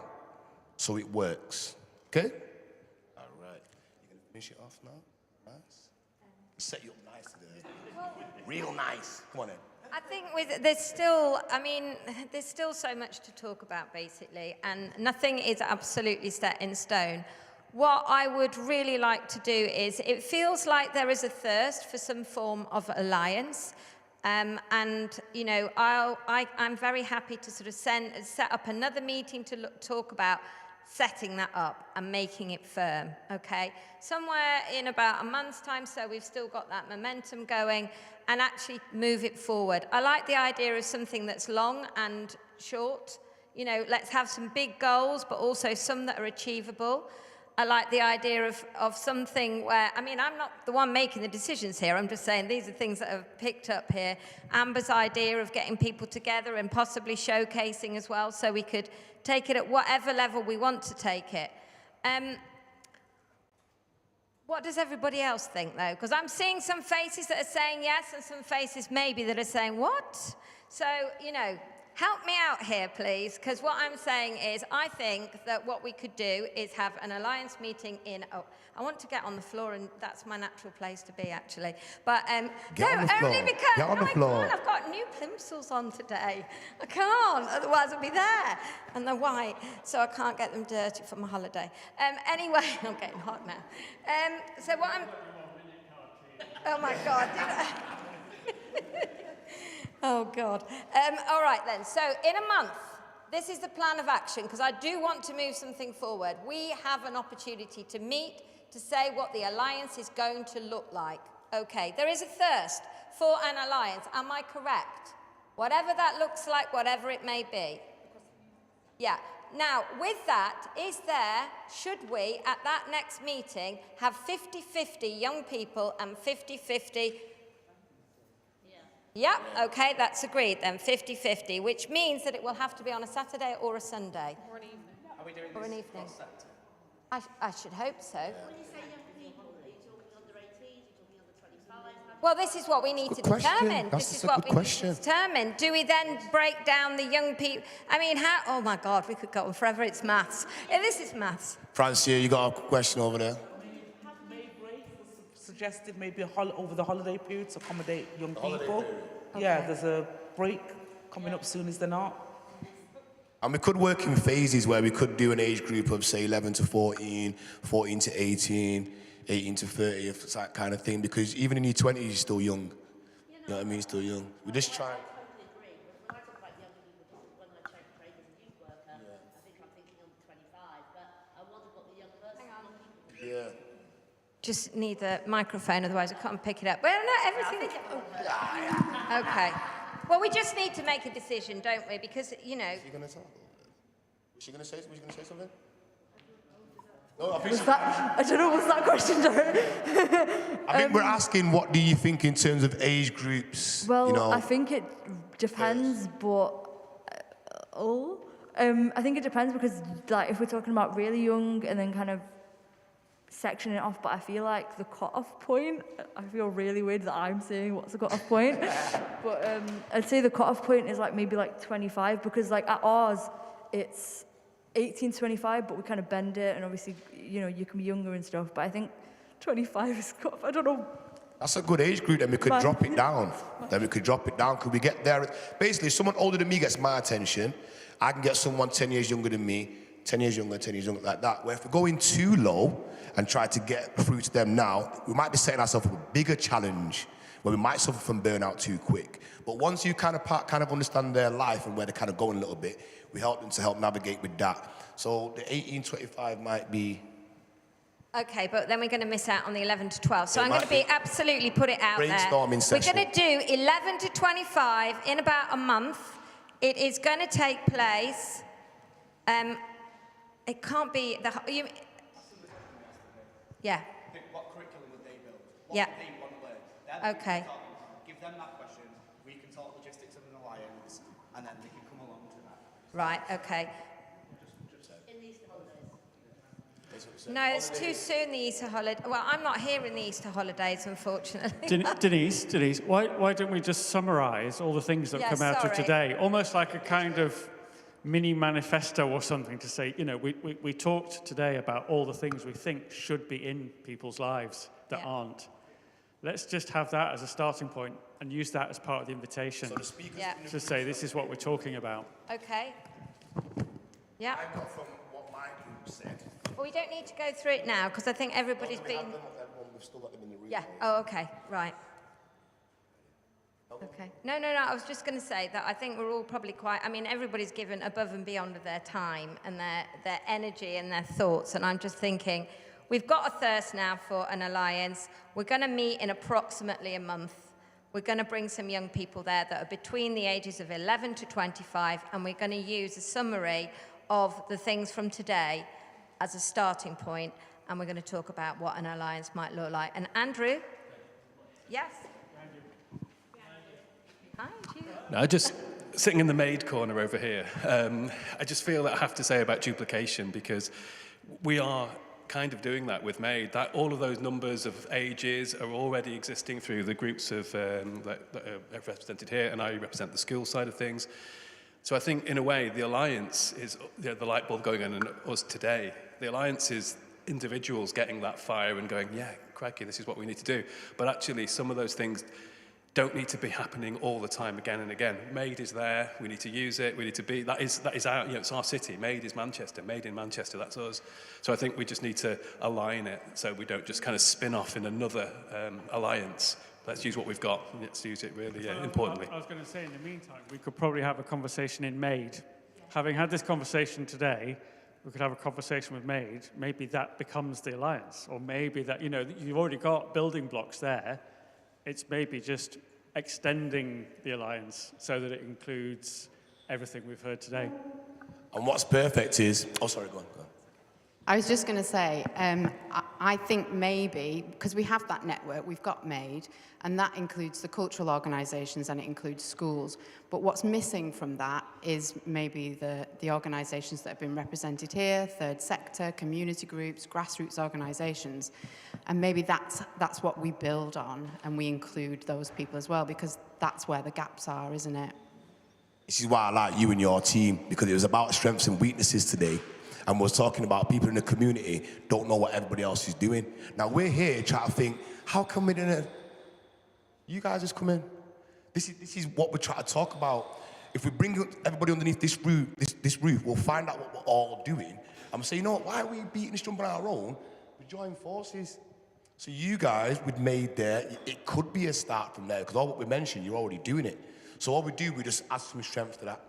so it works. Okay? All right. You gonna finish it off now? Nice. Set you up nice today. Real nice. Come on in. I think there's still so much to talk about, basically, and nothing is absolutely set in stone. What I would really like to do is, it feels like there is a thirst for some form of alliance. And, you know, I'm very happy to sort of set up another meeting to talk about setting that up and making it firm, okay? Somewhere in about a month's time, so we've still got that momentum going, and actually move it forward. I like the idea of something that's long and short. You know, let's have some big goals, but also some that are achievable. I like the idea of something where, I mean, I'm not the one making the decisions here. I'm just saying these are things that I've picked up here. Amber's idea of getting people together and possibly showcasing as well, so we could take it at whatever level we want to take it. What does everybody else think, though? Because I'm seeing some faces that are saying yes and some faces maybe that are saying what? So, you know, help me out here, please, because what I'm saying is I think that what we could do is have an alliance meeting in... Oh, I want to get on the floor, and that's my natural place to be, actually. But get on the floor. Only because get on the floor. I've got new plimsolls on today. I can't, otherwise I'll be there. And they're white, so I can't get them dirty for my holiday. Anyway, I'm getting hot now. So what I'm... Oh, my God. Oh, God. All right, then. So in a month, this is the plan of action, because I do want to move something forward. We have an opportunity to meet, to say what the alliance is going to look like. Okay, there is a thirst for an alliance. Am I correct? Whatever that looks like, whatever it may be. Yeah. Now, with that, should we, at that next meeting, have 50-50 young people and 50-50... Yeah, okay, that's agreed then, 50-50, which means that it will have to be on a Saturday or a Sunday. Or an evening. Are we doing or this an evening. cross-sector? I should hope so. When you say young people, are you talking under 18s, are you talking under 25s? Well, this is what we need to determine. This is what we need to determine. Do we then break down the young people? I mean, how? Oh my God, we could go on forever. It's maths. This is maths. Francia, you got a question over there? Suggested maybe over the holiday period to accommodate young people. Okay. Yeah, there's a break coming up soon, is there not? And we could work in phases where we could do an age group of, say, 11 to 14, 14 to 18, 18 to 30, if it's that kind of thing, because even in your 20s, you're still young. You know what I mean? Still young. We just try. Yeah. Just need the microphone, otherwise I can't pick it up. Well, no, everything... Oh. Okay. Well, we just need to make a decision, don't we? Because, you know... Is she going to talk? Was she going to say something? No, I think I don't know, what's that question, Darren? I think we're asking, what do you think in terms of age groups? Well, you know? I think it depends, but... I think it depends because, like, if we're talking about really young and then kind of sectioning it off, but I feel like the cut-off point, I feel really weird that I'm saying what's the cut-off point, but I'd say the cut-off point is like maybe like 25, because like at ours, it's 18 to 25, but we kind of bend it, and obviously, you know, you can be younger and stuff, but I think 25 is cut-off, I don't know. That's a good age group, then we could drop it down. Could we get there? Basically, if someone older than me gets my attention, I can get someone 10 years younger than me, 10 years younger, like that. Where if we're going too low and try to get through to them now, we might be setting ourselves up a bigger challenge where we might suffer from burnout too quick. But once you kind of understand their life and where they're kind of going a little bit, we help them to help navigate with that. So the 18-25 might be... Okay, but then we're going to miss out on the 11 to 12. So It I'm going might to be be absolutely put it out there. brainstorming session. We're going to do 11 to 25 in about a month. It is going to take place. It can't be the. Yeah. What curriculum would they build? Yeah. What would they want to learn? They're the Okay. people talking. Give them that question. We can talk logistics of an alliance, and then they can come along to that. Right. Okay. No, it's too soon, the Easter holiday. Well, I'm not here in the Easter holidays, unfortunately. Denise, why don't we just summarise all the things that come out of today? Almost like a kind of mini manifesto or something to say, we talked today about all the things we think should be in people's lives that aren't. Let's just have that as a starting point and use that as part of the invitation to say this is what we're talking about. Okay. Yeah. I got from what my group said. Well, we don't need to go through it now because I think everybody's been. We've still got them in the room. Yeah. Oh, okay. Right. Okay. No. I was just going to say that I think we're all probably quite. I mean, everybody's given above and beyond of their time and their energy and their thoughts. And I'm just thinking, we've got a thirst now for an alliance. We're going to meet in approximately a month. We're going to bring some young people there that are between the ages of 11 to 25, and we're going to use a summary of the things from today as a starting point, and we're going to talk about what an alliance might look like. And Andrew? Yes? Hi, Julie. No, just sitting in the maid corner over here. I just feel that I have to say about duplication, because we are kind of doing that with MAID. That all of those numbers of ages are already existing through the groups of that are represented here, and I represent the school side of things. So I think, in a way, the alliance is the light bulb going on in us today. The alliance is individuals getting that fire and going, yeah, crikey, this is what we need to do. But actually, some of those things don't need to be happening all the time again and again. MAID is there, we need to use it, we need to be, that is our, it's our city. MAID is Manchester, MAID in Manchester, that's us. So I think we just need to align it so we don't just kind of spin off in another alliance. Let's use what we've got, and let's use it really importantly. I was going to say, in the meantime, we could probably have a conversation in MAID. Having had this conversation today, we could have a conversation with MAID. Maybe that becomes the alliance, or maybe that, you've already got building blocks there. It's maybe just extending the alliance so that it includes everything we've heard today. And what's perfect is... Oh, sorry, go on. I was just going to say, I think maybe, because we have that network, we've got MAID, and that includes the cultural organisations and it includes schools. But what's missing from that is maybe the organisations that have been represented here, third sector, community groups, grassroots organisations. And maybe that's what we build on, and we include those people as well, because that's where the gaps are, isn't it? This is why I like you and your team, because it was about strengths and weaknesses today. And we're talking about people in the community don't know what everybody else is doing. Now, we're here trying to think, how come we didn't... You guys just come in. This is what we're trying to talk about. If we bring everybody underneath this roof, we'll find out what we're all doing. And we'll say, you know what, why are we beating this drum on our own? We join forces. So you guys, we've made there, it could be a start from there, because all what we mentioned, you're already doing it. So all we do, we just add some strength to that,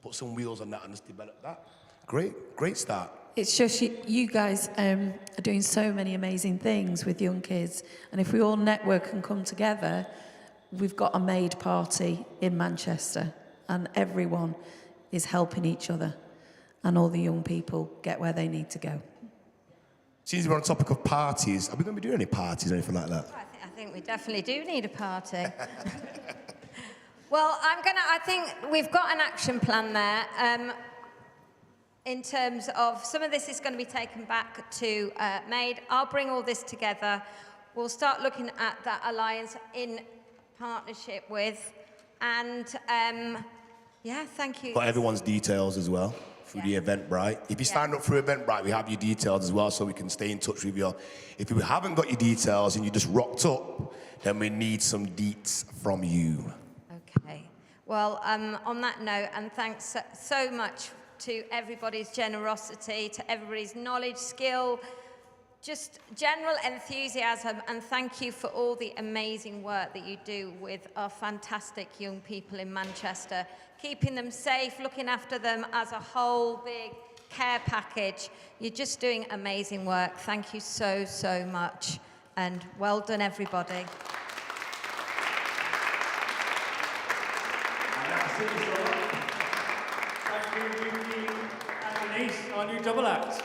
put some wheels on that, and just develop that. Great start. It's just you guys are doing so many amazing things with young kids, and if we all network and come together, we've got a MAID party in Manchester, and everyone is helping each other, and all the young people get where they need to go. Since we're on the topic of parties, are we going to be doing any parties or anything like that? I think we definitely do need a party. Well, I think we've got an action plan there. In terms of, some of this is going to be taken back to MAID. I'll bring all this together. We'll start looking at that alliance in partnership with, and yeah, thank you. Got everyone's details as well through the Eventbrite. If you sign up through Eventbrite, we have your details as well, so we can stay in touch with you. If you haven't got your details and you just rocked up, then we need some deets from you. Okay. Well, on that note, and thanks so much to everybody's generosity, to everybody's knowledge, skill, just general enthusiasm, and thank you for all the amazing work that you do with our fantastic young people in Manchester, keeping them safe, looking after them as a whole big care package. You're just doing amazing work. Thank you so, so much, and well done, everybody. Thank you, Eugene and Denise, our new double act.